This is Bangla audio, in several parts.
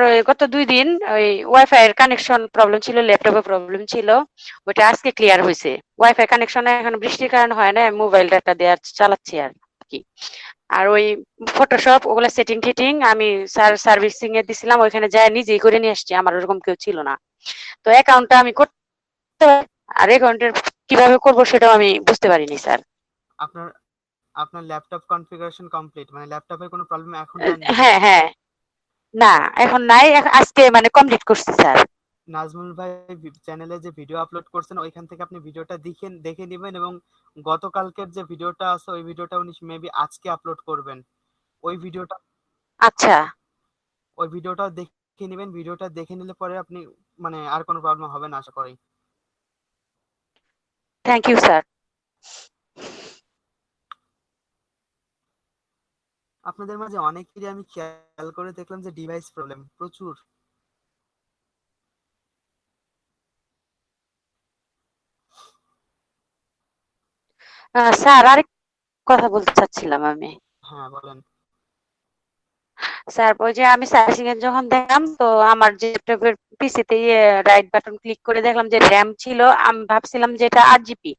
ওই গত 2 দিন ওই ওয়াইফাই এর কানেকশন প্রবলেম ছিল, ল্যাপটপে প্রবলেম ছিল। ওইটা আজকে ক্লিয়ার হইছে। ওয়াইফাই কানেকশন এখন বৃষ্টির কারণে হয় না। মোবাইল ডাটা দিয়ে চালাচ্ছি আরকি। আর ওই ফটোশপ ওগুলা সেটিং-টেটিং আমি সার্ভিসিং এ দিছিলাম। ওইখানে যায়া নিজেই করে নিয়ে আসছি। আমার ওরকম কেউ ছিল না। তো অ্যাকাউন্টটা আমি করতে আর অ্যাকাউন্টের কিভাবে করব সেটাও আমি বুঝতে পারিনি স্যার। আপনার আপনার ল্যাপটপ কনফিগারেশন কমপ্লিট, মানে ল্যাপটপের কোনো প্রবলেম এখন আর নেই? হ্যাঁ, হ্যাঁ। না, এখন নাই। আজকে মানে কমপ্লিট করছি স্যার। নাজমুল ভাই চ্যানেলে যে ভিডিও আপলোড করছেন ওইখান থেকে আপনি ভিডিওটা দেখে নেবেন, এবং গতকালকের যে ভিডিওটা আছে ওই ভিডিওটা উনি মেবি আজকে আপলোড করবেন। ওই ভিডিওটা আচ্ছা, ওই ভিডিওটাও দেখে নেবেন। ভিডিওটা দেখে নিলে পরে আপনি মানে আর কোনো প্রবলেম হবে না আশা করি। Thank you sir. আপনাদের মাঝে অনেকেরই আমি খেয়াল করে দেখলাম যে ডিভাইস প্রবলেম প্রচুর। স্যার আরেক কথা বলতে চাচ্ছিলাম আমি। হ্যাঁ বলেন। স্যার ওই যে আমি সার্ভিসিং এর যখন দেখলাম তো আমার যে ল্যাপটপের পিসিতে রাইট বাটন ক্লিক করে দেখলাম যে র‍্যাম ছিল। আমি ভাবছিলাম যে এটা 8 জিবি।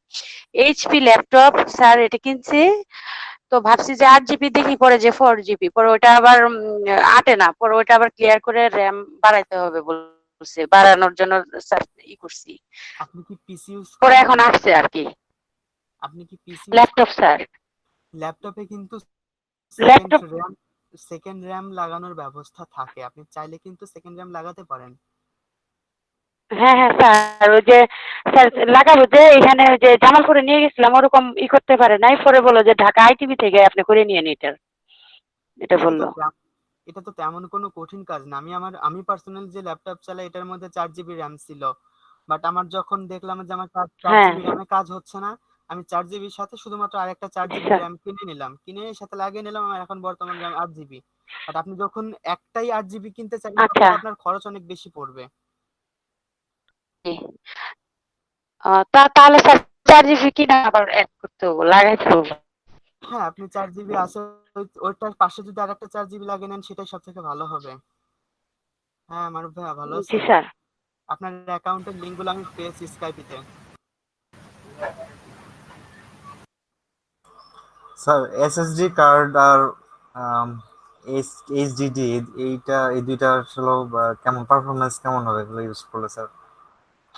এইচপি ল্যাপটপ স্যার এটা কিনছি। তো ভাবছি যে 8 জিবি দেখি পরে যে 4 জিবি পরে ওটা আবার আটে না। পরে ওটা আবার ক্লিয়ার করে র‍্যাম বাড়াইতে হবে বলছে। বাড়ানোর জন্য স্যার করছি। আপনি কি পিসি ইউজ পরে করেন? এখন আসছে আর কি। আপনি কি পিসি ইউজ ল্যাপটপ স্যার। ল্যাপটপে কিন্তু ল্যাপটপ সেকেন্ড র্যাম লাগানোর ব্যবস্থা থাকে, আপনি চাইলে কিন্তু সেকেন্ড র্যাম লাগাতে পারেন। হ্যাঁ, হ্যাঁ স্যার ওই যে স্যার লাগাবো যে এখানে ওই যে জামালপুরে নিয়ে গেছিলাম ওরকম করতে পারে নাই। পরে বললো যে ঢাকা আইটিবি থেকে আপনি করে নিয়ে নিন এটা এটা তো বললো। এটা তো তেমন কোনো কঠিন কাজ না। আমি পার্সোনালি যে ল্যাপটপ চালাই এটার মধ্যে 4 জিবি র্যাম ছিল, বাট আমার যখন দেখলাম যে আমার চার হ্যাঁ, জিবি র্যামে কাজ হচ্ছে না, আমি 4 জিবির সাথে শুধুমাত্র আরেকটা 4 জিবি আচ্ছা, র্যাম কিনে নিলাম, কিনে এর সাথে লাগিয়ে নিলাম। আমার এখন বর্তমান র্যাম 8 জিবি। বাট আপনি যখন একটাই 8 জিবি কিনতে চাইবেন তখন আচ্ছা। তো আপনার খরচ অনেক বেশি পড়বে। তাহলে স্যার 4 জিবি কিনা আবার অ্যাড করতে হবে লাগাইতে হবে। হ্যাঁ, আপনি 4 জিবি আছে ওইটার পাশে যদি আরেকটা 4 জিবি লাগিয়ে নেন সেটাই সব থেকে ভালো হবে। হ্যাঁ মারুফ ভাইয়া ভালো জি আছেন? স্যার। আপনার অ্যাকাউন্টের লিঙ্কগুলো আমি পেয়েছি স্কাইপিতে। স্যার এসএসডি কার্ড আর এইচডিডি এই দুইটা আসলে কেমন পারফরমেন্স কেমন হবে এগুলো ইউজ করলে স্যার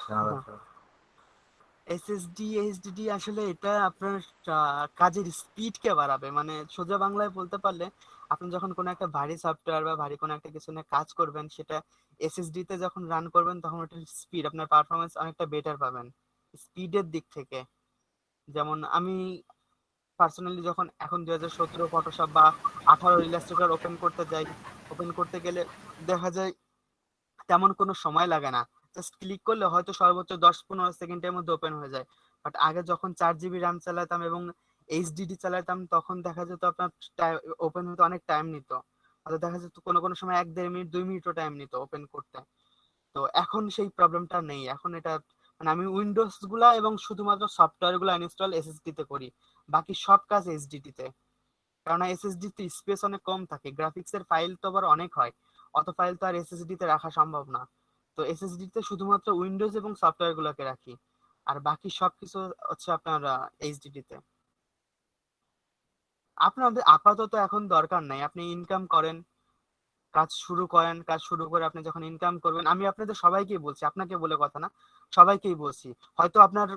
জানা দরকার। এসএসডি এইচডিডি আসলে এটা আপনার কাজের স্পিডকে বাড়াবে, মানে সোজা বাংলায় বলতে পারলে আপনি যখন কোনো একটা ভারী সফটওয়্যার বা ভারী কোনো একটা কিছু নিয়ে কাজ করবেন সেটা এসএসডি তে যখন রান করবেন তখন ওটার স্পিড আপনার পারফরমেন্স অনেকটা বেটার পাবেন স্পিডের দিক থেকে। যেমন আমি পার্সোনালি যখন এখন 2017 ফটোশপ বা 18 ইলাস্ট্রেটর ওপেন করতে যাই, ওপেন করতে গেলে দেখা যায় তেমন কোনো সময় লাগে না। জাস্ট ক্লিক করলে হয়তো সর্বোচ্চ 10-15 সেকেন্ডের মধ্যে ওপেন হয়ে যায়। বাট আগে যখন 4 জিবি র্যাম চালাতাম এবং এইচডিডি চালাতাম তখন দেখা যেত আপনার ওপেন হতে অনেক টাইম নিত। হয়তো দেখা যেত কোনো কোনো সময় 1-1.5 মিনিট 2 মিনিটও টাইম নিত ওপেন করতে। তো এখন সেই প্রবলেমটা নেই। এখন এটা মানে আমি উইন্ডোজ গুলা এবং শুধুমাত্র সফটওয়্যার গুলা ইনস্টল এসএসডি তে করি, বাকি সব কাজ এইচডিডি তে। কারণ এসএসডি তে স্পেস অনেক কম থাকে, গ্রাফিক্স এর ফাইল তো আবার অনেক হয়, অত ফাইল তো আর এসএসডি তে রাখা সম্ভব না। তো এসএসডি তে শুধুমাত্র উইন্ডোজ এবং সফটওয়্যার গুলোকে রাখি, আর বাকি সবকিছু হচ্ছে আপনার এইচডিডি তে। আপনাদের আপাতত এখন দরকার নাই, আপনি ইনকাম করেন, কাজ শুরু করেন, কাজ শুরু করে আপনি যখন ইনকাম করবেন, আমি আপনাদের সবাইকেই বলছি, আপনাকে বলে কথা না, সবাইকেই বলছি, হয়তো আপনার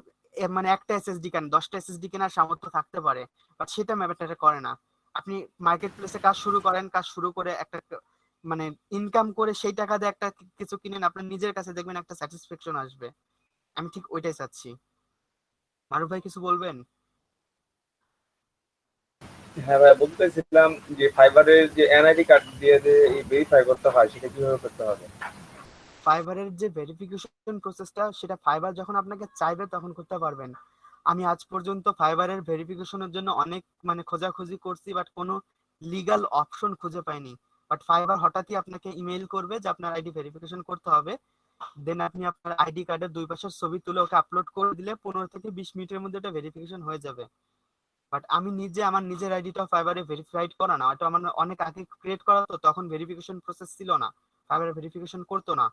মানে একটা এসএসডি কেন 10টা এসএসডি কেনার সামর্থ্য থাকতে পারে, বাট সেটা ম্যাটার করে না। আপনি মার্কেট প্লেসে কাজ শুরু করেন, কাজ শুরু করে একটা মানে ইনকাম করে সেই টাকা দিয়ে একটা কিছু কিনেন, আপনার নিজের কাছে দেখবেন একটা স্যাটিসফ্যাকশন আসবে। আমি ঠিক ওইটাই চাচ্ছি। মারুফ ভাই কিছু বলবেন? হ্যাঁ ভাই, বলতেছিলাম যে ফাইবারের যে এনআইডি কার্ড দিয়ে যে এই ভেরিফাই করতে হয় সেটা কিভাবে করতে হবে? ফাইবারের যে ভেরিফিকেশন প্রসেসটা সেটা ফাইবার যখন আপনাকে চাইবে তখন করতে পারবেন। আমি আজ পর্যন্ত ফাইবারের ভেরিফিকেশনের জন্য অনেক মানে খোঁজাখুঁজি করছি, বাট কোনো লিগ্যাল অপশন খুঁজে পাইনি। বাট ফাইবার হঠাৎই আপনাকে ইমেইল করবে যে আপনার আইডি ভেরিফিকেশন করতে হবে, দেন আপনি আপনার আইডি কার্ডের দুই পাশের ছবি তুলে ওকে আপলোড করে দিলে 15 থেকে 20 মিনিটের মধ্যে এটা ভেরিফিকেশন হয়ে যাবে। বাট আমি নিজে আমার নিজের আইডিটা ফাইবারে ভেরিফাইড করা না, ওটা আমার অনেক আগে ক্রিয়েট করা, তো তখন ভেরিফিকেশন প্রসেস ছিল না। ফাইবার ভেরিফিকেশন করতো না।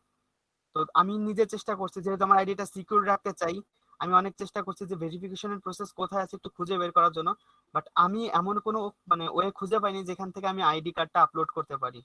তো আমি নিজে চেষ্টা করছি, যেহেতু আমার আইডিটা সিকিউর রাখতে চাই, আমি অনেক চেষ্টা করছি যে ভেরিফিকেশনের প্রসেস কোথায় আছে একটু খুঁজে বের করার জন্য। বাট আমি এমন কোনো মানে ওয়ে খুঁজে পাইনি যেখান থেকে আমি আইডি কার্ডটা আপলোড করতে পারি।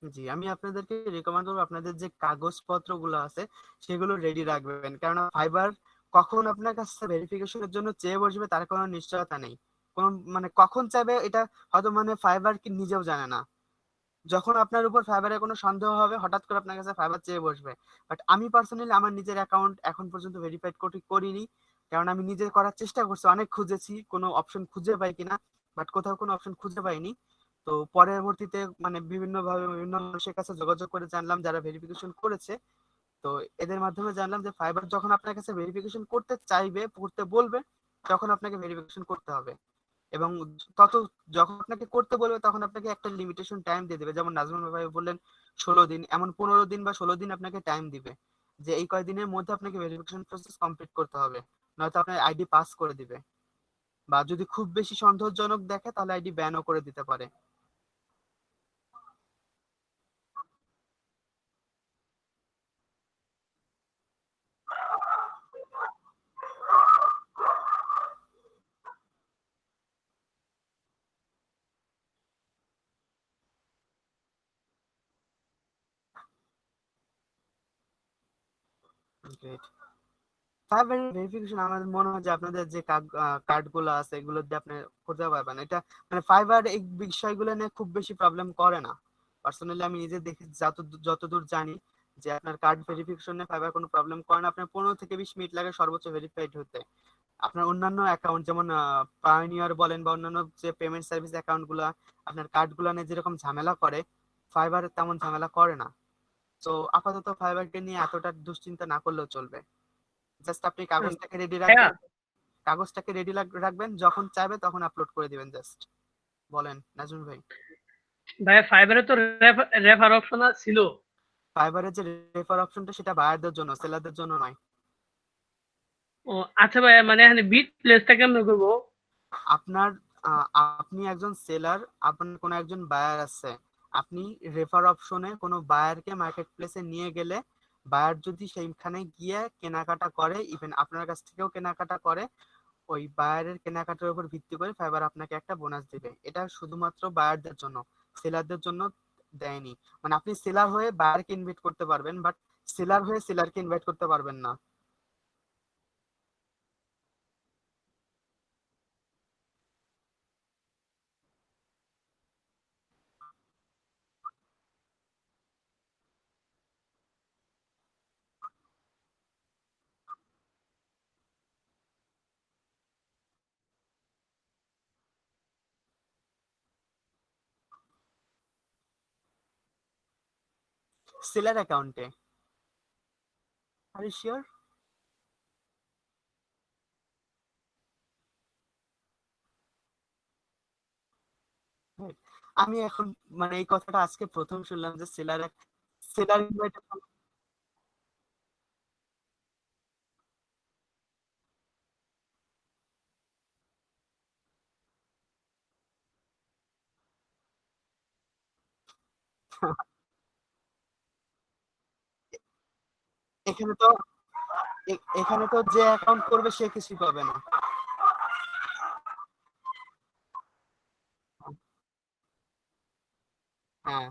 জি, আমি আপনাদেরকে রেকমেন্ড করবো আপনাদের যে কাগজপত্র গুলো আছে সেগুলো রেডি রাখবেন, কারণ ফাইবার কখন আপনার কাছে ভেরিফিকেশনের জন্য চেয়ে বসবে তার কোনো নিশ্চয়তা নেই। কোন মানে কখন চাইবে এটা হয়তো মানে ফাইবার কি নিজেও জানে না। যখন আপনার উপর ফাইবারের কোনো সন্দেহ হবে হঠাৎ করে আপনার কাছে ফাইবার চেয়ে বসবে। বাট আমি পার্সোনালি আমার নিজের অ্যাকাউন্ট এখন পর্যন্ত ভেরিফাইড করিনি, কারণ আমি নিজে করার চেষ্টা করছি, অনেক খুঁজেছি কোনো অপশন খুঁজে পাই কিনা, বাট কোথাও কোনো অপশন খুঁজে পাইনি। তো পরবর্তীতে মানে বিভিন্ন ভাবে বিভিন্ন মানুষের কাছে যোগাযোগ করে জানলাম যারা ভেরিফিকেশন করেছে। তো এদের মাধ্যমে জানলাম যে ফাইবার যখন আপনার কাছে ভেরিফিকেশন করতে চাইবে, করতে বলবে, তখন আপনাকে ভেরিফিকেশন করতে হবে। এবং তত যখন আপনাকে করতে বলবে তখন আপনাকে একটা লিমিটেশন টাইম দিয়ে দেবে, যেমন নাজমুল ভাই বললেন 16 দিন, এমন 15 দিন বা 16 দিন আপনাকে টাইম দিবে যে এই কয়দিনের মধ্যে আপনাকে ভেরিফিকেশন প্রসেস কমপ্লিট করতে হবে, নয়তো আপনার আইডি পাস করে দিবে, বা যদি খুব বেশি সন্দেহজনক দেখে তাহলে আইডি ব্যানও করে দিতে পারে। গ্রেট। ফাইবার ভেরিফিকেশন আমার মনে হয় যে আপনাদের যে কার্ড গুলো আছে এগুলো দিয়ে আপনি করতে পারবেন এটা। মানে ফাইবার এই বিষয়গুলো নিয়ে খুব বেশি প্রবলেম করে না। পার্সোনালি আমি নিজে দেখি, যতদূর জানি যে আপনার কার্ড ভেরিফিকেশনে ফাইবার কোনো প্রবলেম করে না। আপনার 15 থেকে 20 মিনিট লাগে সর্বোচ্চ ভেরিফাইড হতে। আপনার অন্যান্য অ্যাকাউন্ট যেমন পায়োনিয়ার বলেন বা অন্যান্য যে পেমেন্ট সার্ভিস অ্যাকাউন্ট গুলা আপনার কার্ড গুলা নিয়ে যেরকম ঝামেলা করে, ফাইবার তেমন ঝামেলা করে না। তো আপাতত ফাইবারকে নিয়ে এতটা দুশ্চিন্তা না করলেও চলবে। জাস্ট আপনি কাগজটাকে রেডি ভাইয়া রাখবেন, কাগজটাকে রেডি রাখবেন, যখন চাইবে তখন আপলোড করে দিবেন জাস্ট। বলেন নাজমুল ভাই। ভাইয়া ফাইবারে তো রেফার অপশন ছিল। ফাইবারের যে রেফার অপশনটা সেটা বায়ারদের জন্য, সেলারদের জন্য নয়। ও আচ্ছা ভাইয়া, মানে এখানে বিট প্লেসটা কেমন করবো? আপনার আপনি একজন সেলার, আপনার কোনো একজন বায়ার আছে, আপনি রেফার অপশনে কোনো বায়ারকে মার্কেট প্লেসে নিয়ে গেলে বায়ার যদি সেইখানে গিয়ে কেনাকাটা করে, ইভেন আপনার কাছ থেকেও কেনাকাটা করে, ওই বায়ারের কেনাকাটার উপর ভিত্তি করে ফাইবার আপনাকে একটা বোনাস দিবে। এটা শুধুমাত্র বায়ারদের জন্য, সেলারদের জন্য দেয়নি। মানে আপনি সেলার হয়ে বায়ারকে ইনভাইট করতে পারবেন, বাট সেলার হয়ে সেলারকে ইনভাইট করতে পারবেন না। সেলার অ্যাকাউন্টে। Are you sure? আমি এখন মানে এই কথাটা আজকে প্রথম শুনলাম যে সেলার সেলার ইনভাইট। এখানে তো এখানে তো যে অ্যাকাউন্ট করবে সে কিছুই পাবে না। হ্যাঁ,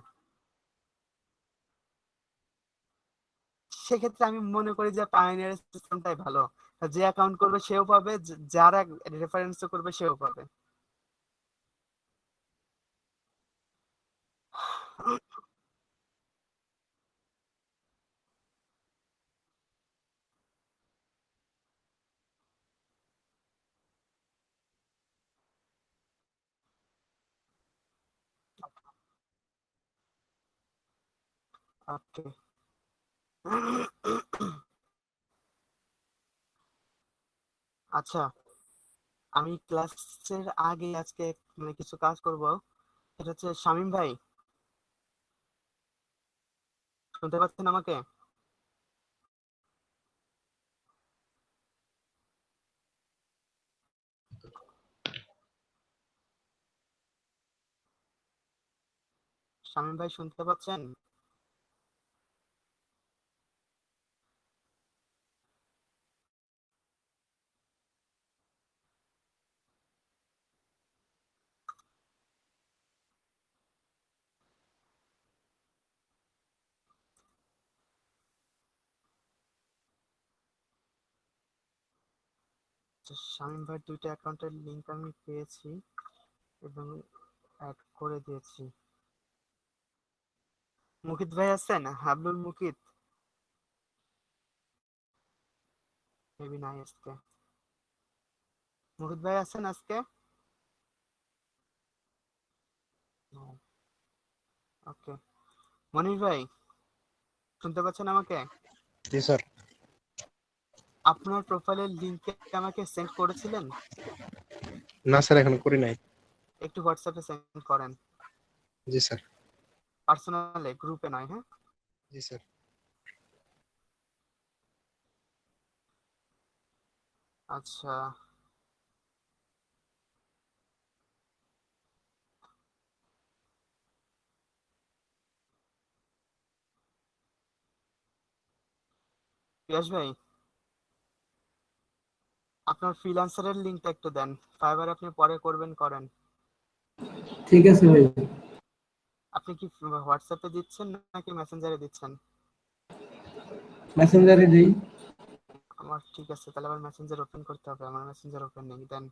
সেক্ষেত্রে আমি মনে করি যে পায়োনিয়ার সিস্টেমটাই ভালো। যে অ্যাকাউন্ট করবে সেও পাবে, যারা রেফারেন্স করবে সেও পাবে। ওকে। আচ্ছা, আমি ক্লাসের আগে আজকে মানে কিছু কাজ করব। এটা হচ্ছে শামীম ভাই, শুনতে পাচ্ছেন আমাকে? শামীম ভাই শুনতে পাচ্ছেন? আচ্ছা, শামীম ভাই দুইটা অ্যাকাউন্টের লিংক আমি পেয়েছি এবং অ্যাড করে দিয়েছি। মুকিত ভাই আছেন? হাবলুল মুকিত মেবি নাই আজকে। মুকিত ভাই আছেন আজকে? ওকে। মনির ভাই শুনতে পাচ্ছেন আমাকে? জি স্যার। আপনার প্রোফাইলের লিংকে আমাকে সেন্ড করেছিলেন? না স্যার, এখন করি নাই। একটু হোয়াটসঅ্যাপে সেন্ড করেন, জি স্যার। পার্সোনালে, গ্রুপে নয়, হ্যাঁ? জি স্যার। আচ্ছা, পিয়াস ভাই আপনার ফ্রিল্যান্সারের লিংকটা একটু দেন। ফাইবার আপনি পরে করবেন, করেন। ঠিক আছে ভাই, আপনি কি হোয়াটসঅ্যাপে দিচ্ছেন নাকি মেসেঞ্জারে দিচ্ছেন? মেসেঞ্জারে দিই। আমার ঠিক আছে, তাহলে আবার মেসেঞ্জার ওপেন করতে হবে, আমার মেসেঞ্জার ওপেন নেই। দেন।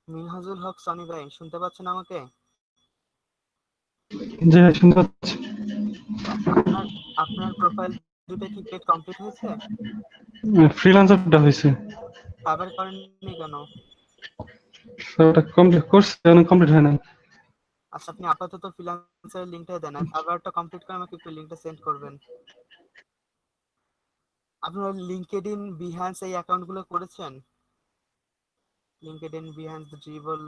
মিনহাজুল হক সনি ভাই শুনতে পাচ্ছেন আমাকে? জি ভাই, শুনতে পাচ্ছি। আপনার আপনার প্রোফাইল দুটো কি পেড কমপ্লিট হয়েছে? ফ্রিল্যান্সারটা হয়েছে, ফাইবার করেননি কেন? ওটা কমপ্লিট করছে, অনেক কমপ্লিট হয় নাই। আচ্ছা, আপনি আপাতত ফ্রিল্যান্সারের লিংকটা দেন, আর ফাইবারটা কমপ্লিট করে আমাকে একটু লিংকটা সেন্ড করবেন। আপনারা লিঙ্কডইন, বিহ্যান্স এই অ্যাকাউন্টগুলো করেছেন? LinkedIn, Behance, Dribbble,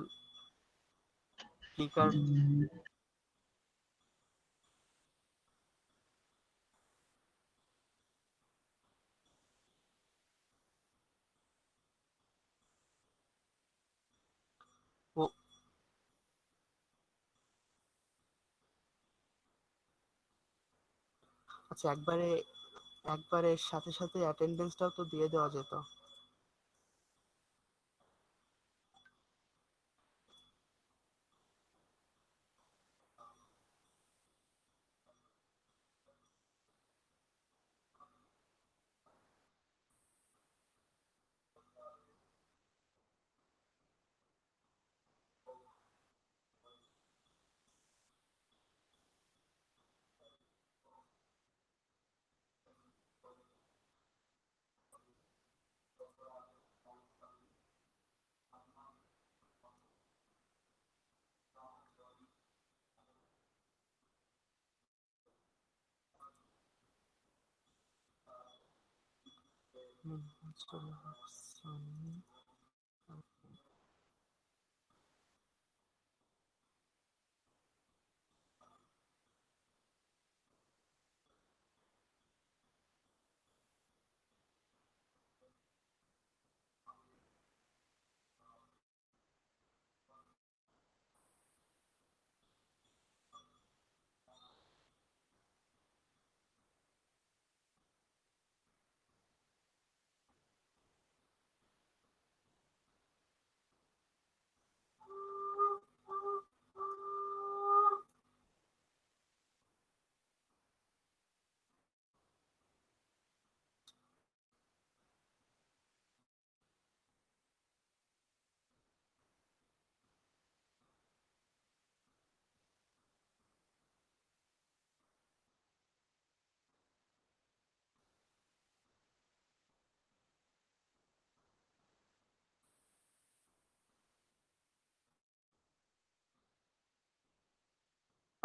Flickr. ও আচ্ছা, একবারে একবারে সাথে সাথে অ্যাটেন্ডেন্সটাও তো দিয়ে দেওয়া যেত।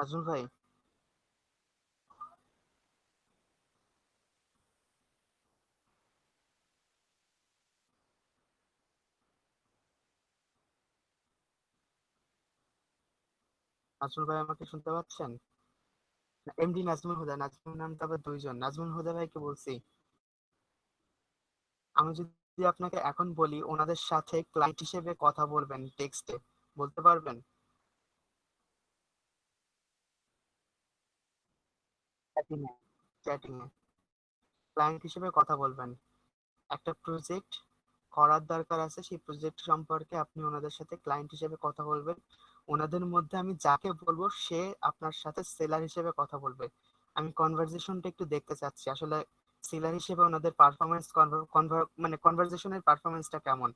নাজমুল ভাই, নাজমুল ভাই আমাকে শুনতে পাচ্ছেন? এমডি নাজমুল হুদা, নাজমুল নামটা আবার দুইজন। নাজমুল হুদা ভাইকে বলছি। আমি যদি আপনাকে এখন বলি ওনাদের সাথে ক্লায়েন্ট হিসেবে কথা বলবেন টেক্সটে, বলতে পারবেন? Chatting A, chatting a client হিসেবে কথা বলবেন। একটা প্রজেক্ট করার দরকার আছে, সেই প্রজেক্ট সম্পর্কে আপনি ওনাদের সাথে ক্লায়েন্ট হিসেবে কথা বলবেন। ওনাদের মধ্যে আমি যাকে বলবো সে আপনার সাথে সেলার হিসেবে কথা বলবে। আমি কনভারজেশনটা একটু দেখতে চাচ্ছি আসলে সেলার হিসেবে ওনাদের পারফরমেন্স, মানে কনভারজেশনের পারফরমেন্সটা কেমন।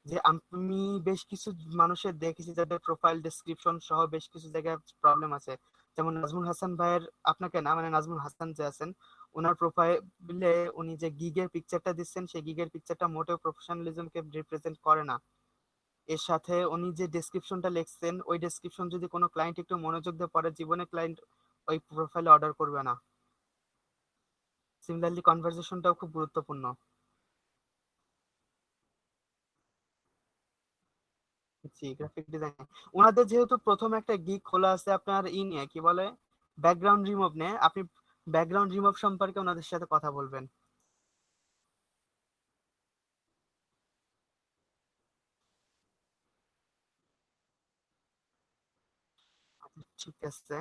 যে আমি বেশ কিছু মানুষের দেখেছি যাদের প্রোফাইল ডেসক্রিপশন সহ বেশ কিছু জায়গায় প্রবলেম আছে। যেমন নাজমুল হাসান ভাইয়ের, আপনাকে না মানে নাজমুল হাসান যে আছেন, ওনার প্রোফাইলে উনি যে গিগের পিকচারটা দিচ্ছেন সেই গিগের পিকচারটা মোটেও প্রফেশনালিজমকে রিপ্রেজেন্ট করে না। এর সাথে উনি যে ডেসক্রিপশনটা লিখছেন ওই ডেসক্রিপশন যদি কোনো ক্লায়েন্ট একটু মনোযোগ দিয়ে পড়ে, জীবনে ক্লায়েন্ট ওই প্রোফাইলে অর্ডার করবে না। সিমিলারলি কনভারসেশনটাও খুব গুরুত্বপূর্ণ। জি, গ্রাফিক ডিজাইন। ওনাদের যেহেতু প্রথম একটা গিগ খোলা আছে আপনার নিয়ে কি বলে ব্যাকগ্রাউন্ড রিমুভ নিয়ে, আপনি ব্যাকগ্রাউন্ড রিমুভ সম্পর্কে ওনাদের সাথে কথা বলবেন। ঠিক আছে।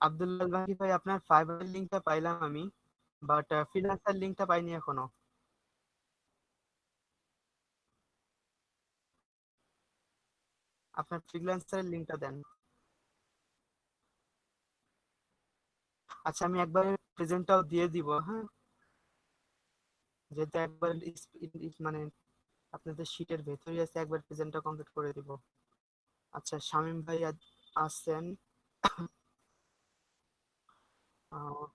আব্দুল্লাহ বাকি ভাই, আপনার ফাইবারের লিংকটা পাইলাম আমি, বাট ফ্রিল্যান্সার লিংকটা পাইনি এখনো। আপনার ফ্রিল্যান্সারের লিংকটা দেন। আচ্ছা, আমি একবার প্রেজেন্টটাও দিয়ে দিব, হ্যাঁ, যেহেতু একবার মানে আপনাদের শীটের ভেতরেই আছে, একবার প্রেজেন্টটা কমপ্লিট করে দিব। আচ্ছা, শামীম ভাই আছেন, আহ,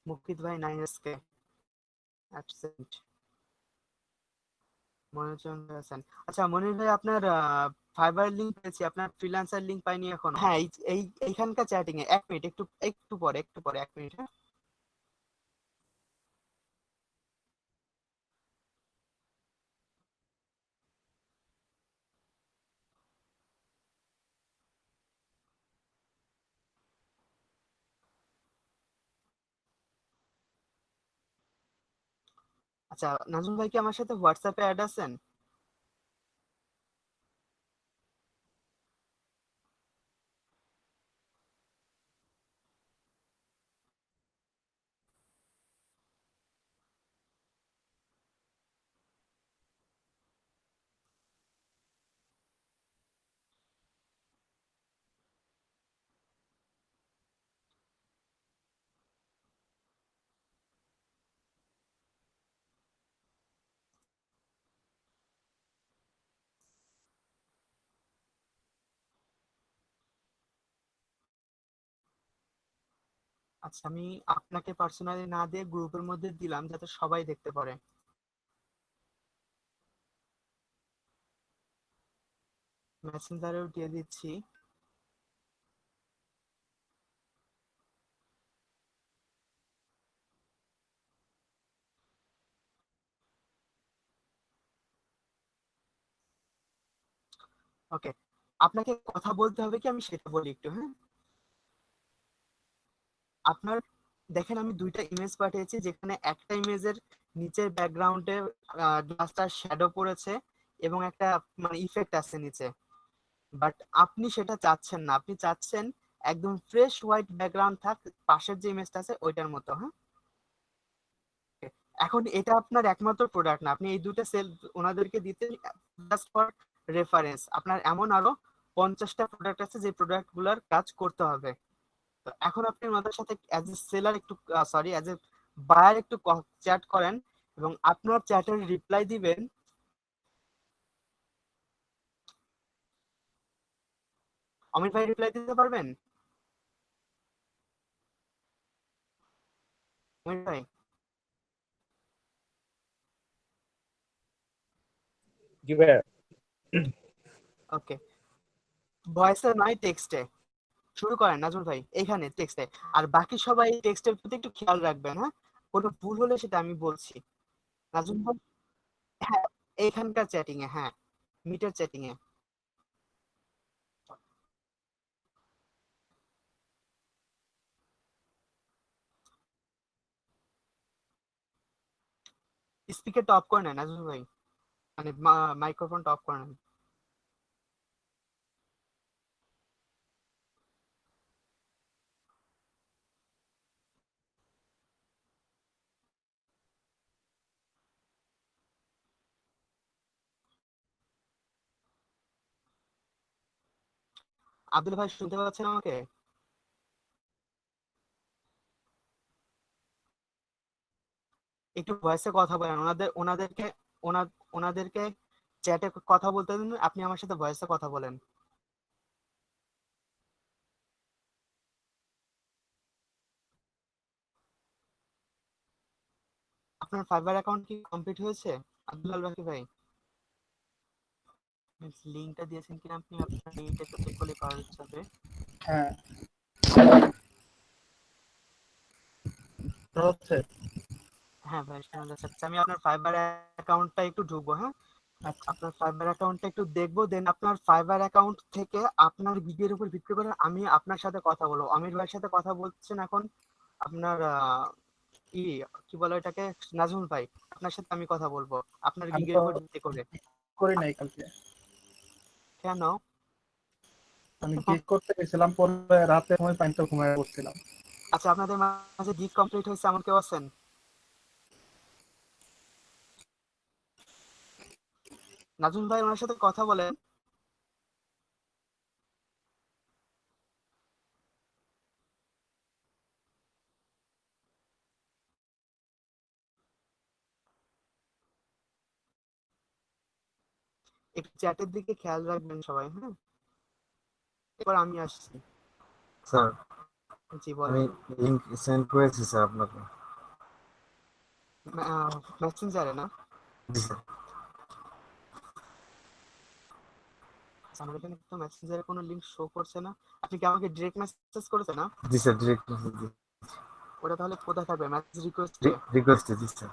মুকিত ভাই 9SK অ্যাবসেন্ট, মনিরুজ্জামান ভাই আছেন। আচ্ছা মনির ভাই, আপনার ফাইবার লিংক পেয়েছি, আপনার ফ্রিল্যান্সার লিংক পাইনি এখনো। হ্যাঁ, এইখানকার চ্যাটিং এ 1 মিনিট, একটু একটু পরে 1 মিনিট, হ্যাঁ। আচ্ছা, নাজমুল ভাই কি আমার সাথে হোয়াটসঅ্যাপে অ্যাড আছেন? আচ্ছা, আমি আপনাকে পার্সোনালি না দিয়ে গ্রুপের মধ্যে দিলাম যাতে সবাই দেখতে পারে। মেসেঞ্জারেও দিয়ে দিচ্ছি। ওকে, আপনাকে কথা বলতে হবে কি আমি সেটা বলি একটু, হ্যাঁ। আপনার দেখেন, আমি দুইটা ইমেজ পাঠিয়েছি, যেখানে একটা ইমেজের নিচের ব্যাকগ্রাউন্ডে গ্লাসটার শ্যাডো পড়েছে এবং একটা মানে ইফেক্ট আছে নিচে। বাট আপনি সেটা চাচ্ছেন না, আপনি চাচ্ছেন একদম ফ্রেশ হোয়াইট ব্যাকগ্রাউন্ড থাক, পাশের যে ইমেজটা আছে ওইটার মতো, হ্যাঁ। এখন এটা আপনার একমাত্র প্রোডাক্ট না, আপনি এই দুটো সেল ওনাদেরকে দিতে জাস্ট ফর রেফারেন্স। আপনার এমন আরো 50টা প্রোডাক্ট আছে যে প্রোডাক্ট গুলার কাজ করতে হবে। তো এখন আপনি ওনাদের সাথে অ্যাজ এ সেলার একটু, সরি, অ্যাজ এ বায়ার একটু চ্যাট করেন এবং আপনার চ্যাটের রিপ্লাই দিবেন। অমিত ভাই রিপ্লাই দিতে পারবেন? অমিত ভাই, জি ভাইয়া। ওকে, ভয়েসে নয় টেক্সটে শুরু করেন নাজমুল ভাই, এইখানে টেক্সটে। আর বাকি সবাই টেক্সটের প্রতি একটু খেয়াল রাখবেন, হ্যাঁ? কোনো ভুল হলে সেটা আমি বলছি। নাজমুল ভাই, হ্যাঁ, এইখানকার চ্যাটিং এ, হ্যাঁ, মিটের চ্যাটিং এ। স্পিকারটা অফ করে নেন নাজমুল ভাই, মানে মাইক্রোফোনটা অফ করে নেন। আব্দুল ভাই শুনতে পাচ্ছেন আমাকে? একটু ভয়েসে কথা বলেন, ওনাদেরকে চ্যাটে কথা বলতে দিন, আপনি আমার সাথে ভয়েসে কথা বলেন। আপনার ফাইবার অ্যাকাউন্ট কি কমপ্লিট হয়েছে আব্দুল বাকি ভাই? লিংকটা দিয়েছেন কিনা আপনি আপনার এইটা একটু চেক করলে পাওয়া যাবে। হ্যাঁ হচ্ছে। হ্যাঁ ভাই শোনা যাচ্ছে। আচ্ছা, আমি আপনার ফাইবার অ্যাকাউন্টটা একটু ঢুকবো, হ্যাঁ? আচ্ছা আপনার ফাইবার অ্যাকাউন্টটা একটু দেখবো, দেন আপনার ফাইবার অ্যাকাউন্ট থেকে আপনার ভিডিওর উপর ভিত্তি করে আমি আপনার সাথে কথা বলবো। আমির ভাইয়ের সাথে কথা বলছেন এখন আপনার কি কি বলে এটাকে, নাজমুল ভাই, আপনার সাথে আমি কথা বলবো আপনার আমি গিগের তো উপর ভিত্তি করে। করি নাই কালকে, কেন? আমি গিগ করতে গেছিলাম, পরে রাতে সময় পাইনি তো ঘুমায় পড়ছিলাম। আচ্ছা, আপনাদের মাঝে গিগ কমপ্লিট হয়েছে এমন কেউ আছেন? নাজমুল ভাই ওনার সাথে কথা বলেন। একটু চ্যাটের দিকে খেয়াল রাখবেন সবাই, হ্যাঁ? এবার আমি আসছি। স্যার জি আমি বলেন। লিংক সেন্ড করেছি স্যার আপনাকে। মেসেঞ্জারে না? জি স্যার। আচ্ছা, আমার এখানে তো মেসেঞ্জারে কোনো লিংক শো করছে না। আপনি কি আমাকে ডিরেক্ট মেসেজ করেছেন না? জি স্যার, ডিরেক্ট ওটা তাহলে কোথায় থাকবে, মেসেজ রিকোয়েস্টে? রিকোয়েস্ট জি স্যার।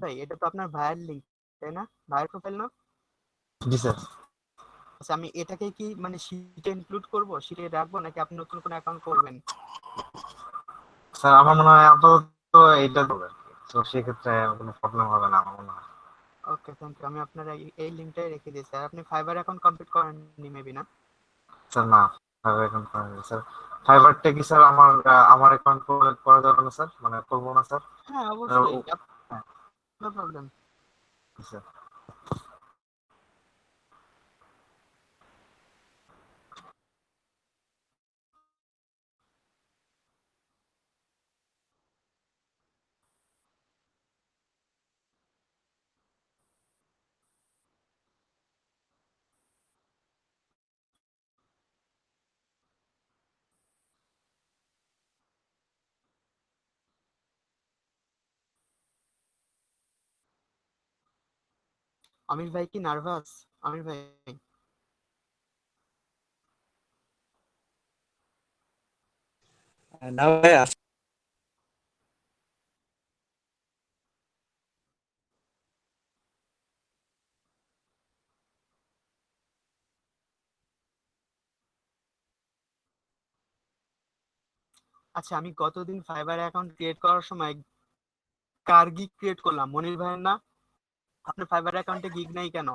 ভাই এটা তো আপনার ভাইয়ের লিংক, তাই না? ভাইয়ের প্রোফাইল না? জি স্যার। আচ্ছা, আমি এটাকে কি মানে শিটে ইনক্লুড করব, শিটে রাখবো, নাকি আপনি নতুন কোনো অ্যাকাউন্ট করবেন? স্যার আমার মনে হয় আপাতত এইটা দেবে, তো সেক্ষেত্রে কোনো প্রবলেম হবে না আমার মনে হয়। ওকে, থ্যাংক ইউ। আমি আপনার এই লিংকটাই রেখে দিয়েছি। আর আপনি ফাইবার অ্যাকাউন্ট কমপ্লিট করেননি মেবি, না? স্যার না, ফাইবার অ্যাকাউন্ট করা নেই স্যার। ফাইবারটা কি স্যার আমার অ্যাকাউন্ট করা যাবে না স্যার, মানে করবো না স্যার? হ্যাঁ আহ, অবশ্যই, ও- হ্যাঁ, নো প্রবলেম। স্যার। আমির ভাই কি নার্ভাস? আমির ভাই, না ভাই আচ্ছা, আমি গতদিন ফাইবার অ্যাকাউন্ট ক্রিয়েট করার সময় কার গিগ ক্রিয়েট করলাম, মনির ভাইয়ের না? আপনার ফাইবার অ্যাকাউন্টে গিগ নাই কেন?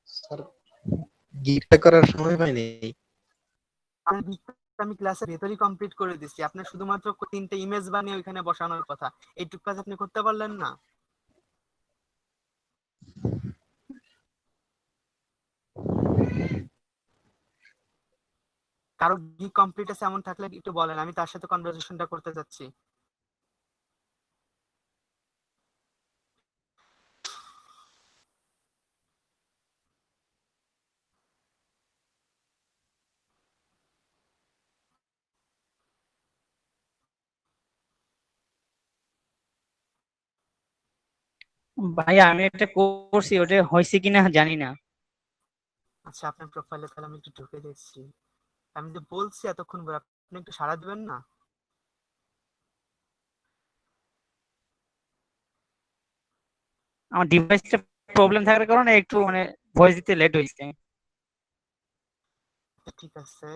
স্যার গিগটা করার সময় পাইনি। আমার গিগটা আমি ক্লাসের ভেতরেই কমপ্লিট করে দিচ্ছি, আপনার শুধুমাত্র 3টে ইমেজ বানিয়ে ওইখানে বসানোর কথা, এইটুকু কাজ আপনি করতে পারলেন না? কারো গিগ কমপ্লিট আছে এমন থাকলে একটু বলেন, আমি তার সাথে কনভারসেশনটা করতে চাচ্ছি। ভাইয়া আমি একটা করছি, ওটা হয়েছে কিনা জানি না। আচ্ছা, আপনার প্রোফাইলে তাহলে আমি একটু ঢুকে দেখছি। আমি যে বলছি এতক্ষণ ধরে, আপনি একটু সাড়া দিবেন না? আমার ডিভাইসটা প্রবলেম থাকার কারণে একটু মানে ভয়েস দিতে লেট হয়েছে। ঠিক আছে,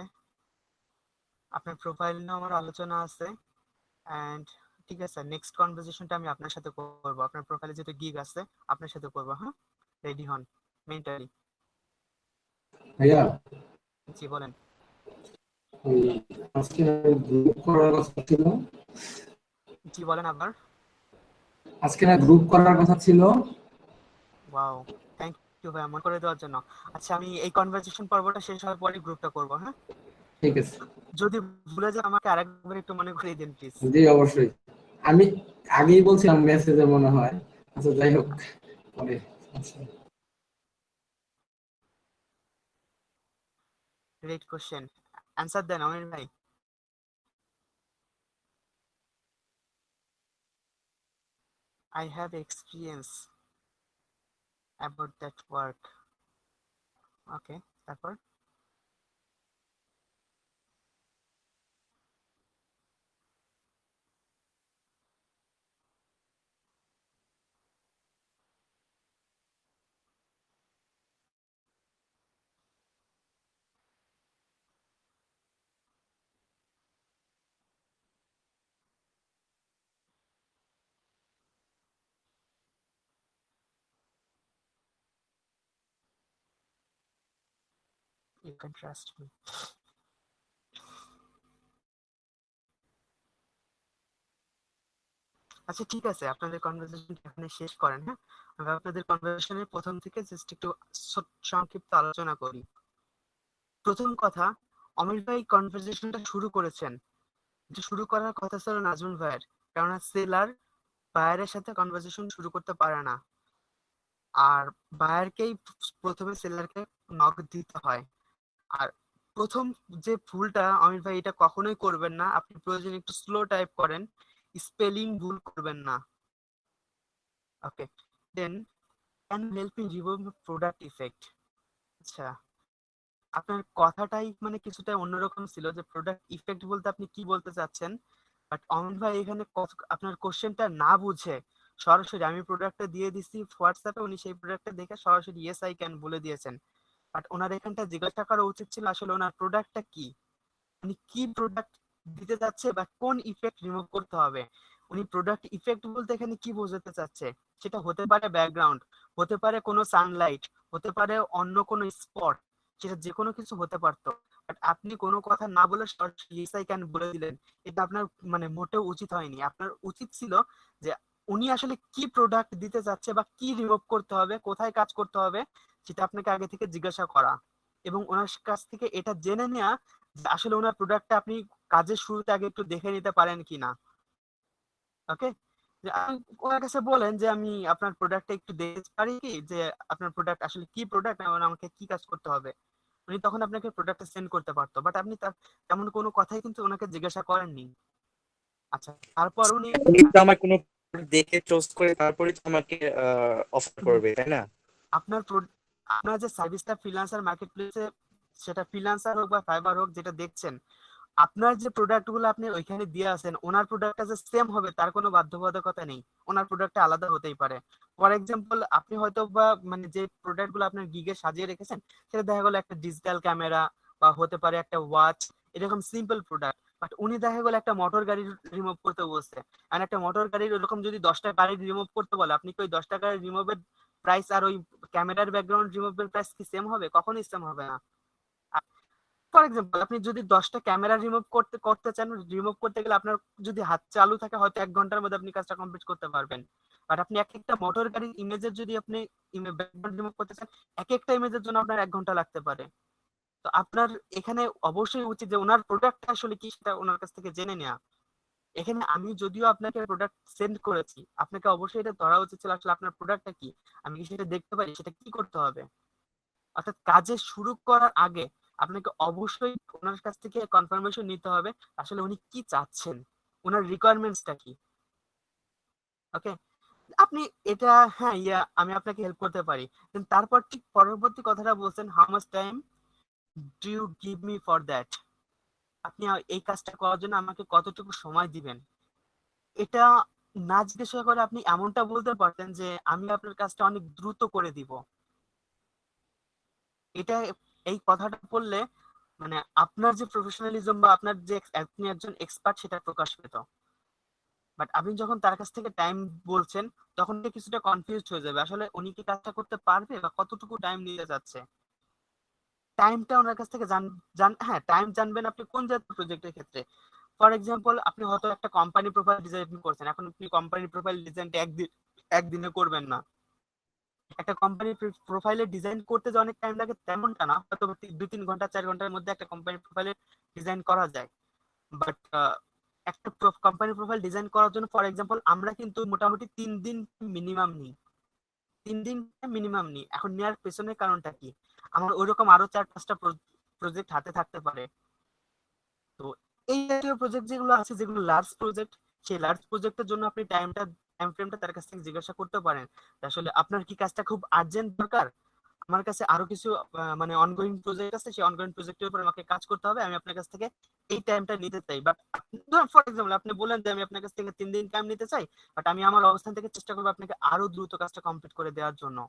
আপনার প্রোফাইল নিয়ে আমার আলোচনা আছে, এন্ড ঠিক আছে, নেক্সট কনভারসেশনটা আমি আপনার সাথে করব। আপনার প্রোফাইলে যেহেতু গিগ আছে, আপনার সাথে করব। হ্যাঁ, রেডি হন মেন্টালি। ভাইয়া জি বলেন। ওই আজকে গ্রুপ করার কথা ছিল। জি বলেন আবার। আজকে না গ্রুপ করার কথা ছিল। ওয়াও, থ্যাংক ইউ ভাই মনে করে দেওয়ার জন্য। আচ্ছা, আমি এই কনভারসেশন পর্বটা শেষ হওয়ার পরে গ্রুপটা করব। হ্যাঁ, ঠিক আছে। যদি ভুলে যান আমাকে আরেকবার একটু মনে করিয়ে দিন প্লিজ। জি অবশ্যই। আমি আগেই বলছিলাম মেসেজে মনে হয়। আচ্ছা যাই হোক পরে। আচ্ছা গ্রেট কোশ্চেন, অ্যানসার দেন অনিল ভাই। I have experience about that work. Okay, তারপর? You can trust me. আচ্ছা ঠিক আছে, আপনাদের কনভারসেশন এখানে শেষ করেন। হ্যাঁ, আমি আপনাদের কনভারসেশনের প্রথম থেকে জাস্ট একটু সংক্ষিপ্ত আলোচনা করি। প্রথম কথা, অমির ভাই কনভারসেশনটা শুরু করেছেন, এটা শুরু করার কথা ছিল নাজমুল ভাইয়ের, কেননা সেলার বায়ারের সাথে কনভারসেশন শুরু করতে পারে না, আর বায়ারকেই প্রথমে সেলারকে নক দিতে হয়। আর প্রথম যে ভুলটা অমির ভাই, এটা কখনোই করবেন না, আপনি প্রয়োজনে একটু স্লো টাইপ করেন, স্পেলিং ভুল করবেন না। Okay, then can help in remove product effect. আচ্ছা, আপনার কথাটাই মানে কিছুটা অন্যরকম ছিল, যে প্রোডাক্ট ইফেক্ট বলতে আপনি কি বলতে চাচ্ছেন, বাট অমিত ভাই এখানে আপনার কোশ্চেনটা না বুঝে সরাসরি আমি প্রোডাক্টটা দিয়ে দিচ্ছি হোয়াটসঅ্যাপে, উনি সেই প্রোডাক্টটা দেখে সরাসরি ইয়েস আই ক্যান বলে দিয়েছেন। বাট ওনার এখানটা জিজ্ঞাসা করা উচিত ছিল আসলে ওনার প্রোডাক্টটা কি, উনি কি প্রোডাক্ট দিতে চাচ্ছে বা কোন ইফেক্ট রিমুভ করতে হবে। উনি প্রোডাক্ট ইফেক্ট বলতে এখানে কি বোঝাতে চাচ্ছে, সেটা হতে পারে ব্যাকগ্রাউন্ড, হতে পারে কোনো সানলাইট, হতে পারে অন্য কোনো স্পট, সেটা যে কোনো কিছু হতে পারতো। বাট আপনি কোনো কথা না বলে সরাসরি ইয়েস আই ক্যান বলে দিলেন, এটা আপনার মানে মোটেও উচিত হয়নি। আপনার উচিত ছিল যে উনি আসলে কি প্রোডাক্ট দিতে চাচ্ছে বা কি রিমুভ করতে হবে, কোথায় কাজ করতে হবে, সেটা আপনাকে আগে থেকে জিজ্ঞাসা করা, এবং ওনার কাছ থেকে এটা জেনে নেওয়া যে আসলে ওনার প্রোডাক্টটা আপনি কাজের শুরুতে আগে একটু দেখে নিতে পারেন কিনা। ওকে, ওনার কাছে বলেন যে আমি আপনার প্রোডাক্টটা একটু দেখতে পারি কি, যে আপনার প্রোডাক্ট আসলে কি প্রোডাক্ট এবং আমাকে কি কাজ করতে হবে। উনি তখন আপনাকে প্রোডাক্টটা সেন্ড করতে পারতো, বাট আপনি তার তেমন কোনো কথাই কিন্তু ওনাকে জিজ্ঞাসা করেননি। আচ্ছা, তারপর উনি উনি তো আমার কোনো দেখে চুজ করে তারপরে তো আমাকে অফার করবে, তাই না? আপনার আপনার যে সার্ভিসটা ফ্রিল্যান্সার মার্কেট প্লেসে, সেটা ফ্রিল্যান্সার হোক বা ফাইবার হোক, যেটা দেখছেন, আপনার যে প্রোডাক্ট গুলো আপনি ওইখানে দিয়ে আছেন ওনার প্রোডাক্টটা যে সেম হবে তার কোনো বাধ্যবাধকতা নেই, ওনার প্রোডাক্টটা আলাদা হতেই পারে। ফর এক্সাম্পল আপনি হয়তো বা মানে যে প্রোডাক্ট গুলো আপনার গিগে সাজিয়ে রেখেছেন সেটা দেখা গেলো একটা ডিজিটাল ক্যামেরা বা হতে পারে একটা ওয়াচ, এরকম সিম্পল প্রোডাক্ট, বাট উনি দেখা গেলো একটা মোটর গাড়ি রিমুভ করতে বলছে। আর একটা মোটর গাড়ির ওরকম যদি 10টা গাড়ি রিমুভ করতে বলে, আপনি কি ওই 10টা গাড়ি রিমুভের প্রাইস আর ওই ক্যামেরার ব্যাকগ্রাউন্ড রিমুভের প্রাইস কি সেম হবে? কখনোই সেম হবে না। ফর এক্সাম্পল আপনি যদি 10টা ক্যামেরা রিমুভ করতে করতে চান, রিমুভ করতে গেলে আপনার যদি হাত চালু থাকে হয়তো 1 ঘন্টার মধ্যে আপনি কাজটা কমপ্লিট করতে পারবেন। বাট আপনি এক একটা মোটর গাড়ির ইমেজের যদি আপনি ব্যাকগ্রাউন্ড রিমুভ করতে চান, এক একটা ইমেজের জন্য আপনার 1 ঘন্টা লাগতে পারে। তো আপনার এখানে অবশ্যই উচিত যে ওনার প্রোডাক্টটা আসলে কি সেটা ওনার কাছ থেকে জেনে নেওয়া। এখানে আমি যদিও আপনাকে প্রোডাক্ট সেন্ড করেছি, আপনাকে অবশ্যই এটা ধরা উচিত ছিল আসলে আপনার প্রোডাক্টটা কি, আমি কি সেটা দেখতে পারি, সেটা কি করতে হবে। অর্থাৎ কাজে শুরু করার আগে আপনাকে অবশ্যই ওনার কাছ থেকে কনফার্মেশন নিতে হবে আসলে উনি কি চাচ্ছেন, ওনার রিকোয়ারমেন্টসটা কি। ওকে, আপনি এটা, হ্যাঁ ইয়া আমি আপনাকে হেল্প করতে পারি, কিন্তু তারপর ঠিক পরবর্তী কথাটা বলছেন, how much time do you give me for that, আপনি এই কাজটা করার জন্য আমাকে কতটুকু সময় দিবেন। এটা না জিজ্ঞাসা করে আপনি এমনটা বলতে পারতেন যে আমি আপনার কাজটা অনেক দ্রুত করে দিব। এটা, এই কথাটা বললে মানে আপনার যে প্রফেশনালিজম বা আপনার যে আপনি একজন এক্সপার্ট সেটা প্রকাশ পেত। বাট আপনি যখন তার কাছ থেকে টাইম বলছেন তখন সে কিছুটা কনফিউজড হয়ে যাবে আসলে উনি কি কাজটা করতে পারবে বা কতটুকু টাইম নিতে যাচ্ছে। টাইমটা ওনার কাছ থেকে হ্যাঁ টাইম জানবেন আপনি কোন জাতীয় প্রজেক্টের ক্ষেত্রে। ফর এক্সাম্পল আপনি হয়তো একটা কোম্পানি প্রোফাইল ডিজাইন করছেন, এখন আপনি কোম্পানি প্রোফাইল ডিজাইনটা একদিনে করবেন না। একটা কোম্পানি প্রোফাইলের ডিজাইন করতে যে অনেক টাইম লাগে তেমনটা না, হয়তো 2-3 ঘন্টা 4 ঘন্টার মধ্যে একটা কোম্পানি প্রোফাইলের ডিজাইন করা যায়। বাট একটা কোম্পানি প্রোফাইল ডিজাইন করার জন্য ফর এক্সাম্পল আমরা কিন্তু মোটামুটি 3 দিন মিনিমাম নিই, 3 দিন মিনিমাম নিই। এখন নেওয়ার পেছনের কারণটা কি, আমার ওইরকম আরো 4-5টা প্রজেক্ট হাতে থাকতে পারে। তো এই জাতীয় প্রজেক্ট যেগুলো আছে যেগুলো লার্জ প্রজেক্ট, সেই লার্জ প্রজেক্টের জন্য আপনি টাইম ফ্রেমটা তার কাছ থেকে জিজ্ঞাসা করতে পারেন আসলে আপনার কি কাজটা খুব আর্জেন্ট দরকার, আমার কাছে আরো কিছু মানে অনগোয়িং প্রজেক্ট আছে, সেই অনগোয়িং প্রজেক্টের উপর আমাকে কাজ করতে হবে, আমি আপনার কাছ থেকে এই টাইমটা নিতে চাই। বাট ফর এক্সাম্পল আপনি বলেন যে আমি আপনার কাছ থেকে 3 দিন টাইম নিতে চাই, বাট আমি আমার অবস্থান থেকে চেষ্টা করবো আপনাকে আরো দ্রুত কাজটা কমপ্লিট করে দেওয়ার জন্য।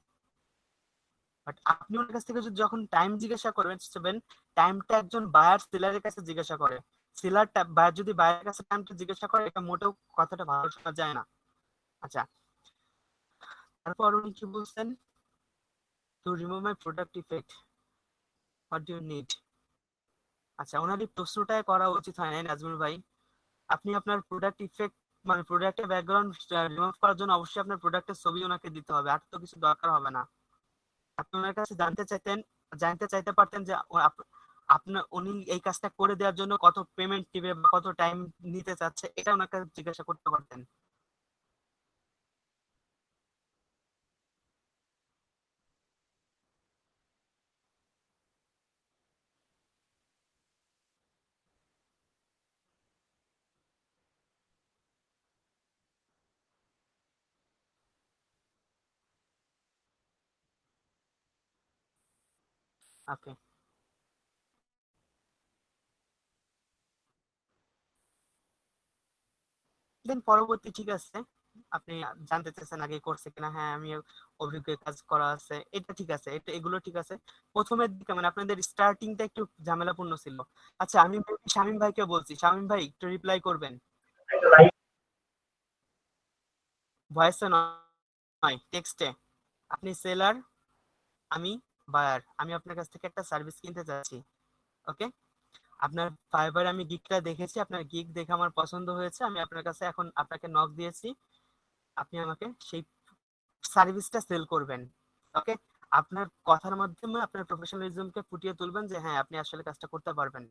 বাট আপনি ওনার কাছ থেকে যদি যখন টাইম জিজ্ঞাসা করবেন, টাইমটা একজন বায়ার সেলারের কাছে জিজ্ঞাসা করে, সেলারটা বায়ার যদি বায়ারের কাছে টাইমটা জিজ্ঞাসা করে এটা মোটেও কথাটা ভালো শোনা যায় না। আচ্ছা, তারপর উনি কি বলছেন, to remove my product effect what do you need. আচ্ছা, ওনার এই প্রশ্নটাই করা উচিত হয় না নাজমুল ভাই। আপনি আপনার প্রোডাক্ট ইফেক্ট মানে প্রোডাক্টের ব্যাকগ্রাউন্ড রিমুভ করার জন্য অবশ্যই আপনার প্রোডাক্টের ছবি ওনাকে দিতে হবে, আর তো কিছু দরকার হবে না। আপনি ওনার কাছে জানতে চাইতে পারতেন যে আপনার উনি এই কাজটা করে দেওয়ার জন্য কত পেমেন্ট দিবে বা কত টাইম নিতে চাচ্ছে, এটা ওনার কাছে জিজ্ঞাসা করতে পারতেন। ওকে, দেন পরবর্তী ঠিক আছে, আপনি জানতে চাচ্ছেন আগে করছে কিনা, হ্যাঁ আমি অভিজ্ঞ কাজ করা আছে, এটা ঠিক আছে, এগুলো ঠিক আছে। প্রথমের দিকে মানে আপনাদের স্টার্টিংটা একটু ঝামেলাপূর্ণ ছিল। আচ্ছা, আমি শামীম ভাইকে বলছি, শামীম ভাই একটু রিপ্লাই করবেন, ভয়েসে নয় টেক্সটে। আপনি সেলার, আমি বায়ার, আমি আপনার কাছ থেকে একটা সার্ভিস কিনতে চাচ্ছি। ওকে, আপনার ফাইবারে আমি গিগটা দেখেছি, আপনার গিগ দেখে আমার পছন্দ হয়েছে, আমি আপনার কাছে এখন আপনাকে নক দিয়েছি, আপনি আমাকে সেই সার্ভিসটা সেল করবেন। ওকে, আপনার কথার মাধ্যমে আপনার প্রফেশনালিজমকে ফুটিয়ে তুলবেন যে হ্যাঁ আপনি আসলে কাজটা করতে পারবেন।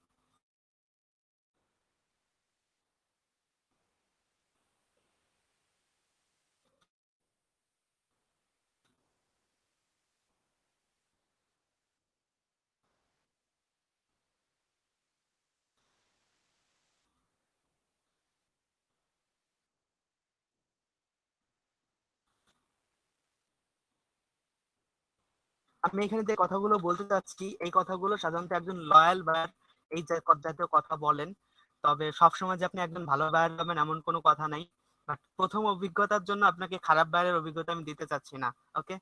আমি এখানে যে কথাগুলো বলতে চাচ্ছি এই কথাগুলো সাধারণত একজন লয়াল বায়ার এই জাতীয় কথা বলেন, তবে সবসময় যে আপনি একজন ভালো বায়ার হবেন এমন কোনো কথা নাই। বাট প্রথম অভিজ্ঞতার জন্য আপনাকে খারাপ বায়ারের অভিজ্ঞতা আমি দিতে চাচ্ছি না। ওকে।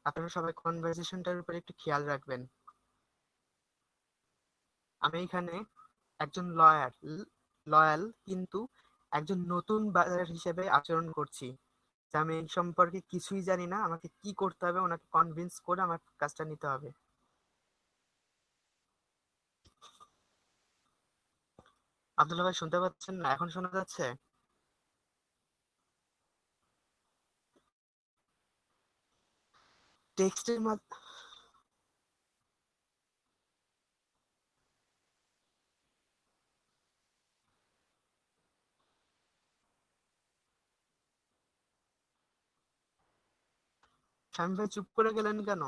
আপনারা সবাই কনভারসেশনটার উপর একটু খেয়াল রাখবেন। আমি এখানে একজন লয়াল কিন্তু একজন নতুন বায়ার হিসেবে আচরণ করছি, যে আমি এই সম্পর্কে কিছুই জানি না, আমাকে কি করতে হবে ওনাকে কনভিন্স করে আমার কাজটা নিতে হবে। আব্দুল্লাহ ভাই শুনতে পাচ্ছেন না? এখন শোনা যাচ্ছে? টেক্সটের মাধ্যমে শামীম ভাই চুপ করে গেলেন কেন?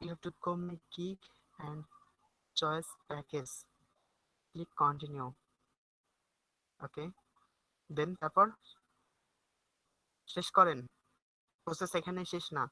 You have to commit geek and choice package. Click continue. Okay. দেন তারপর শেষ করেন। প্রসেস এখানে শেষ না।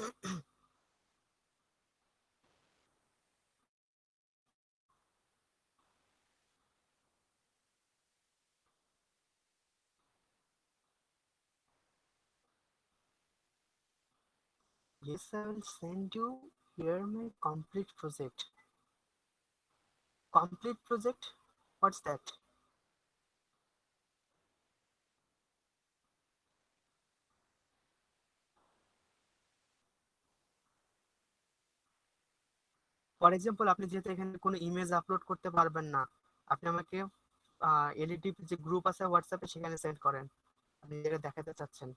Yes, I will send you here my complete project. Complete project? What's that? For example, আপনি যেহেতু এখানে কোনো ইমেজ আপলোড করতে পারবেন না, আপনি আমাকে এলইডি যে গ্রুপ আছে হোয়াটসঅ্যাপে সেখানে সেন্ড করেন, আপনি যেটা দেখাতে চাচ্ছেন।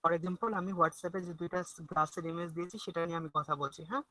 ফর এক্সাম্পল, আমি হোয়াটসঅ্যাপে যে দুইটা গ্লাসের ইমেজ দিয়েছি সেটা নিয়ে আমি কথা বলছি, হ্যাঁ।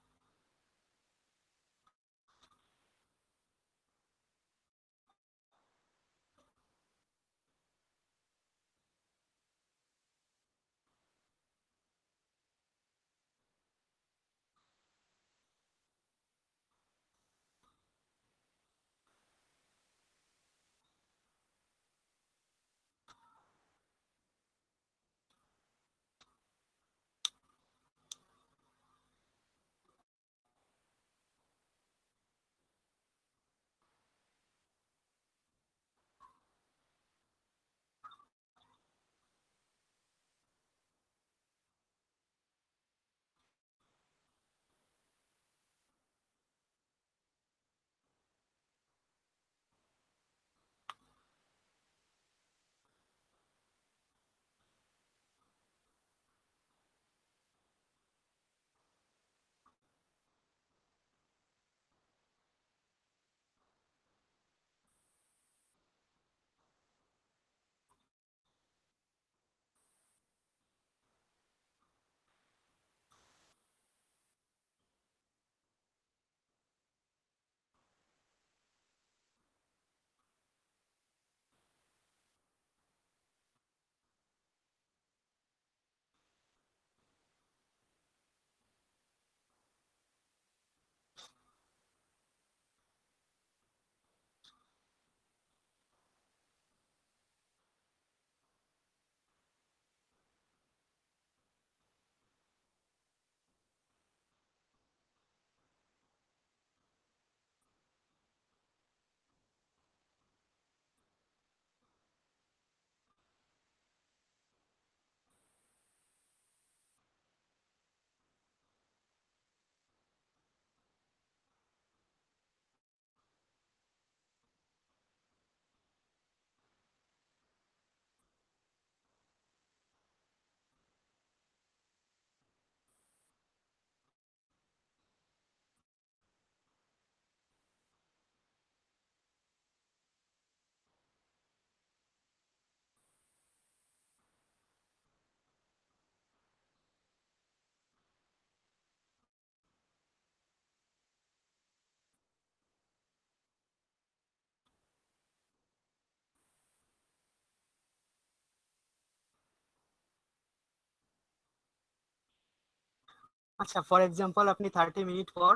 আচ্ছা, ফর এক্সাম্পল আপনি 30 মিনিট পর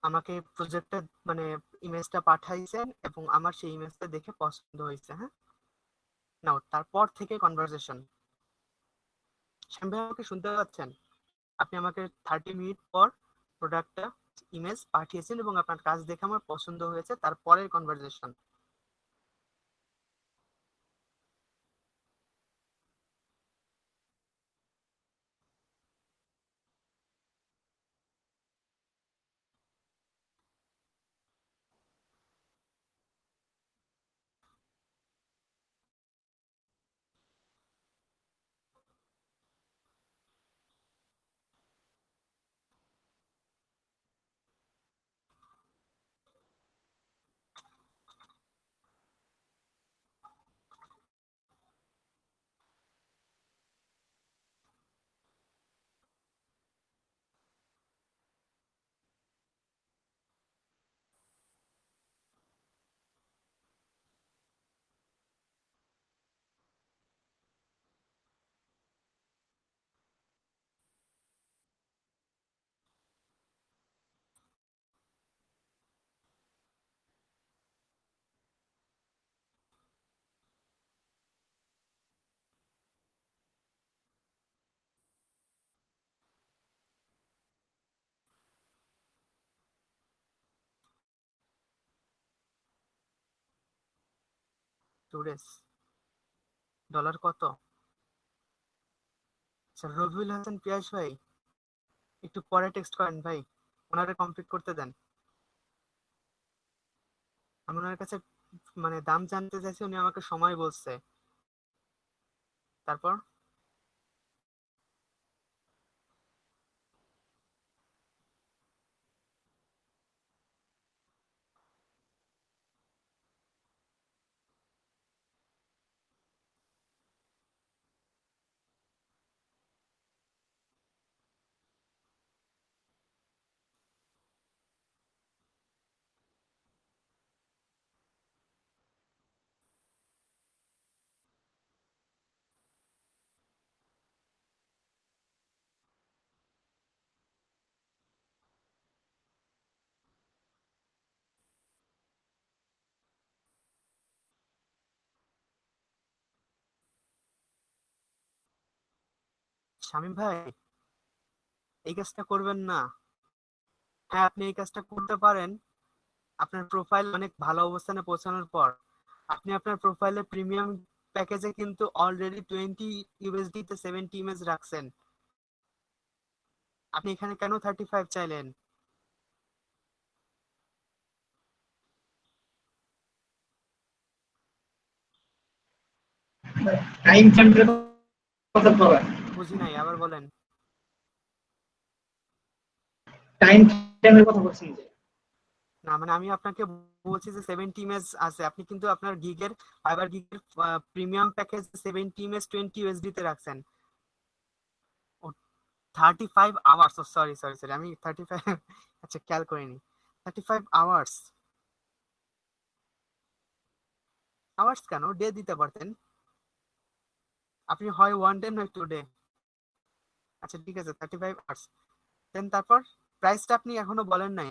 আমাকে প্রজেক্টের মানে ইমেজটা পাঠাইছেন এবং আমার সেই ইমেজটা দেখে পছন্দ হয়েছে। হ্যাঁ, নাও তারপর থেকে কনভারসেশন। শ্যাম ভাই আমাকে শুনতে পাচ্ছেন? আপনি আমাকে 30 মিনিট পর প্রোডাক্টটা ইমেজ পাঠিয়েছেন এবং আপনার কাজ দেখে আমার পছন্দ হয়েছে, তারপরের কনভারসেশন। টুডেস ডলার কত? আচ্ছা, রবিউল হাসান পিয়াস ভাই, একটু পরে টেক্সট করেন ভাই, ওনারে কমপ্লিট করতে দেন। আমি ওনার কাছে মানে দাম জানতে চাইছি, উনি আমাকে সময় বলছে। তারপর শামীম ভাই, এই কাজটা করবেন না। হ্যাঁ, আপনি এই কাজটা করতে পারেন আপনার প্রোফাইল অনেক ভালো অবস্থানে পৌঁছানোর পর। আপনি আপনার প্রোফাইলে প্রিমিয়াম প্যাকেজে কিন্তু অলরেডি 20 ইউএসডি তে 70 ইমেজ রাখছেন। আপনি এখানে কেন 35 চাইলেন? টাইম ফ্রেমের কথা বলেন। বুঝি নাই, আবার বলেন। টাইম ফ্রেমের কথা বলছেন যে না মানে আমি আপনাকে বলছি যে 70 ইমেজ আছে, আপনি কিন্তু আপনার গিগের ফাইবার গিগের প্রিমিয়াম প্যাকেজ 70 ইমেজ 20 ইউএসডি তে রাখছেন। ও 35 আওয়ার্স, ও সরি সরি সরি, আমি 35 আচ্ছা খেয়াল করিনি। 35 আওয়ার্স, আওয়ার্স কেন, ডে দিতে পারতেন আপনি, হয় ওয়ান ডে নয় টু ডে। আচ্ছা ঠিক আছে, 35 আওয়ার্স। দেন তারপর প্রাইসটা আপনি এখনো বলেন নাই।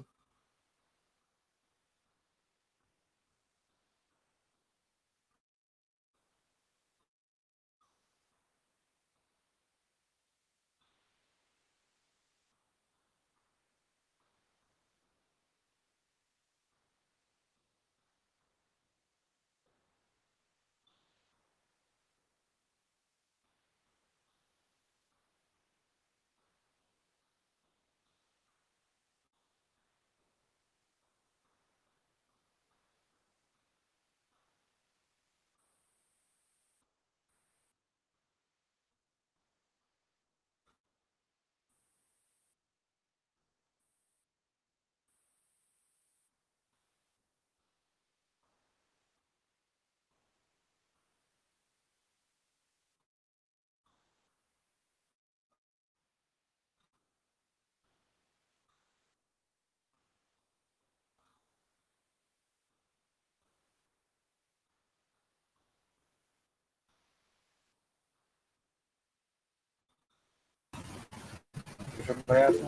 ছোট ভাই আছে।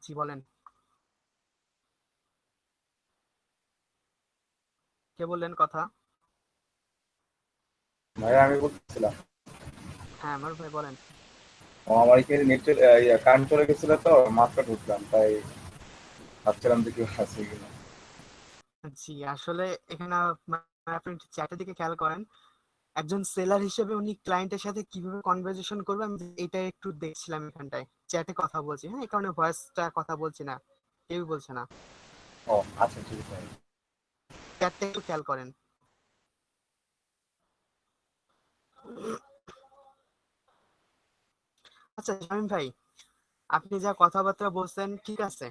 জি বলেন, কে বললেন কথা? ভাইয়া আমি বলতেছিলাম, হ্যাঁ আমার ভাই বলেন। ও আমার এখানে নেট কারেন্ট চলে গেছিল তো মাত্র ঢুকলাম, তাই ভাবছিলাম যে কেউ আছে কিনা। জি আসলে এখানে আপনি চ্যাটের দিকে খেয়াল করেন, একজন সেলার হিসেবে উনি ক্লায়েন্টের সাথে কিভাবে কনভারসেশন করবে আমি এটা একটু দেখছিলাম এখানটায়, চ্যাটে কথা বলছি, হ্যাঁ এই কারণে ভয়েসটা কথা বলছি না, কেউ বলছে না, ও আচ্ছা ঠিক আছে। চ্যাটটা একটু খেয়াল করেন। আচ্ছা শামীম ভাই, আপনি যা কথাবার্তা বলছেন ঠিক আছে,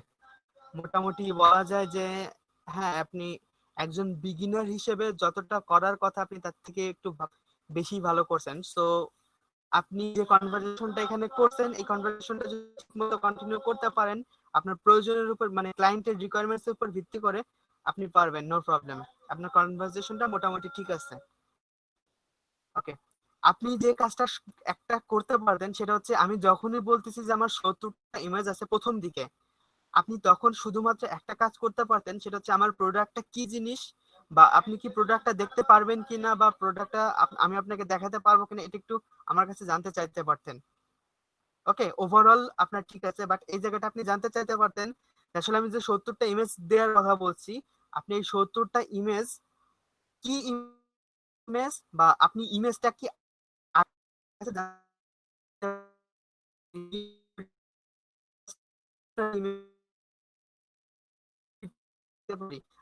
মোটামুটি বলা যায় যে হ্যাঁ আপনি একজন বিগিনার হিসেবে যতটা করার কথা আপনি তার থেকে একটু বেশি ভালো করছেন। সো আপনি যে কনভারসেশনটা এখানে করছেন এই কনভারসেশনটা যদি ঠিকমতো কন্টিনিউ করতে পারেন আপনার প্রয়োজনের উপর মানে ক্লায়েন্টের রিকোয়ারমেন্টস এর উপর ভিত্তি করে আপনি পারবেন, নো প্রবলেম। আপনার কনভারসেশনটা মোটামুটি ঠিক আছে। ওকে, আপনি যে কাজটা একটা করতে পারবেন সেটা হচ্ছে আমি যখনই বলতেছি যে আমার 70টা ইমেজ আছে প্রথম দিকে, আপনি তখন শুধুমাত্র একটা কাজ করতে পারতেন, সেটা হচ্ছে আমার প্রোডাক্টটা কি জিনিস বা আপনি কি প্রোডাক্টটা দেখতে পারবেন কিনা বা প্রোডাক্টটা আমি আপনাকে দেখাতে পারবো কিনা এটা একটু আমার কাছে জানতে চাইতে পারতেন। ওকে, ওভারঅল আপনার ঠিক আছে, বাট এই জায়গাটা আপনি জানতে চাইতে পারতেন যে আসলে আমি যে 70টা ইমেজ দেওয়ার কথা বলছি, আপনি এই 70টা ইমেজ কি ইমেজ বা আপনি ইমেজটা কি আগে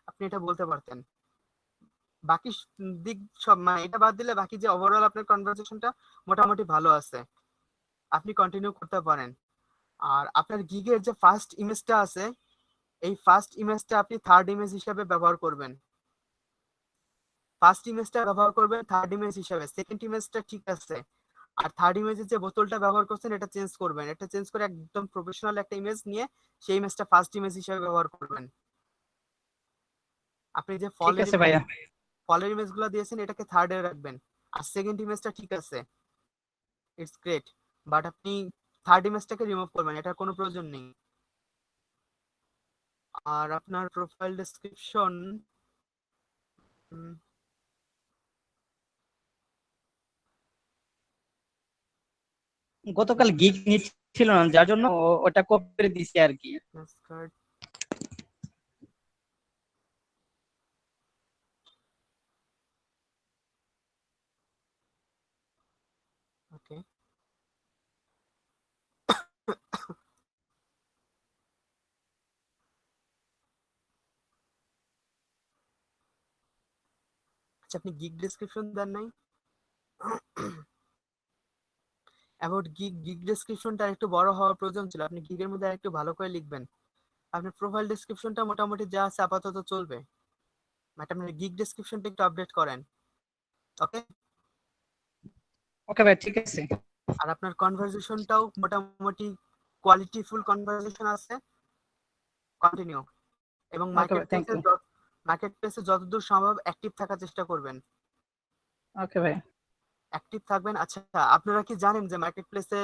আপনি এটা বলতে পারতেন। বাকি দিক সব মানে এটা বাদ দিলে বাকি যে ওভারঅল আপনার কনভারসেশনটা মোটামুটি ভালো আছে, আপনি কন্টিনিউ করতে পারেন। আর আপনার গিগের যে ফার্স্ট ইমেজটা আছে এই ফার্স্ট ইমেজটা আপনি থার্ড ইমেজ হিসেবে ব্যবহার করবেন, ফার্স্ট ইমেজটা ব্যবহার করবেন থার্ড ইমেজ হিসেবে, সেকেন্ড ইমেজটা ঠিক আছে। আর থার্ড ইমেজের যে বোতলটা ব্যবহার করছেন এটা চেঞ্জ করবেন, এটা চেঞ্জ করে একদম প্রফেশনাল একটা ইমেজ নিয়ে সেই ইমেজটা ফার্স্ট ইমেজ হিসেবে ব্যবহার করবেন। আপনি যে ঠিক আছে ভাইয়া। ফলের ইমেজগুলো দিয়েছেন এটাকে থার্ডে রাখবেন। আর সেকেন্ড ইমেজটা ঠিক আছে, ইটস গ্রেট, বাট আপনি থার্ড ইমেজটাকে রিমুভ করবেন, এটার কোনো প্রয়োজন নেই। আর আপনার প্রোফাইল ডেসক্রিপশন গতকাল গিগ নিচ্ছিল না যার জন্য ওটা কপি করে দিছি আর কি। ওকে, আচ্ছা আপনি গিগ ডেসক্রিপশন দেন নাই? অ্যাবাউট গিগ ডেসক্রিপশনটা একটু বড় হওয়ার প্রয়োজন ছিল, আপনি গিগের মধ্যে একটু ভালো করে লিখবেন। আপনার প্রোফাইল ডেসক্রিপশনটা মোটামুটি যা আছে আপাতত চলবে, বাট আপনার গিগ ডেসক্রিপশনটা একটু আপডেট করেন। ওকে, ওকে ভাই ঠিক আছে। আর আপনার কনভারসেশনটাও মোটামুটি কোয়ালিটিফুল কনভারসেশন আছে, কন্টিনিউ। এবং ওকে ভাই, থ্যাংক ইউ। মার্কেট প্লেসে যতদূর সম্ভব অ্যাক্টিভ থাকার চেষ্টা করবেন। ওকে ভাই। অ্যাক্টিভ থাকবেন। আচ্ছা আপনারা কি জানেন যে মার্কেট প্লেসে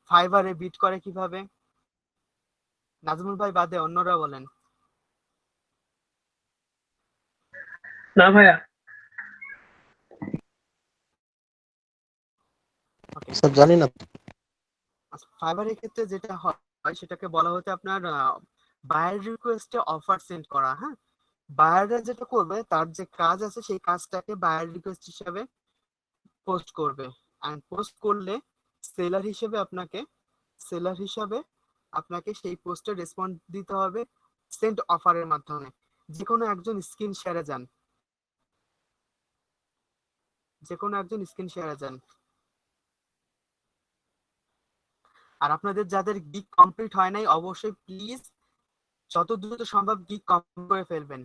ফাইবারে বিট করে কিভাবে? নাজমুল ভাই বাদে অন্যরা বলেন। না ভাইয়া। স্যার জানি না। ফাইবারের ক্ষেত্রে যেটা হয় সেটাকে বলা হচ্ছে আপনার বায়ার রিকোয়েস্টে অফার সেন্ড করা। হ্যাঁ, বায়াররা যেটা করবে তার যে কাজ আছে সেই কাজটাকে বায়ার রিকোয়েস্ট হিসেবে পোস্ট করবে, এন্ড পোস্ট করলে সেলার হিসেবে আপনাকে সেই পোস্টে রেসপন্ড দিতে হবে সেন্ড অফারের মাধ্যমে। যে কোনো একজন স্ক্রিন শেয়ারে যান। আর আপনাদের যাদের গিগ কমপ্লিট হয় নাই অবশ্যই প্লিজ যত দ্রুত সম্ভব গিগ কমপ্লিট করে ফেলবেন।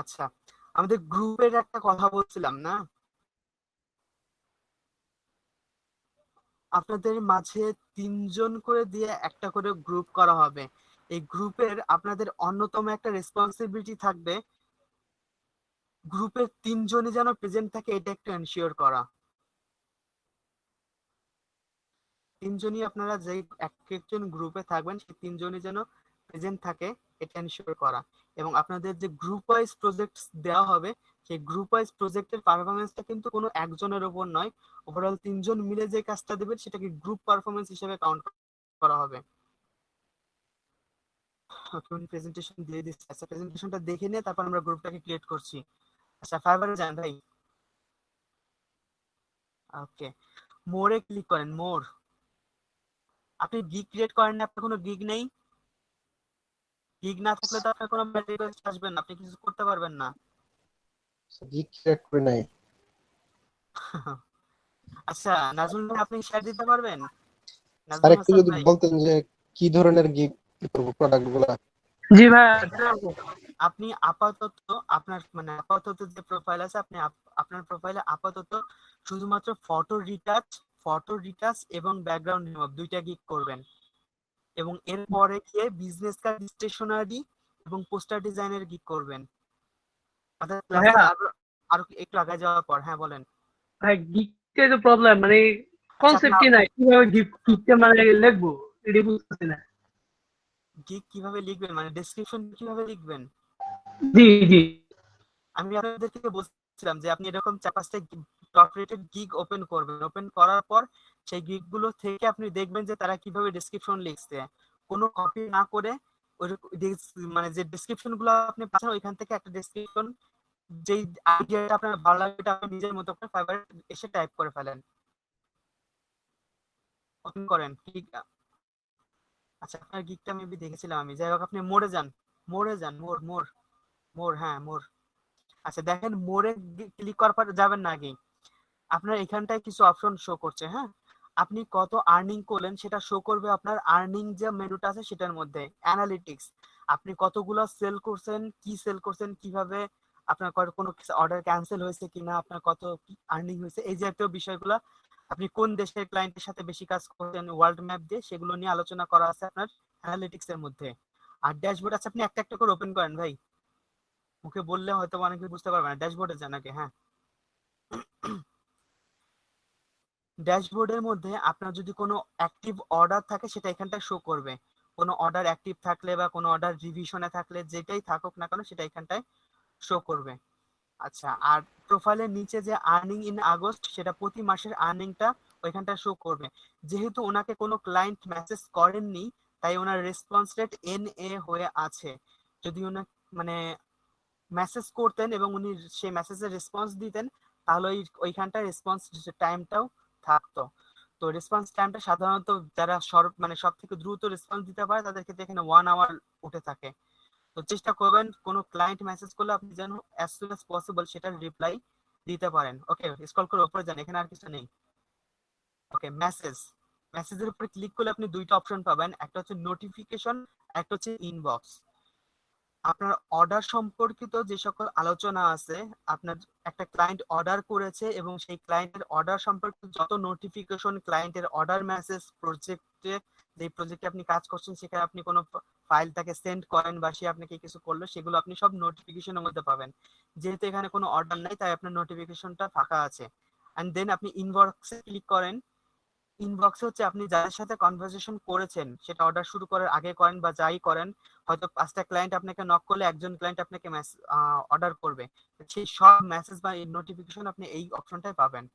আচ্ছা, আমাদের গ্রুপের একটা কথা বলছিলাম না, আপনাদের মাঝে 3জন করে দিয়ে একটা করে গ্রুপ করা হবে। এই গ্রুপের আপনাদের অন্যতম একটা রেসপন্সিবিলিটি থাকবে গ্রুপের 3জনই যেন প্রেজেন্ট থাকে এটা একটু এনশিওর করা। তিনজনই আপনারা যে একজন গ্রুপে থাকবেন সেই তিনজনই যেন প্রেজেন্ট থাকে, এটা এনশিওর করা। এবং আপনাদের যে গ্রুপ ওয়াইজ প্রজেক্ট দেওয়া হবে, সেই গ্রুপ ওয়াইজ প্রজেক্টের পারফরমেন্সটা কিন্তু কোনো একজনের উপর নয়, ওভারঅল তিনজন মিলে যে কাজটা দেবেন সেটাকে গ্রুপ পারফরমেন্স হিসেবে কাউন্ট করা হবে। প্রেজেন্টেশন দিয়ে দিচ্ছি। আচ্ছা, প্রেজেন্টেশনটা দেখে নিয়ে তারপর আমরা গ্রুপটাকে ক্রিয়েট করছি। আচ্ছা, ফাইবারে যান ভাই। ওকে, মোরে ক্লিক করেন। মোর, আপনি গিগ ক্রিয়েট করেন না, আপনার কোনো গিগ নেই। গিগ না থাকলে তো আপনার কোনো রিকোয়েস্ট আসবে না, আপনি কিছু করতে পারবেন না। গিগ ক্রিয়েট করে নাই। আচ্ছা নাজমুল ভাই, আপনি শেয়ার দিতে পারবেন? স্যার নাজমুল একটু হাসান যদি ভাই, বলতেন যে কি ধরনের গিগ করব প্রোডাক্ট গুলা। জি ভাই, আপনি আপাতত আপাতত যে প্রোফাইল আছে, আপনি আপনার প্রোফাইলে আপাতত শুধুমাত্র ফটো রিটাচ এবং ব্যাকগ্রাউন্ড রিমুভ দুইটা গিগ করবেন। এবং এরপরে গিয়ে বিজনেস কার্ড, স্টেশনারি এবং পোস্টার ডিজাইনের গিগ করবেন। আমাদের ক্লাসে ভাইয়া, আরো একটু আগে যাওয়ার পর। হ্যাঁ বলেন। ভাই গিকটাই তো প্রবলেম, মানে আচ্ছা, আপনি কনসেপ্টই নাই, কিভাবে গিকটা মানে লিখবো এটাই বুঝতেছি না। গিগ কিভাবে লিখবেন, মানে ডেসক্রিপশন কিভাবে লিখবেন? জি জি। আমি আপনাদেরকে বলছিলাম যে আপনি এরকম 4-5টা টপ রেটেড গিগ ওপেন করবেন। ওপেন করার পর সেই গিগ গুলো থেকে আপনি দেখবেন যে তারা কিভাবে ডেসক্রিপশন লিখছে। কোনো কপি না করে ওই মানে যে ডেসক্রিপশন গুলো আপনি পাচ্ছেন ওইখান থেকে একটা ডেসক্রিপশন, যেই আইডিয়াটা আপনার ভালো লাগে এটা আপনি নিজের মতো করে ফাইবারে এসে টাইপ করে ফেলেন। ওপেন করেন গিগ। আচ্ছা, আপনার গিগটা মেবি দেখেছিলাম আমি। যাই হোক, আপনি মোড়ে যান। মোড়ে যান, মোড় মোড় মোড়, হ্যাঁ মোড়। আচ্ছা দেখেন, মোড়ে ক্লিক করার পর যাবেন না আগে, আপনার এখানটায় কিছু অপশন শো করছে। হ্যাঁ, আপনি কত আর্নিং করলেন সেটা শো করবে আপনার আর্নিং যে মেনুটা আছে সেটার মধ্যে। অ্যানালিটিক্স, আপনি কতগুলো সেল করছেন, কি সেল করছেন, কিভাবে আপনার কোনো অর্ডার ক্যান্সেল হয়েছে কিনা, আপনার কত আর্নিং হয়েছে, এই জাতীয় বিষয়গুলো, আপনি কোন দেশের ক্লায়েন্টের সাথে বেশি কাজ করছেন ওয়ার্ল্ড ম্যাপ দিয়ে, সেগুলো নিয়ে আলোচনা করা আছে আপনার অ্যানালিটিক্স এর মধ্যে। আর ড্যাশবোর্ড আছে, আপনি একটা একটা করে ওপেন করেন ভাই, মুখে বললে হয়তো অনেকে বুঝতে পারবে না। ড্যাশবোর্ডে যান আগে। হ্যাঁ, ড্যাশবোর্ডের মধ্যে আপনার যদি কোনো অ্যাক্টিভ অর্ডার থাকে সেটা এখানটায় শো করবে। কোনো অর্ডার অ্যাক্টিভ থাকলে বা কোনো অর্ডার রিভিশনে থাকলে, যেটাই থাকুক না কেন সেটা এখানটায় শো করবে। আচ্ছা, আর প্রোফাইলের নিচে যে আর্নিং ইন আগস্ট, সেটা প্রতি মাসের আর্নিংটা ওইখানটায় শো করবে। যেহেতু ওনাকে কোনো ক্লায়েন্ট মেসেজ করেননি, তাই ওনার রেসপন্স রেট NA হয়ে আছে। যদি ওনা মানে মেসেজ করতেন এবং উনি সেই মেসেজের রেসপন্স দিতেন, তাহলে ওইখানটা রেসপন্স টাইমটাও থাকতো। তো রেসপন্স টাইমটা সাধারণত যারা সব থেকে দ্রুত রেসপন্স দিতে পারে তাদের ক্ষেত্রে এখানে 1 আওয়ার উঠে থাকে। তো চেষ্টা করবেন কোনো ক্লায়েন্ট মেসেজ করলে আপনি যেন অ্যাজ সুন অ্যাজ পসিবল সেটার রিপ্লাই দিতে পারেন। ওকে, স্ক্রল করে উপরে যান, এখানে আর কিছু নেই। ওকে, মেসেজের উপরে ক্লিক করলে আপনি দুইটা অপশন পাবেন, একটা হচ্ছে নোটিফিকেশন, একটা হচ্ছে ইনবক্স। আপনার অর্ডার সম্পর্কিত যে সকল আলোচনা আছে, আপনার একটা ক্লায়েন্ট অর্ডার করেছে এবং সেই ক্লায়েন্টের অর্ডার সম্পর্কিত যত নোটিফিকেশন, ক্লায়েন্টের অর্ডার মেসেজ, যে প্রজেক্টে আপনি কাজ করছেন সেখানে আপনি কোনো ফাইল তাকে সেন্ড করেন বা সে আপনাকে কিছু করলো, সেগুলো আপনি সব নোটিফিকেশনের মধ্যে পাবেন। যেহেতু এখানে কোনো অর্ডার নাই তাই আপনার নোটিফিকেশনটা ফাঁকা আছে। এন্ড দেন আপনি ইনবক্সে ক্লিক করেন। ইনবক্সে হচ্ছে আপনি যাদের সাথে কনভারসেশন করেছেন, সেটা অর্ডার শুরু করার আগে করেন বা যাই করেন, হয়তো 5টা ক্লায়েন্ট আপনাকে নক করলে একজন ক্লায়েন্ট আপনাকে অর্ডার করবে, সেই সব মেসেজ বা নোটিফিকেশন আপনি এই অপশনটাই পাবেন।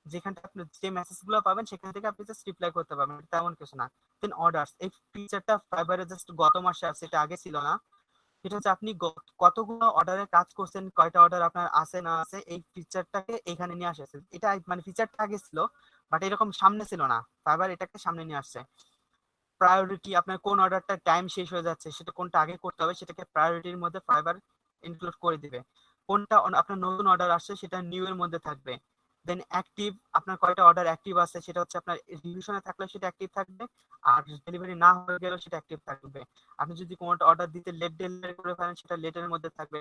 যেখানটা আপনি যে মেসেজগুলো পাবেন সেখান থেকে আপনি জাস্ট রিপ্লাই করতে পারবেন, তেমন কিছু না। দেন অর্ডারস, এই ফিচারটা ফাইবারে জাস্ট গত মাসে আসছে, এটা আগে ছিল না। এটা হচ্ছে আপনি কতগুলো অর্ডারে কাজ করছেন, কয়টা অর্ডার আপনার আছে না আছে, এই ফিচারটাকে এখানে নিয়ে আসছে। এটা মানে ফিচারটা আগে ছিল বাট এরকম সামনে ছিল না, ফাইবার এটাকে সামনে নিয়ে আসছে। প্রায়োরিটি, আপনার কোন অর্ডারটা টাইম শেষ হয়ে যাচ্ছে, সেটা কোনটা আগে করতে হবে সেটাকে প্রায়োরিটির মধ্যে ফাইবার ইনক্লুড করে দিবে। কোনটা আপনার নতুন অর্ডার আসছে সেটা নিউ এর মধ্যে থাকবে। দেন অ্যাক্টিভ, আপনার কয়টা অর্ডার অ্যাক্টিভ আছে সেটা হচ্ছে আপনার রিভিশনে থাকলে সেটা অ্যাক্টিভ থাকবে, আর ডেলিভারি না হয়ে গেলে সেটা অ্যাক্টিভ থাকবে। আপনি যদি কোনোটা অর্ডার দিতে লেট ডেলিভারি করে ফেলেন সেটা লেটের মধ্যে থাকবে,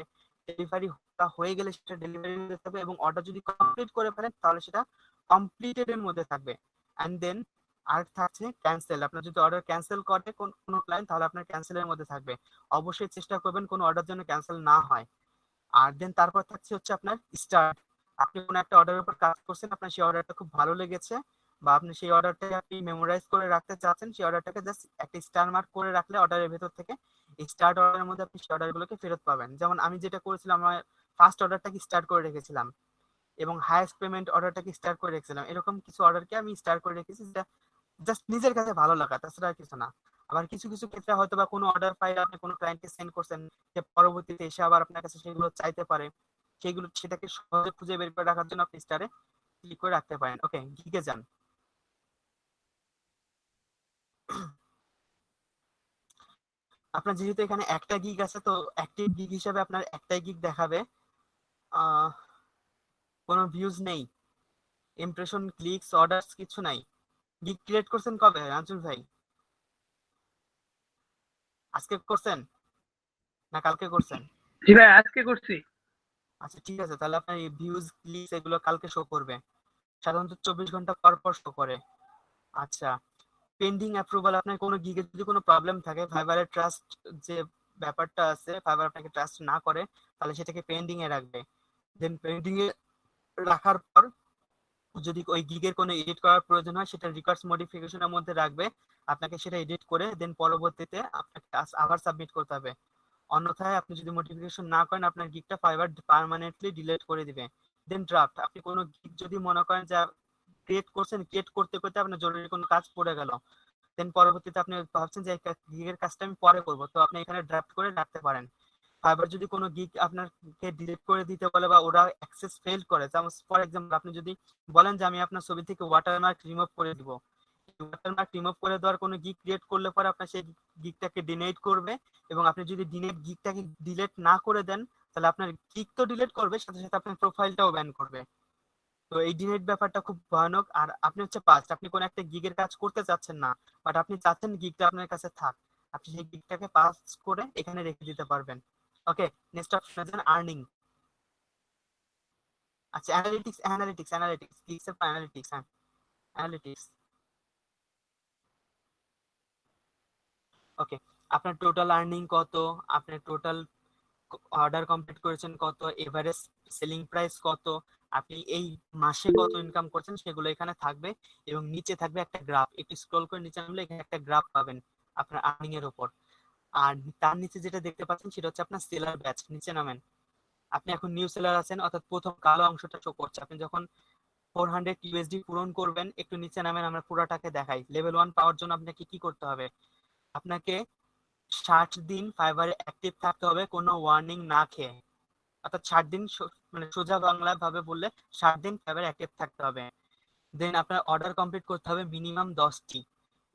ডেলিভারি হয়ে গেলে সেটা ডেলিভারির মধ্যে থাকবে, এবং অর্ডার যদি কমপ্লিট করে ফেলেন তাহলে সেটা কমপ্লিটেড এর মধ্যে থাকবে। এন্ড দেন আর থাকছে ক্যান্সেল, আপনার যদি অর্ডার ক্যান্সেল করে কোনো ক্লায়েন্ট তাহলে আপনার ক্যান্সেলের মধ্যে থাকবে। অবশ্যই চেষ্টা করবেন কোনো অর্ডার যেন ক্যান্সেল না হয়। আর দেন তারপর থাকছে হচ্ছে আপনার স্টার্ট, আপনি কোনো একটা অর্ডারের উপর কাজ করছেন, আপনার সেই অর্ডারটা খুব ভালো লেগেছে বা আপনি সেই অর্ডারটাকে আপনি মেমোরাইজ করে রাখতে চাচ্ছেন, সেই অর্ডারটাকে জাস্ট একটা স্টার মার্ক করে রাখলে অর্ডারের ভেতর থেকে স্টার্ট অর্ডারের মধ্যে আপনি সেই অর্ডারগুলোকে ফেরত পাবেন। যেমন আমি যেটা করেছিলাম, আমার ফার্স্ট অর্ডারটাকে স্টার্ট করে রেখেছিলাম এবং হাইয়েস্ট পেমেন্ট অর্ডারটাকে স্টার্ট করে রেখেছিলাম। এরকম কিছু অর্ডারকে আমি স্টার্ট করে রেখেছি, যেটা জাস্ট নিজের কাছে ভালো লাগা, তাছাড়া আর কিছু না। আবার কিছু কিছু ক্ষেত্রে হয়তো বা কোনো অর্ডার ফাইল আপনি কোনো ক্লায়েন্টকে সেন্ড করছেন, যে পরবর্তীতে এসে আবার আপনার কাছে সেগুলো চাইতে পারে, সেটাকে সহজে খুঁজে বের করে রাখার জন্য আপনি স্টারে ক্লিক করে রাখতে পারেন। ওকে, গিগে যান। আপনার যেহেতু এখানে একটা গিগ আছে, তো অ্যাক্টিভ গিগ হিসাবে আপনার একটাই গিগ দেখাবে, কোনো ভিউজ নেই, ইমপ্রেশন, ক্লিকস, অর্ডারস কিছু নাই। গিগ ক্রিয়েট করছেন কবে রাজুল ভাই? আজকে করছেন না কালকে করছেন? জি ভাই, আজকে করছি। আচ্ছা ঠিক আছে, তাহলে আপনার এই ভিউজ, ক্লিকস এগুলো কালকে শো করবে, সাধারণত 24 ঘন্টা পর পর শো করে। আচ্ছা, পেন্ডিং অ্যাপ্রুভাল, আপনার কোনো গিগে যদি কোনো প্রবলেম থাকে, ফাইবারের ট্রাস্ট যে ব্যাপারটা আছে, ফাইবার আপনাকে ট্রাস্ট না করে, তাহলে সেটাকে পেন্ডিং এ রাখবে। দেন পেন্ডিং এ রাখার পর যদি ওই গিগের কোনো এডিট করার প্রয়োজন হয়, সেটা রিকোয়ার্ডস মডিফিকেশনের মধ্যে রাখবে, আপনাকে সেটা এডিট করে দেন পরবর্তীতে আপনাকে আবার সাবমিট করতে হবে। অন্যথায় আপনি যদি মডিফিকেশন না করেন, আপনার গিগটা ফাইবার পার্মানেন্টলি ডিলিট করে দিবে। দেন ড্রাফট, আপনি কোনো গিগ যদি মনে করেন যে ক্রিয়েট করছেন, ক্রিয়েট করতে করতে আপনার জরুরি কোনো কাজ পড়ে গেল, দেন পরবর্তীতে আপনি ভাবছেন যে গিগের কাজটা আমি পরে করব, তো আপনি এখানে ড্রাফট করে রাখতে পারেন। ফাইবার যদি কোনো গিগ আপনাকে ডিলিট করে দিতে বলে বা ওরা অ্যাক্সেস ফেল করে, যেমন ফর এক্সাম্পল আপনি যদি বলেন যে আমি আপনার ছবি থেকে ওয়াটারমার্ক রিমুভ করে দিব, ওয়াটারমার্ক রিমুভ করে দেওয়ার কোনো গিগ ক্রিয়েট করলে পরে আপনার সেই গিগটাকে ডিলিট করবে, এবং আপনি যদি গিগটাকে ডিলিট না করে দেন, তাহলে আপনার গিগ তো ডিলিট করবে, সাথে সাথে আপনার প্রোফাইলটাও ব্যান করবে। তো এই ডিলিট ব্যাপারটা খুব ভয়ানক। আর আপনি হচ্ছে পাস্ট, আপনি কোন একটা গিগের কাজ করতে চাচ্ছেন না, বাট আপনি চাচ্ছেন গিগটা আপনার কাছে থাক, আপনি সেই গিগটাকে পাস করে এখানে রেখে দিতে পারবেন। ওকে, নেক্সট অপশন আছে আর্নিং। আচ্ছা, অ্যানালিটিক্স, ক্লিকসের অ্যানালিটিক্স, হ্যাঁ অ্যানালিটিক্স। ওকে, আপনার টোটাল আর্নিং কত, আপনার টোটাল অর্ডার কমপ্লিট করেছেন কত, এভারেজ সেলিং প্রাইস কত, আপনি এই মাসে কত ইনকাম করছেন, সেগুলো এখানে থাকবে। এবং নিচে থাকবে একটা গ্রাফ, একটু স্ক্রল করে নিচে নামলে এখানে একটা গ্রাফ পাবেন আপনার আর্নিং এর উপর। আর তার নিচে যেটা দেখতে পাচ্ছেন সেটা হচ্ছে আপনার সেলার ব্যাচ। নিচে নামেন, আপনি এখন নিউ সেলার আছেন, অর্থাৎ প্রথম কালো অংশটা শো করছে। আপনি যখন 400 ইউএসডি পূরণ করবেন, একটু নিচে নামেন, আমরা পুরোটাকে দেখাই। লেভেল 1 পাওয়ার জন্য আপনাকে কি করতে হবে? আপনাকে 60 দিন ফাইবারে অ্যাক্টিভ থাকতে হবে কোনো ওয়ার্নিং না খেয়ে, অর্থাৎ 60 দিন, মানে সোজা বাংলা ভাবে বললে 60 দিন ফাইবারে অ্যাক্টিভ থাকতে হবে। দেন আপনার অর্ডার কমপ্লিট করতে হবে মিনিমাম 10টি,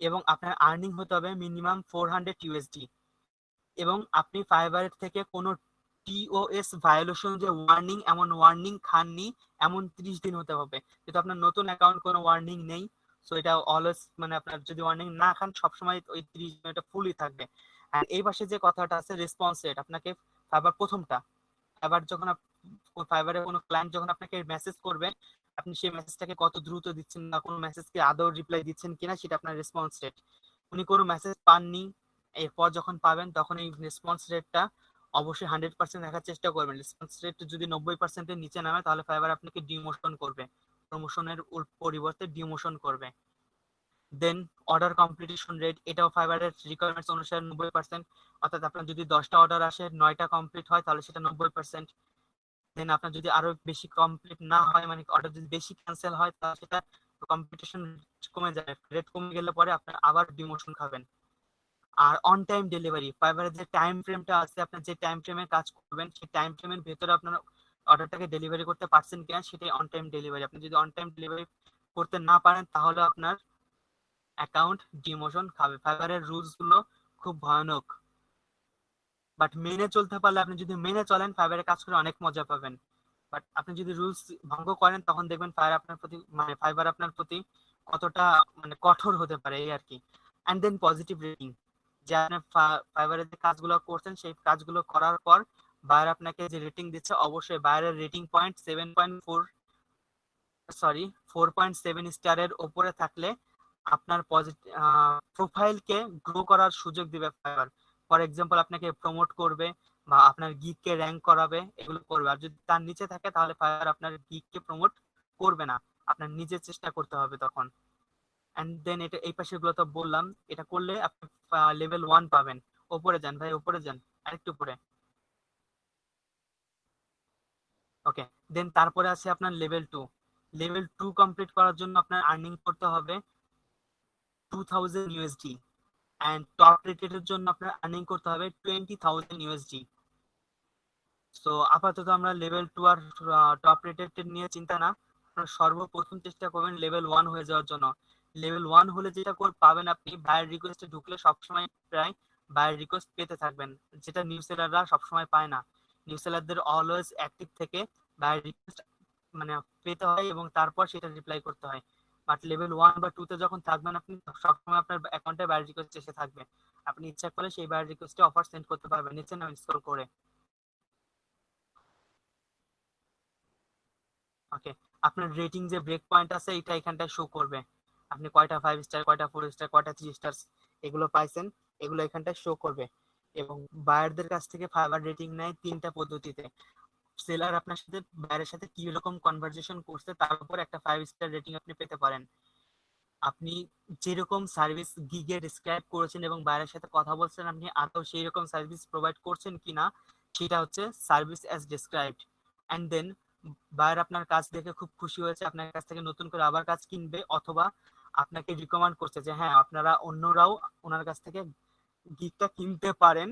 এবং আপনার আর্নিং হতে হবে মিনিমাম 400 ইউএসডি, এবং আপনি ফাইবারের থেকে কোনো টিওএস ভায়োলেশন যে ওয়ার্নিং, এমন ওয়ার্নিং খাননি এমন 30 দিন হতে হবে। যেহেতু আপনার নতুন অ্যাকাউন্ট, কোনো ওয়ার্নিং নেই, সো এটা অলওয়েজ, মানে আপনার যদি ওয়ার্নিং না খান সবসময় ওই 30 দিন এটা ফুলই থাকবে। আর এই পাশে যে কথাটা আছে রেসপন্স রেট, আপনাকে ফাইবার প্রথমটা, ফাইবার যখন ফাইবারে কোনো ক্লায়েন্ট যখন আপনাকে মেসেজ করবে, আপনি সেই মেসেজটাকে কত দ্রুত দিচ্ছেন, না কোনো মেসেজকে আদৌ রিপ্লাই দিচ্ছেন কিনা, সেটা আপনার রেসপন্স রেট। উনি কোনো মেসেজ পাননি, এরপর যখন পাবেন তখন এই রেসপন্স রেটটা অবশ্যই 100% রাখার চেষ্টা করবেন। রেসপন্স রেট যদি 90%-এর নিচে নামে, তাহলে ফাইবার আপনাকে ডিমোশন করবে, প্রমোশনের পরিবর্তে ডিমোশন করবে। দেন অর্ডার কমপ্লিটেশন রেট, এটাও ফাইবারের রিকোয়ারমেন্টস অনুসারে 90%, অর্থাৎ আপনার যদি 10টা অর্ডার আসে, 9টা কমপ্লিট হয়, তাহলে সেটা 90%। দেন আপনার যদি আরো বেশি কমপ্লিট না হয়, মানে অর্ডার যদি বেশি ক্যান্সেল হয়, তাহলে সেটা কম্পিটিশন কমে যায়, রেট কমে গেলে পরে আপনার আবার ডিমোশন খাবেন। আর অন টাইম ডেলিভারি, ফাইবারের যে টাইম ফ্রেমটা আছে, আপনার যে টাইম ফ্রেমে কাজ করবেন, সেই টাইম ফ্রেমের ভেতরে আপনার অর্ডারটাকে ডেলিভারি করতে পারছেন কিনা, সেটাই অন টাইম ডেলিভারি। আপনি যদি অন টাইম ডেলিভারি করতে না পারেন, তাহলে আপনার অ্যাকাউন্ট ডিমোশন খাবে। ফাইবারের রুলস গুলো খুব ভয়ানক, বাট মেনে চলতে পারলে, আপনি যদি মেনে চলেন, ফাইবারে কাজ করে অনেক মজা পাবেন। বাট আপনি যদি রুলস ভঙ্গ করেন, তখন দেখবেন ফাইবার আপনার প্রতি কতটা মানে কঠোর হতে পারে, এই আর কি। অ্যান্ড দেন পজিটিভ রেটিং, যে আপনি ফাইবারের যে কাজগুলো করছেন, সেই কাজগুলো করার পর বায়ার আপনাকে যে রেটিং দিচ্ছে, অবশ্যই বায়ারের রেটিং পয়েন্ট 4.7 স্টারের উপরে থাকলে আপনার প্রোফাইলকে গ্রো করার সুযোগ দিবে ফাইবার। ফর এক্সাম্পল, আপনাকে প্রমোট করবে বা আপনার গিগকে র্যাঙ্ক করাবে, এগুলো করবে। আর যদি তার নিচে থাকে, তাহলে ফাইবার আপনার গিগকে প্রমোট করবে না, আপনার নিজের চেষ্টা করতে হবে তখন। এন্ড দেন এটা এই পাশের গুলো তো বললাম, এটা করলে আপনি লেভেল 1 পাবেন। উপরে যান ভাই, উপরে যান, আরেকটু উপরে। ওকে, দেন তারপরে আছে আপনার লেভেল 2। লেভেল 2 কমপ্লিট করার জন্য আপনার আর্নিং করতে হবে 2000 ইউএসডি, এন্ড টপ রেটের জন্য আপনার আর্নিং করতে হবে 20000 ইউএসডি। সো আপাতত আমরা লেভেল 2 আর টপ রেটেড নিয়ে চিন্তা না, আপনারা সর্বপ্রথম চেষ্টা করবেন লেভেল 1 হয়ে যাওয়ার জন্য। লেভেল 1 হলে যেটা পাবেন, আপনি বায়ার রিকোয়েস্টে ঢুকলে সবসময় প্রায় বায়ার রিকোয়েস্ট পেতে থাকবেন, যেটা নিউ সেলাররা সবসময় পায় না। নিউ সেলারদের অলওয়েজ অ্যাক্টিভ থেকে বায়ার রিকোয়েস্ট মানে পেতে হয় এবং তারপর সেটা রিপ্লাই করতে হয়। বাট লেভেল 1 বা 2 তে যখন থাকবেন, আপনি সবসময় আপনার অ্যাকাউন্টে বায়ার রিকোয়েস্ট এসে থাকবে। আপনি ইচ্ছা করলে সেই বায়ার রিকোয়েস্টে অফার সেন্ড করতে পারবেন, নিচে না স্ক্রল করে। ওকে, আপনার রেটিং যে ব্রেক পয়েন্ট আছে এটা এখানটায় শো করবে, আপনি কয়টা 5 স্টার, কয়টা 4 স্টার, কয়টা 3 স্টার এগুলো পাইছেন, এগুলো এখানটায় শো করবে। এবং বায়ারদের কাছ থেকে ফাইবার রেটিং নেয় 3টা পদ্ধতিতে। সেলার আপনার সাথে, বায়ারের সাথে কি রকম কনভারসেশন করছে তার উপর একটা 5 স্টার রেটিং আপনি পেতে পারেন। আপনি যেরকম সার্ভিস গিগে ডিসক্রাইব করেছেন এবং বায়ারের সাথে কথা বলছেন, আপনি আদৌ সেই রকম সার্ভিস প্রোভাইড করছেন কিনা, সেটা হচ্ছে service as described. And then buyer আপনার কাজ দেখে খুব খুশি হয়েছে, আপনার কাছ থেকে নতুন করে আবার কাজ কিনবে, অথবা আপনাকে রিকমেন্ড করছে যে হ্যাঁ আপনারা অন্যরাও ওনার কাছ থেকে গিগটা কিনতে পারেন।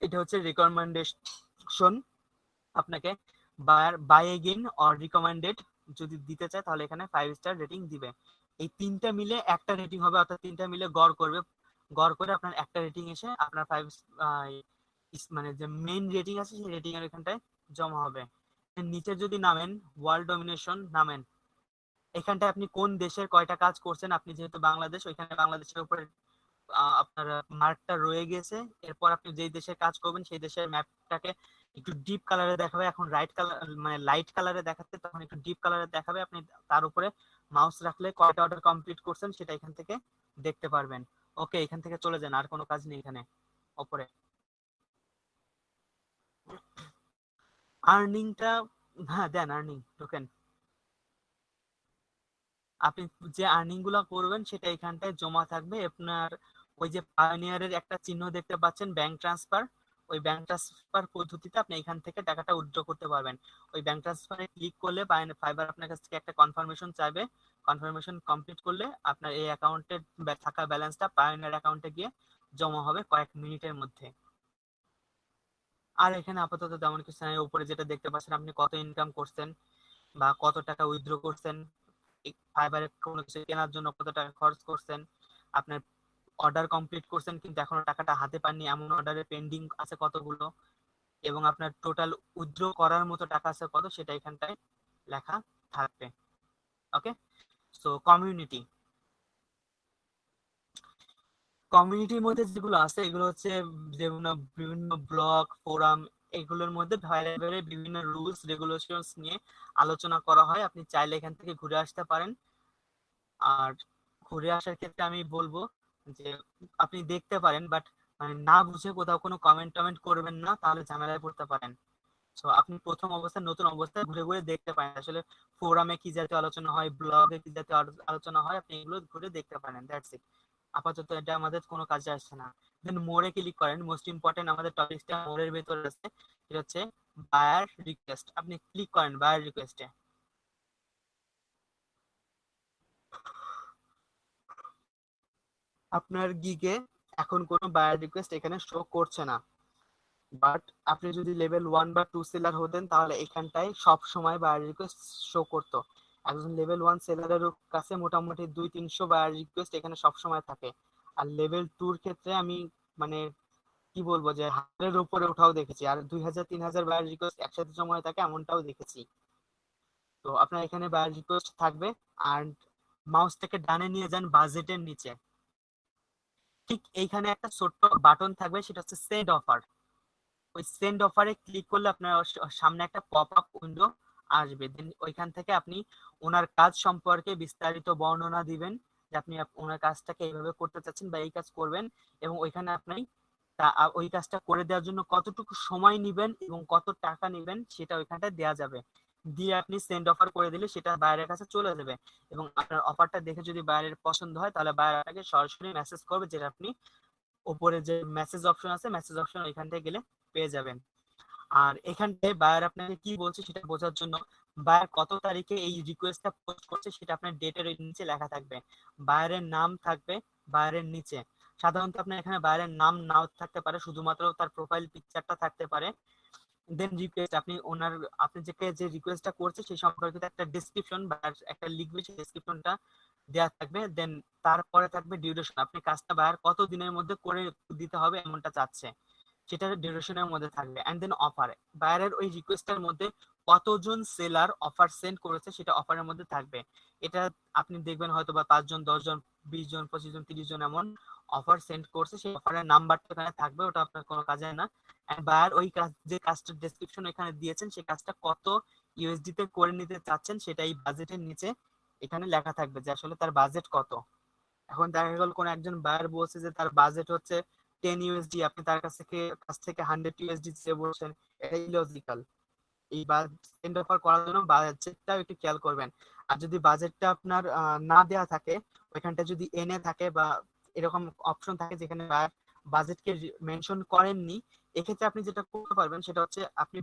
এটা হচ্ছে রিকমেন্ডেশন। আপনাকে buyer buy again or recommended যদি দিতে চায় তাহলে এখানে 5 স্টার রেটিং দিবে। এই তিনটা মিলে একটা রেটিং হবে, অর্থাৎ তিনটা মিলে গড় করবে, গড় করে আপনার একটা রেটিং এসে আপনার 5 মানে যে মেইন রেটিং আছে সেই রেটিং এর এখানটায় জমা হবে। নিচে যদি নামেন, ওয়ার্ল্ড ডমিনেশন নামেন, এখানটায় আপনি কোন দেশের কয়টা কাজ করছেন, আপনি যেহেতু বাংলাদেশ, ওইখানে বাংলাদেশের উপরে আপনার মার্কটা রয়ে গেছে। এরপর আপনি যেই দেশে কাজ করবেন সেই দেশের ম্যাপটাকে একটু ডিপ কালারে দেখাবে, এখন রাইট কালার মানে লাইট কালারে দেখাচ্ছে, তখন একটু ডিপ কালারে দেখাবে। আপনি তার উপরে মাউস রাখলে কয়টা অর্ডার কমপ্লিট করছেন সেটা এখান থেকে দেখতে পারবেন। ওকে, এখান থেকে চলে যান, আর কোনো কাজ নেই এখানে। উপরে আর্নিংটা, হ্যাঁ দেন, আর্নিং টোকেন। আপনি যে আর্নিং গুলো করবেন সেটা এখানটায় জমা থাকবে। আপনার ওই যে পায়োনিয়ারের একটা চিহ্ন দেখতে পাচ্ছেন, ব্যাংক ট্রান্সফার, ওই ব্যাংক ট্রান্সফার পদ্ধতিতে আপনি এখান থেকে টাকাটা উইথড্র করতে পারবেন। ওই ব্যাংক ট্রান্সফারে ক্লিক করলে ফাইবার আপনার কাছ থেকে একটা কনফার্মেশন চাইবে। কনফার্মেশন কমপ্লিট করলে আপনার এই অ্যাকাউন্টে থাকা ব্যালেন্সটা পায়োনিয়ার অ্যাকাউন্টে গিয়ে জমা হবে কয়েক মিনিটের মধ্যে। আর এখানে আপাতত তেমন কিছু নাই। উপরে যেটা দেখতে পাচ্ছেন, আপনি কত ইনকাম করছেন বা কত টাকা উইথড্র করছেন, ফাইবারে কোনো কিছু কেনার জন্য কত টাকা খরচ করছেন, আপনার অর্ডার কমপ্লিট করছেন কিন্তু এখনো টাকাটা হাতে পাননি এমন অর্ডারে পেন্ডিং আছে কতগুলো, এবং আপনার টোটাল উইথড্র করার মতো টাকা আছে কত, সেটা এখানটায় লেখা থাকবে। ওকে, সো কমিউনিটি, কমিউনিটির মধ্যে যেগুলো আছে এগুলো হচ্ছে যেগুলো বিভিন্ন ব্লগ, ফোরাম, এগুলোর মধ্যে ভাইরাল বিভিন্ন রুলস রেগুলেশনস নিয়ে আলোচনা করা হয়। আপনি চাইলে এখান থেকে ঘুরে আসতে পারেন। আর ঘুরে আসার ক্ষেত্রে আমি বলবো যে আপনি দেখতে পারেন, বাট মানে না বুঝে কোথাও কোনো কমেন্ট টমেন্ট করবেন না, তাহলে ঝামেলায় পড়তে পারেন। সো আপনি প্রথম অবস্থায়, নতুন অবস্থায় ঘুরে ঘুরে দেখতে পারেন আসলে ফোরামে কি জাতীয় আলোচনা হয়, ব্লগে কি জাতীয় আলোচনা হয়, আপনি এগুলো ঘুরে দেখতে পারেন। That's it. আপাতত এটা আমাদের কোনো কাজে আসছে না। দেন মোরে ক্লিক করেন, মোস্ট ইম্পর্টেন্ট আমাদের টপিকটা মোরের ভেতরে আছে, এটা হচ্ছে বায়ার রিকোয়েস্ট। আপনি ক্লিক করেন বায়ার রিকোয়েস্টে। আপনার গিগে এখন কোনো বায়ার রিকোয়েস্ট এখানে শো করছে না, বাট আপনি যদি লেভেল 1 বা 2 সেলার হতেন তাহলে এখানটায় সব সময় বায়ার রিকোয়েস্ট শো করতো। একজন লেভেল 1 সেলারের কাছে মোটামুটি 200-300 বায়ার রিকোয়েস্ট এখানে সব সময় থাকে। আর লেভেল 2 এর ক্ষেত্রে আমি মানে কি বলবো যে 100-এর উপরে ওঠাও দেখেছি, আর 2000-3000 বায়ার রিকোয়েস্ট একসাথে জমা হয়ে থাকে এমনটাও দেখেছি। তো আপনার এখানে বায়ার রিকোয়েস্ট থাকবে। আর মাউস থেকে ডানে নিয়ে যান বাজেটের নিচে, ঠিক এইখানে একটা ছোট্ট বাটন থাকবে, সেটা হচ্ছে সেন্ড অফার। ওই সেন্ড অফারে ক্লিক করলে আপনার সামনে একটা পপ আপ উইন্ডো আসবে। দেন ওইখান থেকে আপনি ওনার কাজ সম্পর্কে বিস্তারিত বর্ণনা দিবেন, যে আপনি ওনার কাজটাকে এইভাবে করতে চাচ্ছেন বা এই কাজ করবেন, এবং ওইখানে আপনি ওই কাজটা করে দেওয়ার জন্য কতটুকু সময় নেবেন এবং কত টাকা নেবেন সেটা ওইখানটায় দেওয়া যাবে। দিয়ে আপনি সেন্ড অফার করে দিলে সেটা বায়ারের কাছে চলে যাবে, এবং আপনার অফারটা দেখে যদি বায়ারের পছন্দ হয় তাহলে বায়ার আপনাকে সরাসরি মেসেজ করবে, যেটা আপনি উপরে যে মেসেজ অপশন আছে মেসেজ অপশন এখান থেকে গেলে পেয়ে যাবেন। আর এখানটায় বায়ার আপনাকে কি বলছে সেটা বোঝার জন্য বায়ার কত তারিখে এই রিকোয়েস্টটা পোস্ট করছে সেটা আপনার ডেটের নিচে লেখা থাকবে, বায়ারের নাম থাকবে বায়ারের নিচে। সাধারণত আপনার এখানে বায়ারের নাম নাও থাকতে পারে, শুধুমাত্র তার প্রোফাইল পিকচারটা থাকতে পারে। দেন রিকোয়েস্ট আপনি ওনার আপনি যে রিকোয়েস্টটা করছে সেই সম্পর্কিত একটা ডেসক্রিপশন বা একটা লিখবে, সেই ডেসক্রিপশনটা দেওয়া থাকবে। দেন তারপরে থাকবে ডিউরেশন, আপনি কাজটা বায়ার কত দিনের মধ্যে করে দিতে হবে এমনটা চাচ্ছে, সেটা ডিউরেশনের মধ্যে থাকবে। এন্ড দেন অফার, বায়ারের ওই রিকোয়েস্টের মধ্যে কতজন সেলার অফার সেন্ড করেছে সেটা অফারের মধ্যে থাকবে। এটা আপনি দেখবেন হয়তো বা 5 জন 10 জন 20 জন 25 জন 30 জন এমন অফার সেন্ড করছে, সেই অফারের নাম্বারটা এখানে থাকবে, ওটা আপনার কোনো কাজে না। এন্ড বায়ার ওই কাজ যে কাজটার ডেসক্রিপশন এখানে দিয়েছেন সেই কাজটা কত ইউএসডি তে করে নিতে চাচ্ছেন সেটা এই বাজেটের নিচে এখানে লেখা থাকবে যে আসলে তার বাজেট কত। এখন দেখা গেল কোন একজন বায়ার বলছে যে তার বাজেট হচ্ছে 10 ইউএসডি, আপনি তার কাছ থেকে 100 ইউএসডি চেয়ে বলছেন, এটা ইলজিক্যাল। এই সেন্ড অফার করার জন্য বাজেটটাও একটু খেয়াল করবেন। আর যদি বাজেটটা আপনার না দেয়া থাকে, ওইখানটা যদি এনে থাকে বা এরকম অপশন থাকে যেখানে বাজেটকে মেনশন করেননি, এক্ষেত্রে আপনি যেটা করতে পারবেন সেটা হচ্ছে আপনি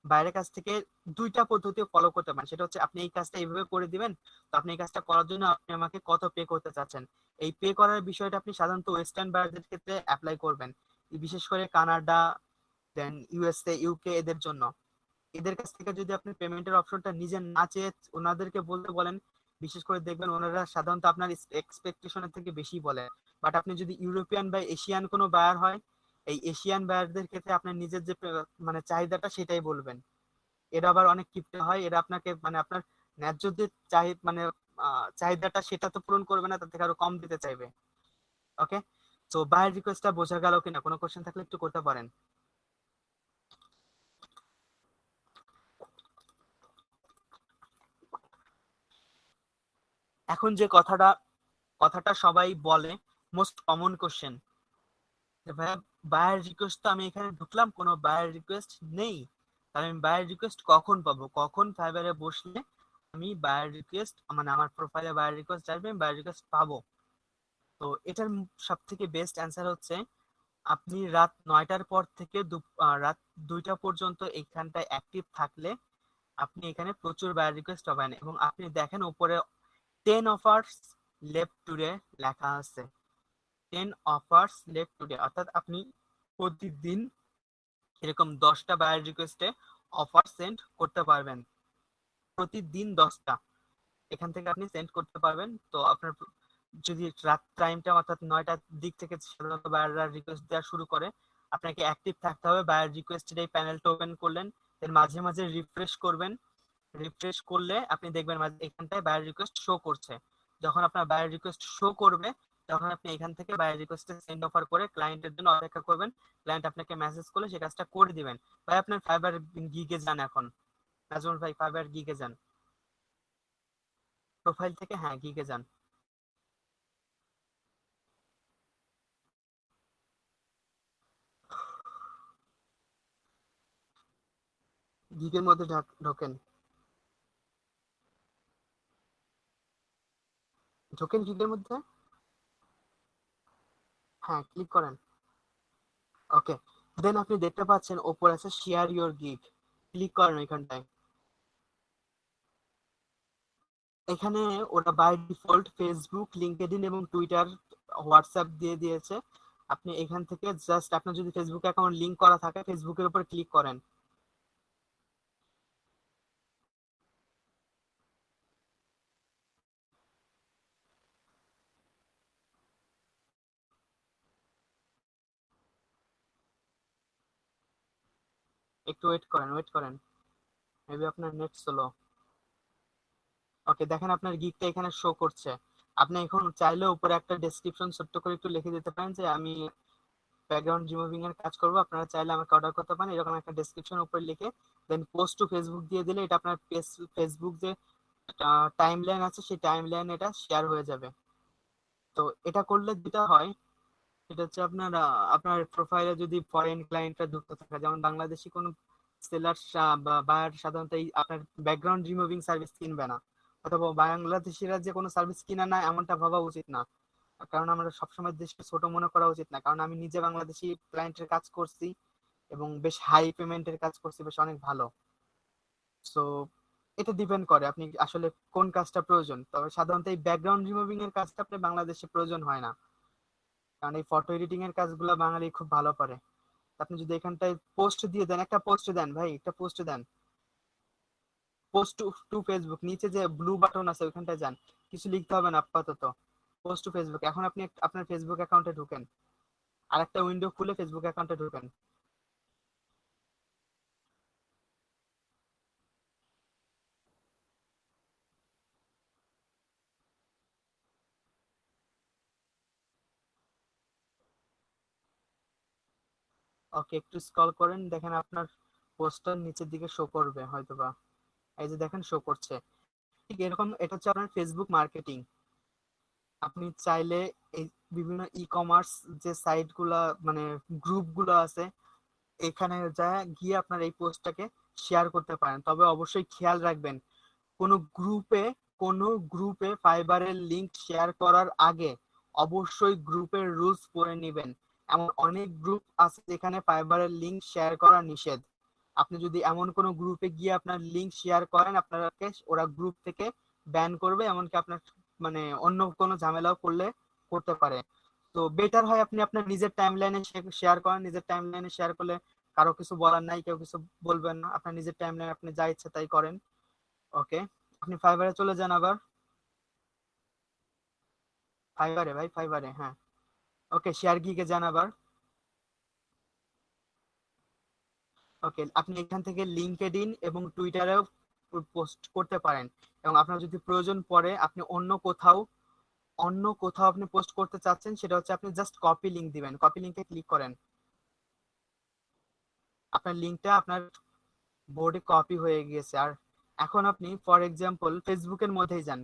বাইরের কাছ থেকে দুইটা পদ্ধতি ফলো করতে পারেন। সেটা হচ্ছে আপনি এই কাজটা এইভাবে করে দিবেন, তো আপনি এই কাজটা করার জন্য আপনি আমাকে কত পে করতে চাচ্ছেন। এই পে করার বিষয়টা আপনি সাধারণত ওয়েস্টার্ন বায়ারদের ক্ষেত্রে অ্যাপ্লাই করবেন, বিশেষ করে কানাডা, দেন ইউএসএ, ইউকে, এদের জন্য। এদের কাছ থেকে যদি আপনি পেমেন্টের অপশনটা নিজে না চেয়ে ওনাদেরকে বলতে বলেন, বিশেষ করে দেখবেন ওনারা সাধারণত আপনার এক্সপেকটেশনের থেকে বেশি বলে। বাট আপনি যদি ইউরোপিয়ান বা এশিয়ান কোনো বায়ার হয়, এই এশিয়ান বায়ারদের ক্ষেত্রে আপনার নিজের যে মানে চাহিদাটা সেটাই বলবেন। এরা আবার অনেক কিপটে হয়, এরা আপনাকে মানে আপনার ন্যায্য যে মানে চাহিদাটা সেটা তো পূরণ করবে না, তার থেকে আরো কম দিতে চাইবে। ওকে, তো বায়ার রিকোয়েস্টটা বোঝা গেল কিনা? কোনো কোশ্চেন থাকলে একটু করতে পারেন। এখন যে কথাটা সবাই বলে, মোস্ট কমন কোশ্চেন, ভাইয়া বায়ার রিকোয়েস্ট তো আমি এখানে ঢুকলাম, কোনো বায়ার রিকোয়েস্ট নেই, তাহলে আমি বায়ার রিকোয়েস্ট কখন পাবো? কখন ফাইবারে বসলে আমি বায়ার রিকোয়েস্ট মানে আমার প্রোফাইলে বায়ার রিকোয়েস্ট আসবে, আমি বায়ার রিকোয়েস্ট পাবো? তো এটার সব থেকে বেস্ট অ্যান্সার হচ্ছে আপনি রাত 9টার পর থেকে রাত 2টা পর্যন্ত এখানটায় অ্যাক্টিভ থাকলে আপনি এখানে প্রচুর বায়ার রিকোয়েস্ট পাবেন। এবং আপনি দেখেন উপরে 10 অফার্স লেফট টুডে লেখা আছে, 10 অফার্স লেফট টুডে, অর্থাৎ আপনি প্রতিদিন এরকম 10টা বায়ার রিকোয়েস্টে অফার সেন্ড করতে পারবেন, প্রতিদিন 10টা এখান থেকে আপনি সেন্ড করতে পারবেন। তো আপনার যদি রাত টাইমটা অর্থাৎ 9টার দিক থেকে সাধারণত বায়াররা রিকোয়েস্ট দেওয়া শুরু করে, আপনাকে অ্যাক্টিভ থাকতে হবে। বায়ার রিকোয়েস্টের এই প্যানেলটা ওপেন করলেন, এর মাঝে মাঝে রিফ্রেশ করবেন, রিফ্রেশ করলে আপনি দেখবেন মাঝে এখানটায় বায়ার রিকোয়েস্ট শো করছে। যখন আপনার বায়ার রিকোয়েস্ট শো করবে তখন আপনি এখান থেকে বায়ার রিকোয়েস্টে সেন্ড অফার করে ক্লায়েন্টের জন্য অপেক্ষা করবেন, ক্লায়েন্ট আপনাকে মেসেজ করলে সেই কাজটা করে দিবেন। ভাই আপনার ফাইবার গিগে যান, এখন নাজমুল ভাই ফাইবার গিগে যান, প্রোফাইল থেকে হ্যাঁ গিগে যান। গিগের মধ্যে ঢোকেন, ঢোকেন গিগের মধ্যে, হ্যাঁ ক্লিক করেন। ওকে, দেন আপনি দেখতে পাচ্ছেন ওপরে আছে শেয়ার ইওর গিগ, ক্লিক করেন ওইখানটায়। এখানে ওরা বাই ডিফল্ট ফেসবুক, লিঙ্কডইন এবং টুইটার, হোয়াটসঅ্যাপ দিয়ে দিয়েছে। আপনি এখান থেকে জাস্ট আপনার যদি ফেসবুক অ্যাকাউন্ট লিংক করা থাকে ফেসবুকের উপর ক্লিক করেন। একটু ওয়েট করেন, ওয়েট করেন, মেবি আপনার নেট স্লো। ওকে, দেখেন আপনার গিগটা এখানে শো করছে। আপনি এখন চাইলে উপরে একটা ডেসক্রিপশন ছোট্ট করে একটু লিখে দিতে পারেন যে আমি ব্যাকগ্রাউন্ড রিমুভিং এর কাজ করব, আপনারা চাইলে আমাকে অর্ডার করতে পারেন, এরকম একটা ডেসক্রিপশন উপরে লিখে দেন পোস্ট টু ফেসবুক দিয়ে দিলে এটা আপনার ফেসবুক যে টাইমলাইন আছে সেই টাইমলাইনে এটা শেয়ার হয়ে যাবে। তো এটা করলে যেটা হয় সেটা হচ্ছে আপনার আপনার প্রোফাইলে যদি ফরেন ক্লায়েন্টরা যুক্ত থাকে, যেমন বাংলাদেশি কোনো সেলার বা বায়ার সাধারণত এই আপনার ব্যাকগ্রাউন্ড রিমুভিং সার্ভিস কিনবে না, অথবা বাংলাদেশিরা যে কোনো সার্ভিস কিনে না এমনটা ভাবা উচিত না। কারণ আমরা সবসময় দেশকে ছোট মনে করা উচিত না, কারণ আমি নিজে বাংলাদেশি ক্লায়েন্টের কাজ করছি এবং বেশ হাই পেমেন্টের কাজ করছি, বেশ অনেক ভালো। সো এটা ডিপেন্ড করে আপনি আসলে কোন কাজটা প্রয়োজন। তবে সাধারণত এই ব্যাকগ্রাউন্ড রিমুভিং এর কাজটা আপনার বাংলাদেশে প্রয়োজন হয় না, কারণ এই ফটো এডিটিং এর কাজগুলো বাঙালি খুব ভালো পারে। আপনি যদি এখানটায় পোস্ট দিয়ে দেন, একটা পোস্ট দেন ভাই, একটা পোস্ট দেন, পোস্ট টু ফেসবুক, নিচে যে ব্লু বাটন আছে ওইখানটায় যান, কিছু লিখতে হবে না আপাতত, পোস্ট টু ফেসবুক। এখন আপনি আপনার ফেসবুক অ্যাকাউন্টে ঢুকেন, আর একটা উইন্ডো খুলে ফেসবুক অ্যাকাউন্টে ঢুকেন। ওকে, একটু স্ক্রল করেন, দেখেন আপনার পোস্টার নিচের দিকে শো করবে হয়তোবা। এই যে দেখেন শো করছে, ঠিক এরকম। এটা হচ্ছে আপনার ফেসবুক মার্কেটিং। আপনি চাইলে এই বিভিন্ন ই কমার্স যে সাইট গুলা, মানে গ্রুপ গুলো আছে, এখানে যা গিয়ে আপনার এই পোস্টটাকে শেয়ার করতে পারেন। তবে অবশ্যই খেয়াল রাখবেন, কোনো গ্রুপে কোনো গ্রুপে ফাইবারের লিংক শেয়ার করার আগে অবশ্যই গ্রুপের রুলস পড়ে নেবেন। এমন অনেক গ্রুপ আছে যেখানে ফাইবারের লিংক শেয়ার করা নিষেধ। আপনি যদি এমন কোনো গ্রুপে গিয়ে আপনার লিংক শেয়ার করেন, আপনাকে ওরা গ্রুপ থেকে ব্যান করবে, এমনকি আপনার মানে অন্য কোনো ঝামেলাও করতে পারে। তো বেটার হয় আপনি আপনার নিজের টাইমলাইনে শেয়ার করেন। নিজের টাইমলাইনে শেয়ার করলে কারো কিছু বলার নাই, কেউ কিছু বলবেন না। আপনার নিজের টাইমলাইনে আপনি যা ইচ্ছা তাই করেন। ওকে, আপনি ফাইবারে চলে যান আবার। ফাইবারে ভাই, ফাইবারে, হ্যাঁ। ওকে, শেয়ার গিগে যান আবার। ওকে, আপনি এখান থেকে লিঙ্কডইন এবং টুইটারেও পোস্ট করতে পারেন, এবং আপনার যদি প্রয়োজন পড়ে আপনি অন্য কোথাও আপনি পোস্ট করতে চাচ্ছেন, সেটা হচ্ছে আপনি জাস্ট কপি লিংক দিবেন। কপি লিংকে ক্লিক করেন, আপনার লিংকটা আপনার বোর্ডে কপি হয়ে গিয়েছে। আর এখন আপনি ফর এক্সাম্পল ফেসবুকের মধ্যেই যান।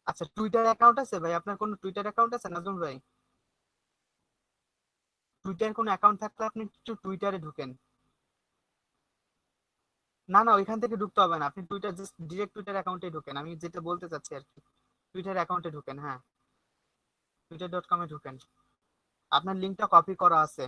আচ্ছা, টুইটার অ্যাকাউন্ট আছে ভাই? আপনার কোনো টুইটার অ্যাকাউন্ট আছে নাজমুল ভাই? টুইটার কোনো অ্যাকাউন্ট থাকলে আপনি একটু টুইটারে ঢুকেন। না না, ওইখান থেকে ঢুকতে হবে না, আপনি টুইটার জাস্ট ডিরেক্ট টুইটার অ্যাকাউন্টে ঢুকেন। আমি যেটা বলতে চাচ্ছি আর কি, টুইটার অ্যাকাউন্টে ঢুকেন, হ্যাঁ, twitter.com-এ ঢুকেন। আপনার লিংকটা কপি করা আছে।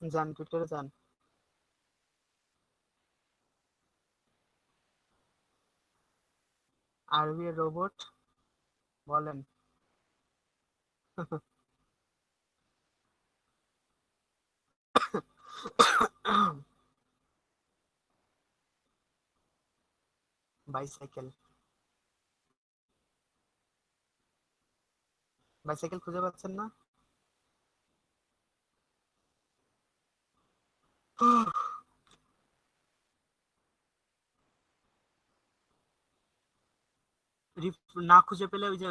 যান, টুইটারে যান। আরবি রোবট বলেন। বাইসাইকেল, বাইসাইকেল খুঁজে পাচ্ছেন না? না খুঁজে পেলে ওই যে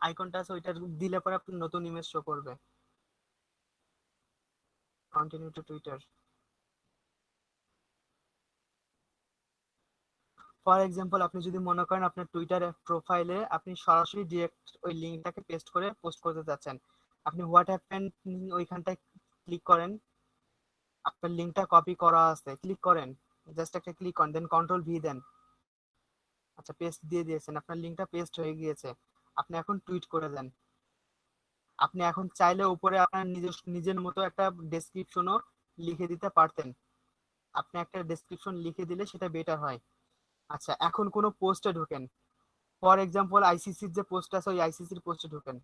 আইকনটা আছে ওইটা দিলে পরে আপনার নতুন ইমেজ শো করবে। Continue to Twitter. For example, আপনি যদি মনে করেন আপনার টুইটার প্রোফাইলে আপনি সরাসরি ডিরেক্ট ওই লিঙ্কটাকে পেস্ট করে পোস্ট করতে চাচ্ছেন, আপনি হোয়াট হ্যাপেন ওইখানটায় ক্লিক করেন। আপনার লিঙ্কটা কপি করা আছে, ক্লিক করেন, জাস্ট একটা ক্লিক করেন, দেন কন্ট্রোল-ভি দেন। আচ্ছা, পেস্ট দিয়ে দিয়েছেন, আপনার লিঙ্কটা পেস্ট হয়ে গিয়েছে। আপনি এখন টুইট করে দেন। আপনি এখন চাইলে উপরে আপনার নিজের মতো একটা ডেসক্রিপশনও লিখে দিতে পারতেন। আপনি একটা ডেসক্রিপশন লিখে দিলে সেটা বেটার হয়। আচ্ছা, এখন কোনো পোস্টে ঢোকেন, ফর এক্সাম্পল আইসিসির যে পোস্ট আছে ওই আইসিসির পোস্টে ঢোকেন।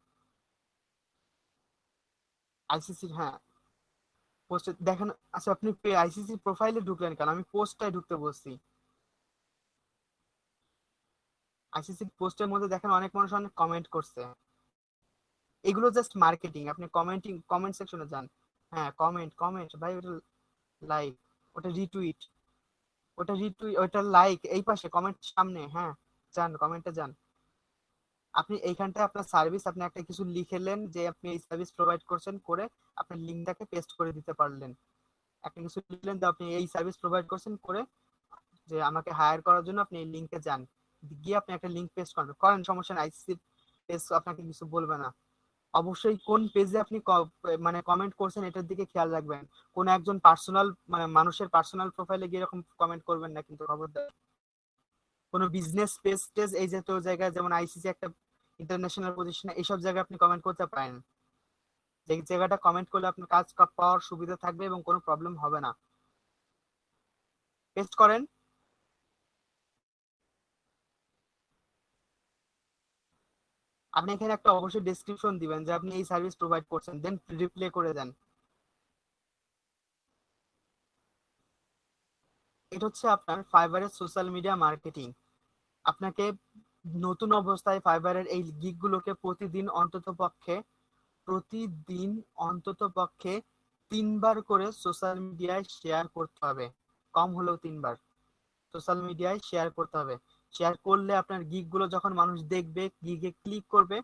আইসিসির, হ্যাঁ, পোস্টে দেখেন। আচ্ছা, আপনি আইসিসি প্রোফাইলে ঢুকলেন কেন? আমি পোস্টটায় ঢুকতে বলছি। আইসিসি পোস্টের মধ্যে দেখেন অনেক মানুষ অনেক কমেন্ট করছে। এগুলো জাস্ট মার্কেটিং। আপনি কমেন্ট সেকশনে যান। হ্যাঁ, কমেন্ট কমেন্ট ভাই, ওটা লাইক, ওটা রিটুইট, ওটা লাইক এই পাশে কমেন্ট সামনে, হ্যাঁ। যান কমেন্টে যান। আপনি এইখানটায় আপনার সার্ভিস, আপনি একটা কিছু লিখেলেন যে আপনি এই সার্ভিস প্রোভাইড করছেন, করে আপনার লিঙ্কটাকে পেস্ট করে দিতে পারলেন। একটা কিছু লিখলেন যে আপনি এই সার্ভিস প্রোভাইড করছেন, করে যে আমাকে হায়ার করার জন্য আপনি এই লিঙ্কে যান, গিয়ে আপনি একটা লিঙ্ক পেস্ট করেন, সমস্যা নাই, আইসিসি পেজ আপনাকে কিছু বলবে না। অবশ্যই কোন পেজে আপনি মানে কমেন্ট করছেন এটার দিকে খেয়াল রাখবেন। কোন একজন পার্সোনাল মানে মানুষের পার্সোনাল প্রোফাইলে গিয়ে এরকম কমেন্ট করবেন না কিন্তু, খবরদার। কোনো বিজনেস পেজ টেজ এই জাতীয় জায়গায়, যেমন আইসিসি একটা ইন্টারন্যাশনাল পজিশনে, এইসব জায়গায় আপনি কমেন্ট করতে পারেন। যে জায়গাটা কমেন্ট করলে আপনার কাজ পাওয়ার সুবিধা থাকবে এবং কোনো প্রবলেম হবে না। পেস্ট করেন। আপনি এখানে একটা অবশ্যই ডেসক্রিপশন দিবেন যে আপনি এই সার্ভিস প্রোভাইড করছেন, দেন রিপ্লে করে দেন। এটা হচ্ছে আপনার ফাইবারের সোশ্যাল মিডিয়া মার্কেটিং। আপনাকে নতুন অবস্থায় ফাইবারের এই গিগগুলোকে প্রতিদিন অন্তত পক্ষে 3বার করে সোশ্যাল মিডিয়ায় শেয়ার করতে হবে। কম হলেও 3বার সোশ্যাল মিডিয়ায় শেয়ার করতে হবে। শেয়ার করলে আপনার গিগগুলো যখন মানুষ দেখবে, গিগে ক্লিক করবে,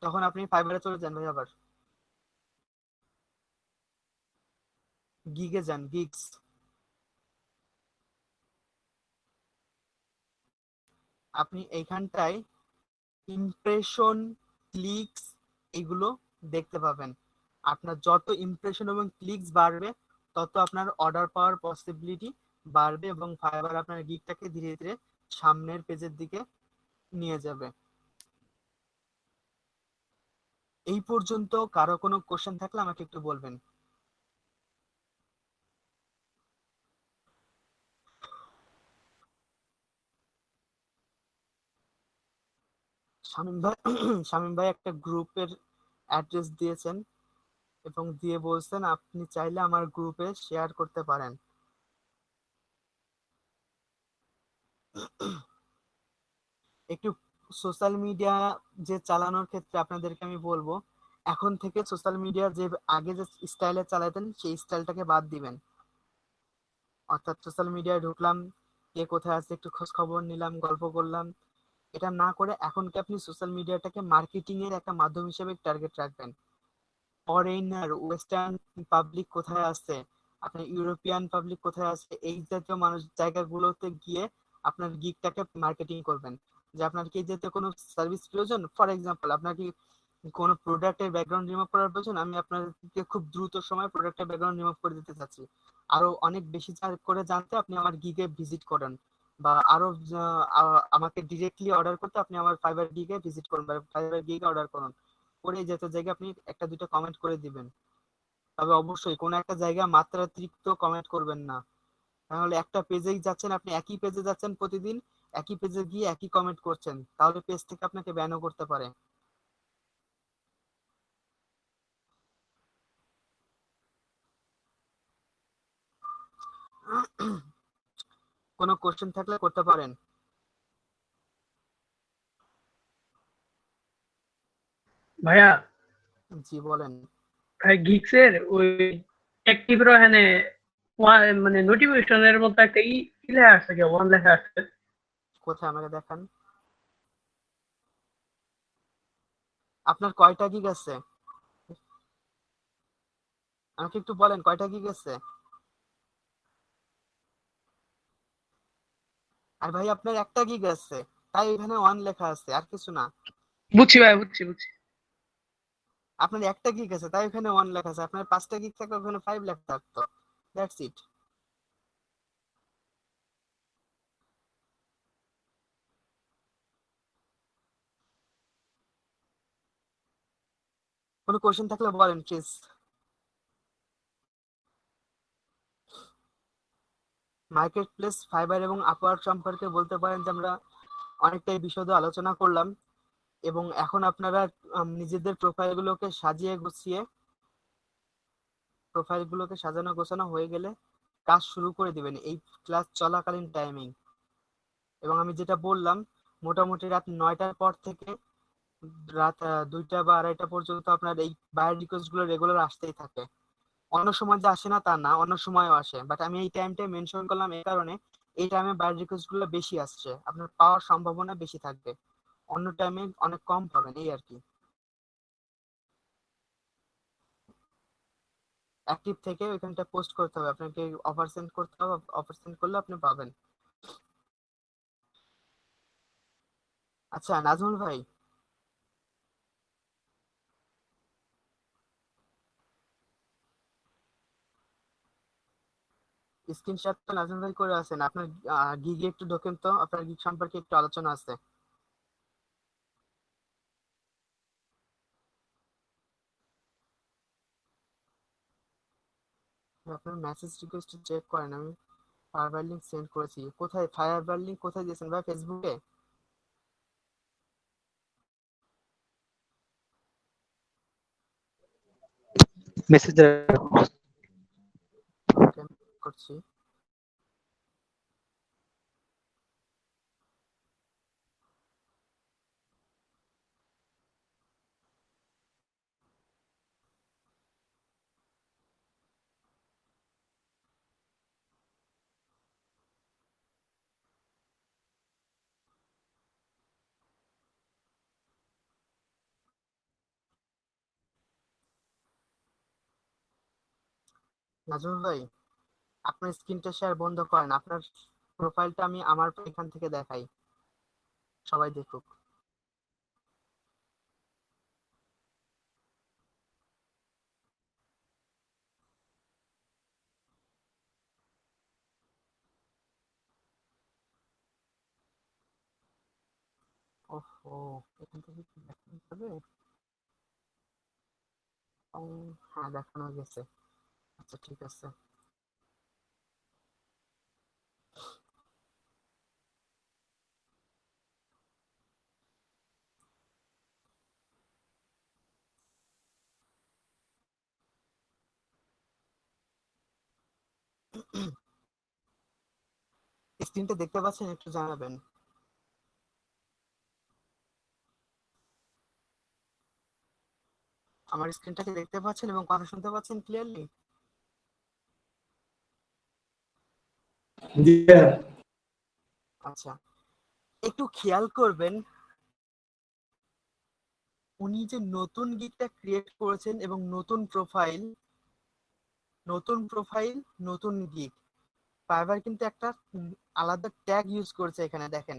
তখন আপনি ফাইবারে চলে যান। ভাই আবার গিগে যান, গিগস। আপনি এইখানটায় ইমপ্রেশন, ক্লিকস এগুলো দেখতে পাবেন। আপনার যত ইমপ্রেশন এবং ক্লিকস বাড়বে, তত আপনার অর্ডার পাওয়ার পসিবিলিটি বাড়বে এবং ফাইবার আপনার গিগটাকে ধীরে ধীরে সামনের পেজের দিকে নিয়ে যাবে। এই পর্যন্ত কারো কোনো কোশ্চেন থাকলে আমাকে একটু বলবেন। শামীম ভাই একটা গ্রুপের অ্যাড্রেস দিয়েছেন এবং দিয়ে বলছেন আপনি চাইলে আমার গ্রুপে শেয়ার করতে পারেন। একটু সোশ্যাল মিডিয়া যে চালানোর ক্ষেত্রে আপনাদেরকে আমি বলবো, এখন থেকে সোশ্যাল মিডিয়া যে আগে যে স্টাইলে চালাতেন সেই স্টাইলটাকে বাদ দিবেন। অর্থাৎ সোশ্যাল মিডিয়ায় ঢুকলাম, কে কোথায় আছে একটু খোঁজ খবর নিলাম, গল্প করলাম, এটা না করে এখন কি আপনি সোশ্যাল মিডিয়াটাকে মার্কেটিং এর একটা মাধ্যম হিসেবে টার্গেট রাখবেন। ফরেনার, ওয়েস্টার্ন পাবলিক কোথায় আছে, আপনার ইউরোপিয়ান পাবলিক কোথায় আছে, এই জাতীয় মানুষ জায়গাগুলোতে গিয়ে আপনার গিগটাকে মার্কেটিং করবেন। যে আপনার কি যেতে কোনো সার্ভিস প্রয়োজন, ফর এক্সাম্পল আপনার কি কোনো প্রোডাক্টের ব্যাকগ্রাউন্ড রিমুভ করার প্রয়োজন, আমি আপনাকে খুব দ্রুত সময় প্রোডাক্টের ব্যাকগ্রাউন্ড রিমুভ করে দিতে চাচ্ছি, আরো অনেক বেশি করে জানতে আপনি আমার গিগে ভিজিট করেন, বা আরো আমাকে ডিরেক্টলি অর্ডার করতে আপনি আমার ফাইবার গিগে ভিজিট করুন বা ফাইবার গিগে অর্ডার করুন, করে যেতে জায়গায় আপনি একটা দুটো কমেন্ট করে দিবেন। তবে অবশ্যই কোনো একটা জায়গায় মাত্রাতিরিক্ত কমেন্ট করবেন না, তাহলে একটা পেজেই যাচ্ছেন, আপনি একই পেজে যাচ্ছেন প্রতিদিন, একই পেজে গিয়ে একই কমেন্ট করছেন, তাহলে পেজ থেকে আপনাকে ব্যানও করতে পারে। কোনো কোশ্চেন থাকলে করতে পারেন। ভাইয়া জি বলেন। ভাই গিক্সের ওই অ্যাক্টিভ এখানে মানে নোটিফিকেশনের মতো একটা লেখা আছে, কি ওয়ান লেখা আছে। কোথায় আমাকে দেখান, আপনার কয়টা গিগ আছে আমাকে একটু বলেন, কয়টা গিগ আছে? আর ভাই আপনার একটা গিগ আছে, তাই এখানে ওয়ান লেখা আছে, আর কিছু না। বুঝছি ভাই, বুঝছি। আপনার একটা গিগ আছে তাই ওখানে ওয়ান লেখা আছে, আপনার 5টা গিগ থাকলে ওখানে 5 লেখা থাকতো। That's it. কোনো কোশ্চেন থাকলে বলেন প্লিজ। মার্কেট প্লেস, ফাইবার এবং আপওয়ার্ক সম্পর্কে বলতে পারেন যে আমরা অনেকটাই বিশদে আলোচনা করলাম, এবং এখন আপনারা নিজেদের প্রোফাইলগুলোকে সাজানো গোছানো হয়ে গেলে কাজ শুরু করে দিবেন এই ক্লাস চলাকালীন টাইমিং। এবং আমি যেটা বললাম, মোটামুটি রাত 9টার পর থেকে রাত 2টা বা 2:30 পর্যন্ত আপনার এই বায়ার রিকোয়েস্ট গুলো রেগুলার আসতেই থাকে। অন্য সময় যে আসে না তা না, অন্য সময়ও আসে, বাট আমি এই টাইমটা মেনশন করলাম এই কারণে এই টাইমে বাইরের রিকোয়েস্ট গুলো বেশি আসছে, আপনার পাওয়ার সম্ভাবনা বেশি থাকবে, অন্য টাইমে অনেক কম পাবেন, এই আর কি। অ্যাক্টিভ থেকে ওইখানটা পোস্ট করতে হবে, আপনাকে অফার সেন্ড করতে হবে, অফার সেন্ড করলে আপনি পাবেন। আচ্ছা নাজমুল ভাই, স্ক্রিনশট তো নাজমুল ভাই করে আছেন, আপনার গিগে একটু ঢোকেন তো, আপনার গিগ সম্পর্কে একটু আলোচনা আছে। আপনার মেসেজ রিকোয়েস্ট চেক করেন, আমি ফায়ারবার লিংক সেন্ড করেছি। কোথায় ফায়ারবার লিংক কোথায় দিয়েছেন ভাই? ফেসবুকে? মেসেজ ওকে, করছি। নাজমুল ভাই, আপনার স্ক্রিনটা শেয়ার বন্ধ করেন, আপনার প্রোফাইলটা আমি আমার এখান থেকে দেখাই, সবাই দেখুক। ওহো, এখান থেকে কি দেখানো যাবে? ও, হ্যাঁ দেখানো গেছে। আচ্ছা ঠিক আছে। স্ক্রিনটা দেখতে পাচ্ছেন? একটু জানাবেন। আমার স্ক্রিনটাকে দেখতে পাচ্ছেন এবং কথা শুনতে পাচ্ছেন ক্লিয়ারলি? জি স্যার। আচ্ছা, একটু খেয়াল করবেন, উনি যে নতুন গিগটা ক্রিয়েট করেছেন এবং নতুন গিগ, ফাইবার কিন্তু একটা আলাদা ট্যাগ ইউজ করেছে এখানে, দেখেন,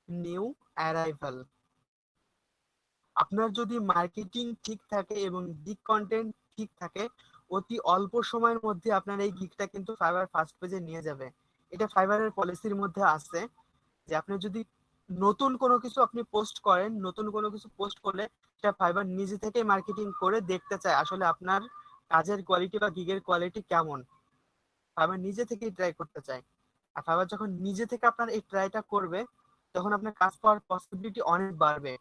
নিউ অ্যারাইভাল। আপনার যদি মার্কেটিং ঠিক থাকে এবং গিগ কন্টেন্ট ঠিক থাকে, অতি অল্প সময়ের মধ্যে আপনার এই গিগটা কিন্তু ফাইবার ফার্স্ট পেজে নিয়ে যাবে। এটা ফাইবারের পলিসির মধ্যে আছে যে আপনি যদি নতুন কোনো কিছু আপনি পোস্ট করেন, নতুন কোনো কিছু পোস্ট করলে সেটা ফাইবার নিজে থেকে মার্কেটিং করে দেখতে চায় আসলে আপনার কাজের কোয়ালিটি বা গিগের কোয়ালিটি কেমন, ফাইবার নিজে থেকেই ট্রাই করতে চায়। আর ফাইবার যখন নিজে থেকে আপনার এই ট্রাইটা করবে, তখন আপনার কাজ পাওয়ার পসিবিলিটি অনেক বাড়বে।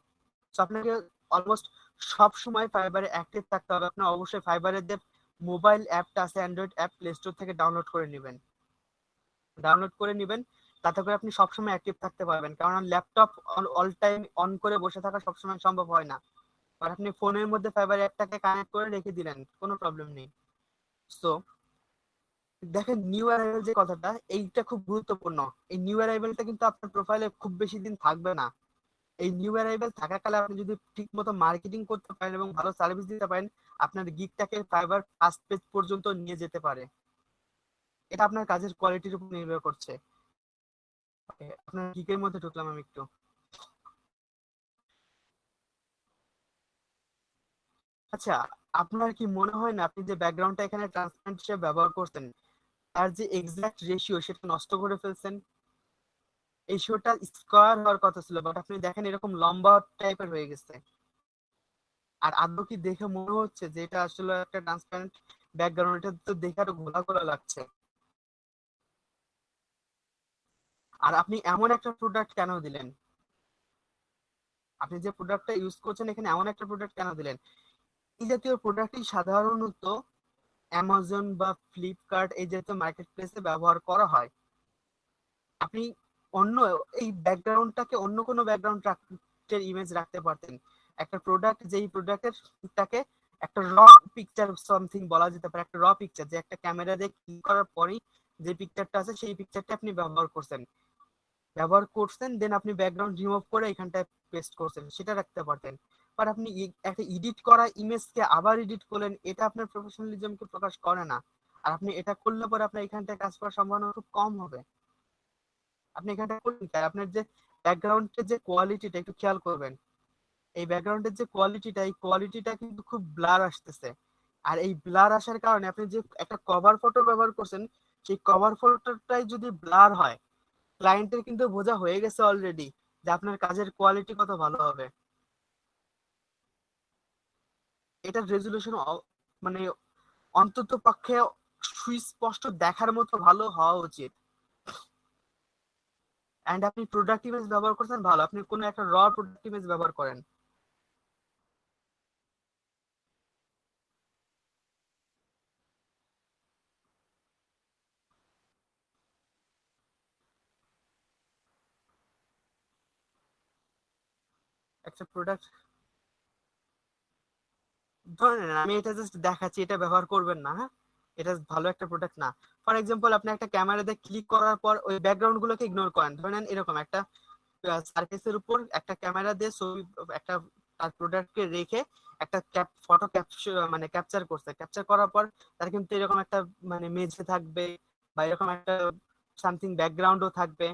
তো আপনাকে অলমোস্ট সব সময় ফাইবারে অ্যাক্টিভ থাকতে হবে। আপনার অবশ্যই ফাইবারের যে মোবাইল অ্যাপটা আছে, অ্যান্ড্রয়েড অ্যাপ, প্লে স্টোর থেকে ডাউনলোড করে নেবেন, তাতে করে আপনি সবসময় অ্যাক্টিভ থাকতে পারবেন। কারণ ল্যাপটপ অল টাইম অন করে বসে থাকা সবসময় সম্ভব হয় না। আর আপনি ফোনের মধ্যে ফাইবার অ্যাপটাকে কানেক্ট করে রেখে দিলেন, কোনো প্রবলেম নেই। সো দেখেন, নিউ অ্যারাইভেল যে কথাটা, এইটা খুব গুরুত্বপূর্ণ। এই নিউ অ্যারাইভেলটা কিন্তু আপনার প্রোফাইলে খুব বেশি দিন থাকবে না। এই নিউ অ্যারাইভেল থাকাকালে আপনি যদি ঠিক মতো মার্কেটিং করতে পারেন এবং ভালো সার্ভিস দিতে পারেন, আপনার গিগটাকে ফাইবার ফার্স্ট পেজ পর্যন্ত নিয়ে যেতে পারে। এটা আপনার কাজের কোয়ালিটির উপর নির্ভর করছে। আপনার গিগের মধ্যে ঢুকলাম আমি একটু। আচ্ছা, আপনার কি মনে হয় না আপনি যে ব্যাকগ্রাউন্ডটা এখানে ট্রান্সপারেন্ট হিসেবে ব্যবহার করতেন, তার যে এক্সাক্ট রেশিও সেটা নষ্ট করে ফেলছেন? এই শোটা স্কোয়ার হওয়ার কথা ছিল, বাট আপনি দেখেন এরকম লম্বা টাইপের হয়ে গেছে। আর আদৌ কি দেখে মনে হচ্ছে যে এটা আসলে একটা ট্রান্সপারেন্ট ব্যাকগ্রাউন্ড? এটা তো দেখে আরো ঘোলা ঘোলা লাগছে। আর আপনি এমন একটা প্রোডাক্ট কেন দিলেন? আপনি যে প্রোডাক্টটা ইউজ করছেন এখানে এমন একটা প্রোডাক্ট কেন দিলেন? এই জাতীয় প্রোডাক্টই সাধারণত অ্যামাজন বা ফ্লিপকার্ট এই জাতীয় মার্কেট প্লেসে ব্যবহার করা হয়। আপনি অন্য এই ব্যাকগ্রাউন্ডটাকে অন্য কোনো ব্যাকগ্রাউন্ড ইমেজ রাখতে পারতেন। একটা প্রোডাক্ট, যেই প্রোডাক্টেরটাকে একটা র পিকচার সামথিং বলা যেতে পারে, একটা র পিকচার যে একটা ক্যামেরা দিয়ে ক্লিক করার পরেই যে পিকচারটা আছে সেই পিকচারটা আপনি ব্যবহার করছেন, দেন আপনি ব্যাকগ্রাউন্ড রিমুভ করে এখানটায় পেস্ট করছেন, সেটা রাখতে পারতেন। বাট আপনি একটা এডিট করা ইমেজকে আবার এডিট করলেন, এটা আপনার প্রফেশনালিজমকে প্রকাশ করে না। আর আপনি এটা করলে পরে আপনার এখানটায় কাজ করার সম্ভাবনা খুব কম হবে। আপনি এখানটায় করলেন তাই আপনার যে ব্যাকগ্রাউন্ডের যে কোয়ালিটিটা একটু খেয়াল করবেন। এই ব্যাকগ্রাউন্ডের যে কোয়ালিটিটা, এই কোয়ালিটিটা কিন্তু খুব ব্লার আসতেছে। আর এই ব্লার আসার কারণে আপনি যে একটা কভার ফটো ব্যবহার করছেন, সেই কভার ফটোটাই যদি ব্লার হয়, ক্লায়েন্টের কিন্তু বোঝা হয়ে গেছে অলরেডি যে আপনার কাজের কোয়ালিটি কত ভালো হবে। এটার রেজুলেশন মানে অন্তত পক্ষে সুস্পষ্ট দেখার মতো ভালো হওয়া উচিত। এন্ড আপনি প্রোডাক্ট ইমেজ ব্যবহার করছেন ভালো, আপনি কোনো একটা র প্রোডাক্ট ইমেজ ব্যবহার করেন। একটা প্রোডাক্ট ধরেন আমি এটা জাস্ট দেখাচ্ছি, এটা ব্যবহার করবেন না, হ্যাঁ, এটা ভালো একটা প্রোডাক্ট না। ফর এক্সাম্পল আপনি একটা ক্যামেরাতে ক্লিক করার পর ওই ব্যাকগ্রাউন্ড গুলোকে ইগনোর করেন, ধরেন এরকম একটা সারফেসের উপর একটা ক্যামেরা দিয়ে ছবি একটা তার প্রোডাক্টকে রেখে একটা ফটো ক্যাপচার করছে, ক্যাপচার করার পর তার কিন্তু এরকম একটা মেঝে থাকবে বা এরকম একটা সামথিং ব্যাকগ্রাউন্ডও থাকবে,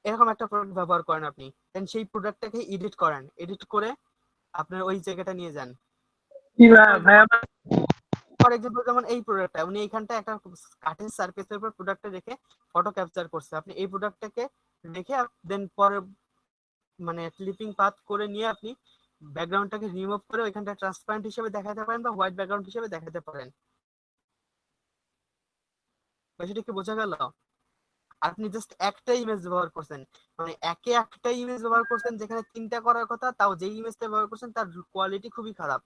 এরকম একটা প্রোডাক্ট ব্যবহার করেন আপনি, দেন সেই প্রোডাক্টটাকে এডিট করেন, এডিট করে আপনার ওই জায়গাটা নিয়ে যান। ফর এক্সাম্পল যেমন এই প্রোডাক্টটা উনি এইখানটা একটা কাঠের সারফেসের উপর প্রোডাক্টটা রেখে ফটো ক্যাপচার করছে, আপনি এই প্রোডাক্টটাকে রেখে দেন পরে ক্লিপিং পাথ করে নিয়ে আপনি ব্যাকগ্রাউন্ডটাকে রিমুভ করে ওইখানটা ট্রান্সপারেন্ট হিসেবে দেখাতে পারেন বা হোয়াইট ব্যাকগ্রাউন্ড হিসেবে দেখাতে পারেন। বিষয়টা কি বোঝা গেল? আপনি জাস্ট একটা ইমেজ ব্যবহার করছেন, একটা ইমেজ ব্যবহার করছেন যেখানে তিনটা করার কথা, তাও যেই ইমেজটা ব্যবহার করছেন তার কোয়ালিটি খুবই খারাপ।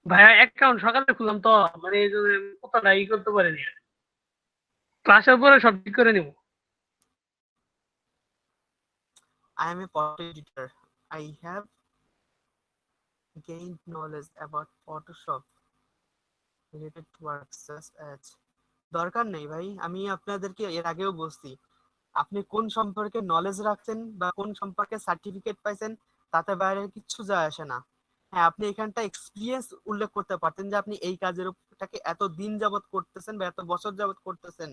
ভাইয়া অ্যাকাউন্ট সকালে খুললাম তো, এই জন্য কতটা করতে পারিনি, ক্লাসের পরে সব ঠিক করে নিব। I am a photo editor. I have gained knowledge about Photoshop related works such as দরকার নেই ভাই, আমি আপনাদেরকে এর আগেও বলছি, আপনি কোন সম্পর্কে নলেজ রাখছেন বা কোন সম্পর্কে সার্টিফিকেট পাইছেন তাতে বাইরে কিচ্ছু যায় আসে না। হ্যাঁ, আপনি এখানটা এক্সপিরিয়েন্স উল্লেখ করতে পারতেন যে আপনি এই কাজের উপরটাকে এত দিন যাবত করতেছেন বা এত বছর যাবত করতেছেন,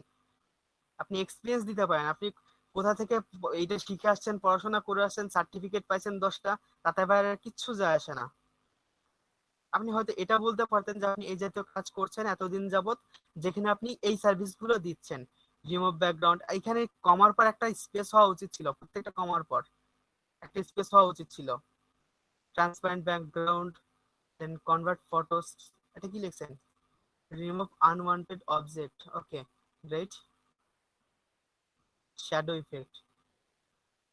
আপনি এক্সপিরিয়েন্স দিতে পারেন, আপনি কোথা থেকে এইটা শিখে আসছেন, পড়াশোনা করে আসছেন, সার্টিফিকেট পাইছেন 10টা, তাতে বাইরে কিছু যায় আসে না। আপনি হয়তো এটা বলতে পারতেন যে আপনি এই জাতীয় কাজ করছেন এতদিন যাবত, যেখানে আপনি এই সার্ভিসগুলো দিচ্ছেন, রিমুভ ব্যাকগ্রাউন্ড, এখানে কমার পর একটা স্পেস হওয়া উচিত ছিল, প্রত্যেকটা কমার পর একটা স্পেস হওয়া উচিত ছিল। ট্রান্সপারেন্ট ব্যাকগ্রাউন্ড, দেন কনভার্ট ফটোস, এটা কি লিখছেন? Remove unwanted object, okay great. Shadow effect,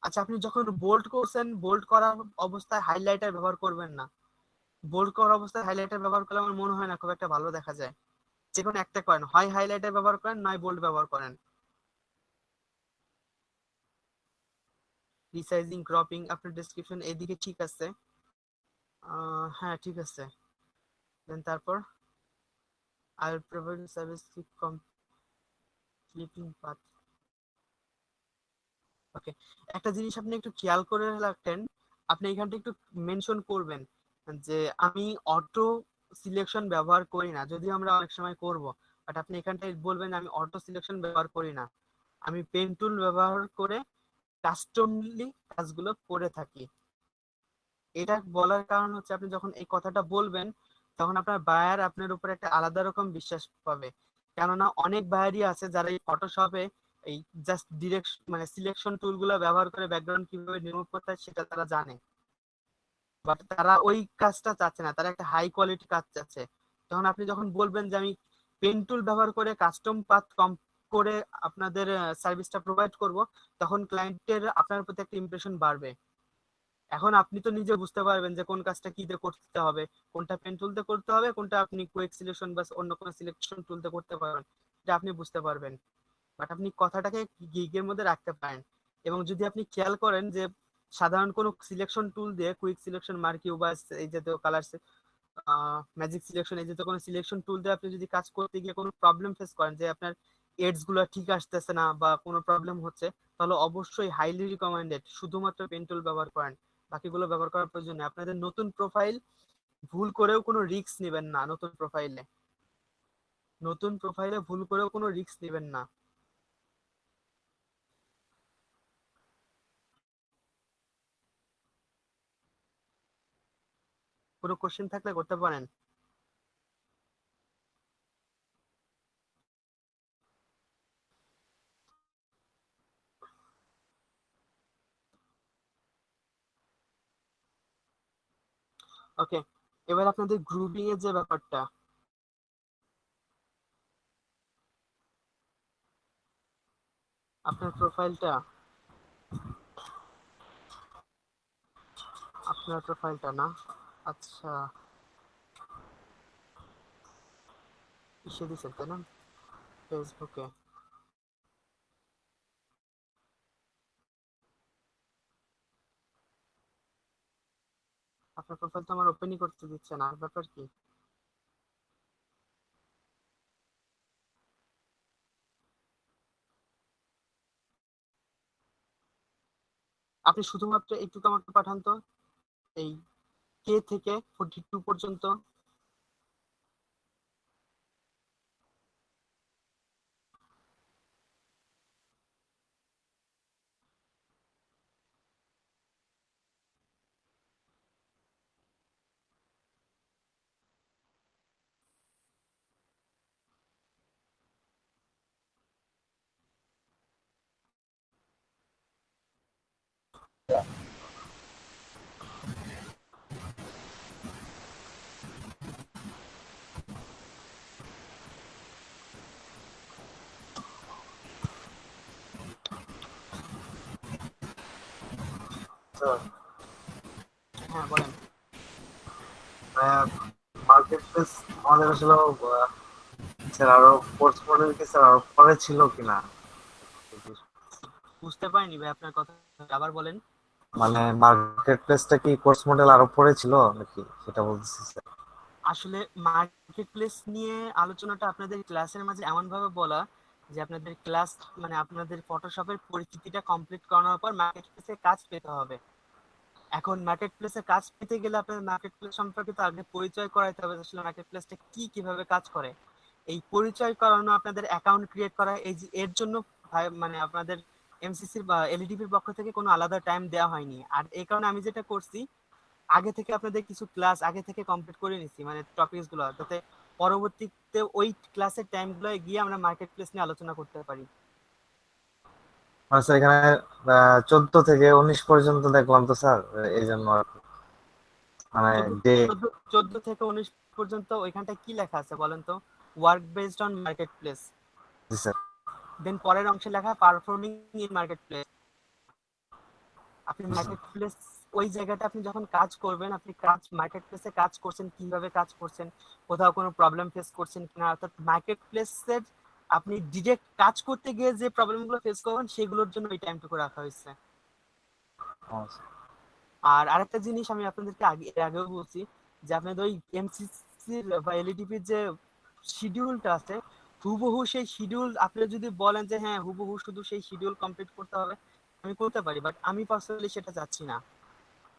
আচ্ছা আপনি যখন বোল্ড করছেন, বোল্ড করা অবস্থায় হাইলাইটার ব্যবহার করবেন না। বোল্ড করা অবস্থায় হাইলাইটার ব্যবহার করলে আমার মনে হয় না খুব একটা ভালো দেখা যায়। যে কোনো একটা করেন, হয় হাইলাইটার ব্যবহার করেন নয় বোল্ড ব্যবহার করেন। রিসাইজিং, ক্রপিং, আপনার ডেসক্রিপশন এদিকে ঠিক আছে, হ্যাঁ ঠিক আছে। দেন তারপর I will provide service clipping path, okay. একটা জিনিস আপনি একটু খেয়াল করে রাখতেন, আপনি এখানটা একটু মেনশন করবেন যে আমি অটো সিলেকশন ব্যবহার করি না, যদিও আমরা অনেক সময় করব, বাট আপনি এখানটায় বলবেন আমি অটো সিলেকশন ব্যবহার করি না, আমি পেন টুল ব্যবহার করে কাস্টমলি কাজগুলো করে থাকি। এটা বলার কারণ হচ্ছে আপনি যখন এই কথাটা বলবেন তখন আপনার বায়ার আপনার উপর একটা আলাদা রকম বিশ্বাস পাবে, কেননা অনেক বায়ারই আছে যারা এই ফটোশপে এই জাস্ট ডিরেক্ট সিলেকশন টুলগুলো ব্যবহার করে ব্যাকগ্রাউন্ড কিভাবে রিমুভ করতে হয় সেটা তারা জানে, বাট তারা ওই কাজটা চাচ্ছে না, তারা একটা হাই কোয়ালিটি কাজ চাচ্ছে। যখন বলবেন যে আমি পেন টুল ব্যবহার করে কাস্টম পাথ কম করে আপনাদের সার্ভিসটা প্রোভাইড করব, তখন ক্লায়েন্টের আপনার প্রতি একটা ইমপ্রেশন বাড়বে। এখন আপনি তো নিজে বুঝতে পারবেন যে কোন কাজটা কি দিয়ে করতে হবে, কোনটা পেন টুলতে করতে হবে, কোনটা আপনি কুইক সিলেকশন বা অন্য কোনো সিলেকশন টুলতে করতে পারবেন, এটা আপনি বুঝতে পারবেন। বাট আপনি কথাটাকে গিগের মধ্যে রাখতে পারেন, এবং যদি আপনি খেয়াল করেন যে সাধারণ কোনো সিলেকশন টুল দিয়ে কুইক সিলেকশন, মার্কিউ বা এই জাতীয় কালার ম্যাজিক সিলেকশন, এই জাতীয় কোনো সিলেকশন টুল দিয়ে আপনি যদি কাজ করতে গিয়ে কোনো প্রবলেম ফেস করেন যে আপনার এডস গুলো ঠিক আসতেছে না বা কোনো প্রবলেম হচ্ছে, তাহলে অবশ্যই হাইলি রিকমেন্ডেড শুধুমাত্র পেন টুল ব্যবহার করেন, বাকিগুলো ব্যবহার করার প্রয়োজন নেই। আপনাদের নতুন প্রোফাইল, ভুল করেও কোনো রিস্ক নেবেন না। নতুন প্রোফাইলে ভুল করেও কোনো রিস্ক নেবেন না। কোনো কোশ্চেন থাকলে করতে পারেন। ওকে, এবার আপনাদের গ্রুপিং এর যে ব্যাপারটা, আপনার প্রোফাইলটা না, আচ্ছা কিসে দিচ্ছেন তাই না, ফেসবুকে। আপনার প্রোফাইল তো আমার ওপেনই করতে দিচ্ছে না, ব্যাপার কি? আপনি শুধুমাত্র একটু আমাকে পাঠান তো, এই কে থেকে 42 পর্যন্ত। হ্যাঁ বলেন। মার্কেট প্লেস আমাদের আসলে স্যার আরো কোর্স মডেল কি স্যার আরো পরে ছিল কিনা? বুঝতে পারিনি ভাই আপনার কথা, আবার বলেন। মানে মার্কেট প্লেসটা কি কোর্স মডেল আরো পরে ছিল নাকি, সেটা বলতেছি স্যার। আসলে মার্কেট প্লেস নিয়ে আলোচনাটা আপনাদের ক্লাসের মাঝে এমন ভাবে বলা যে আপনাদের ক্লাস মানে আপনাদের ফটোশপের পরিচিতিটা কমপ্লিট করানোর পর মার্কেট প্লেসে কাজ পেতে হবে। এখন মার্কেট প্লেসে কাজ পেতে গেলে আপনাদের মার্কেট প্লেস সম্পর্কে তো আগে পরিচয় করাইতে হবে, আসলে মার্কেট প্লেসটা কি কিভাবে কাজ করে। এই পরিচয় করানো, আপনাদের অ্যাকাউন্ট ক্রিয়েট করা, এই যে এর জন্য মানে আপনাদের এমসিসির বা এলইডিপির পক্ষ থেকে কোনো আলাদা টাইম দেওয়া হয়নি। আর এই কারণে আমি যেটা করছি, আগে থেকে আপনাদের কিছু ক্লাস আগে থেকে কমপ্লিট করে নিছি, মানে টপিকস গুলো, যাতে পরবর্তীতে ওই ক্লাসের টাইমগুলো গিয়ে আমরা মার্কেট প্লেস নিয়ে আলোচনা করতে পারি। মানে স্যার এখানে 14 থেকে 19 পর্যন্ত দেখলাম তো স্যার, এই জন্য আর কি। মানে যে 14 থেকে 19 পর্যন্ত ওইখানটায় কি লেখা আছে বলেন তো? Work based on market place. জি স্যার। দেন পরের অংশে লেখা পারফর্মিং ইন মার্কেট প্লেস। আপনি মার্কেট প্লেস ওই জায়গাটা আপনি যখন কাজ করবেন, আপনি কাজ মার্কেট প্লেসে কাজ করছেন, কিভাবে কাজ করছেন, কোথাও কোনো প্রবলেম ফেস করছেন কিনা, অর্থাৎ মার্কেট প্লেসের আপনি ডিরেক্ট কাজ করতে গিয়ে যে প্রবলেমগুলো ফেস করবেন সেগুলোর জন্য এই টাইমটুকু রাখা হয়েছে। আর আরেকটা জিনিস আমি আপনাদেরকে এর আগেও বলছি যে আপনাদের ওই এমসিসির বা এলইডিপির যে শিডিউলটা আছে, হুবহু সেই শিডিউল আপনি যদি বলেন যে হ্যাঁ হুবহু শুধু সেই শিডিউল কমপ্লিট করতে হবে, আমি করতে পারি, বাট আমি পার্সোনালি সেটা চাচ্ছি না।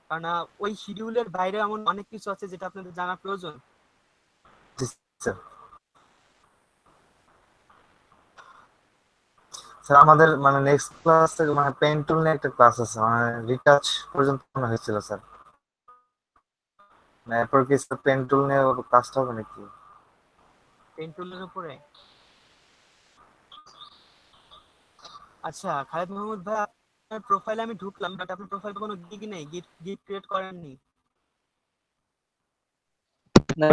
কারণ ওই শিডিউলের বাইরে এমন অনেক কিছু আছে যেটা আপনাদের জানা প্রয়োজন। জি স্যার। স্যার আমাদের মানে নেক্সট ক্লাস থেকে মানে পেইন টুল নিয়ে একটা ক্লাস আছে, মানে রিটাচ পর্যন্ত মনে হয়েছিল স্যার। মানে এরপর কি স্যার পেইন টুল নিয়ে ক্লাসটা হবে নাকি? পেন টুলের উপরে? আচ্ছা খালেদ মাহমুদ ভাই, আপনার প্রোফাইলে আমি ঢুকলাম, বাট আপনার প্রোফাইলে কোনো গিগ নেই, গিগ ক্রিয়েট করেননি। না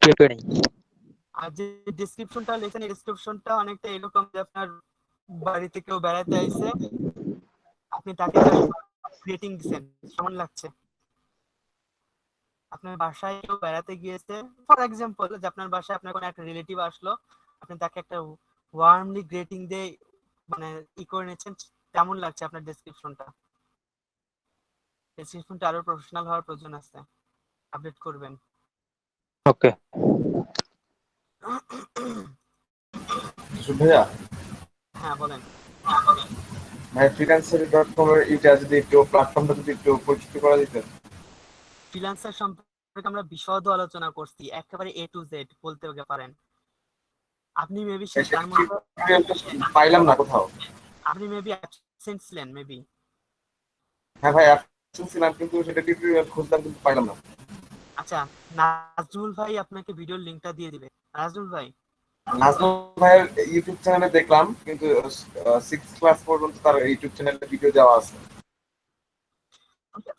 ক্লিয়ার করে নেই। আর যে ডেসক্রিপশনটা লেখেন, এই ডেসক্রিপশনটা অনেকটা এরকম যে আপনার বাড়িতে কেউ বেড়াতে আইছে, আপনি তাকে রেটিং দিচ্ছেন, কেমন লাগছে? আপনার বাসায় কেউ বেড়াতে গিয়েছে, ফর এক্সাম্পল যে আপনার বাসায় আপনার কোনো একটা রিলেটিভ আসলো, আপনি তাকে একটা ওয়ার্মলি গ্রেটিং দিয়ে মানে করে নিচ্ছেন, কেমন লাগছে আপনার ডেসক্রিপশনটা? ডেসক্রিপশনটা আরো প্রফেশনাল হওয়ার প্রয়োজন আছে, আপডেট করবেন। ওকে ভাইয়া হ্যাঁ বলেন। ভাই freelancer.com এর এটা যদি একটু প্ল্যাটফর্মটা যদি একটু পরিচিত করা যেত। ফ্রিল্যান্সার সম্পর্কে আমরা বিশদ আলোচনা করছি, একেবারে A to Z বলতে পারেন। আপনি মেবি তার মধ্যে পাইলাম না কোথাও। আপনি মেবি অ্যাবসেন্ট ছিলেন মেবি। হ্যাঁ ভাই ছিলাম, কিন্তু সেটা টিউটোরিয়াল খুঁজলাম কিন্তু পাইলাম না। আচ্ছা, নাজমুল ভাই আপনাকে ভিডিওর লিংকটা দিয়ে দিবে। নাজমুল ভাই, নাজমুল ভাইয়ের ইউটিউব চ্যানেলে দেখলাম, কিন্তু 6 ক্লাস পর্যন্ত তার ইউটিউব চ্যানেলে ভিডিও দেওয়া আছে।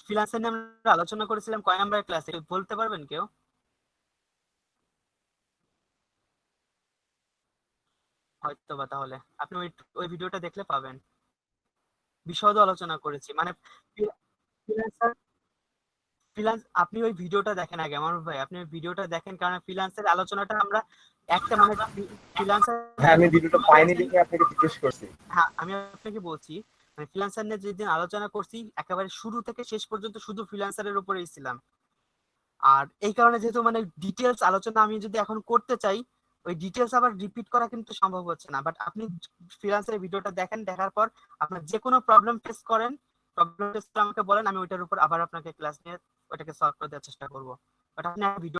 ফ্রিল্যান্সার নিয়ে আমরা আলোচনা করেছিলাম কয় নাম্বার ক্লাসে বলতে পারবেন কেউ? হয়তো বা তাহলে আপনি ওই ভিডিওটা দেখলে পাবেন। বিশদ আলোচনা করেছি, মানে ফ্রিল্যান্সার আপনি ওই ভিডিওটা দেখেন আগে আমার ভাই, আপনি ওই ভিডিওটা দেখেন, কারণ ফ্রিল্যান্সের আলোচনাটা আমরা একটা মানে ফ্রিল্যান্সার। হ্যাঁ আমি ভিডিওটা পাইনি দেখে আপনাকে জিজ্ঞেস করছি। হ্যাঁ আমি আপনাকে বলছি, মানে ফ্রিল্যান্সার নিয়ে যেদিন আলোচনা করছি একেবারে শুরু থেকে শেষ পর্যন্ত শুধু ফ্রিল্যান্সারের উপরেই ছিলাম। আর এই কারণে যেহেতু মানে ডিটেলস আলোচনা আমি যদি এখন করতে চাই, ওই ডিটেলস আবার রিপিট করা কিন্তু সম্ভব হচ্ছে না। বাট আপনি ফ্রিল্যান্সারের ভিডিওটা দেখেন, দেখার পর আপনার যে কোনো প্রবলেম ফেস করেন, প্রবলেম ফেস করে আমাকে বলেন, আমি ওইটার উপর আবার আপনাকে ক্লাস নিয়ে ওটাকে সলভ করে দেওয়ার চেষ্টা করবো। বাট আপনি ভিডিও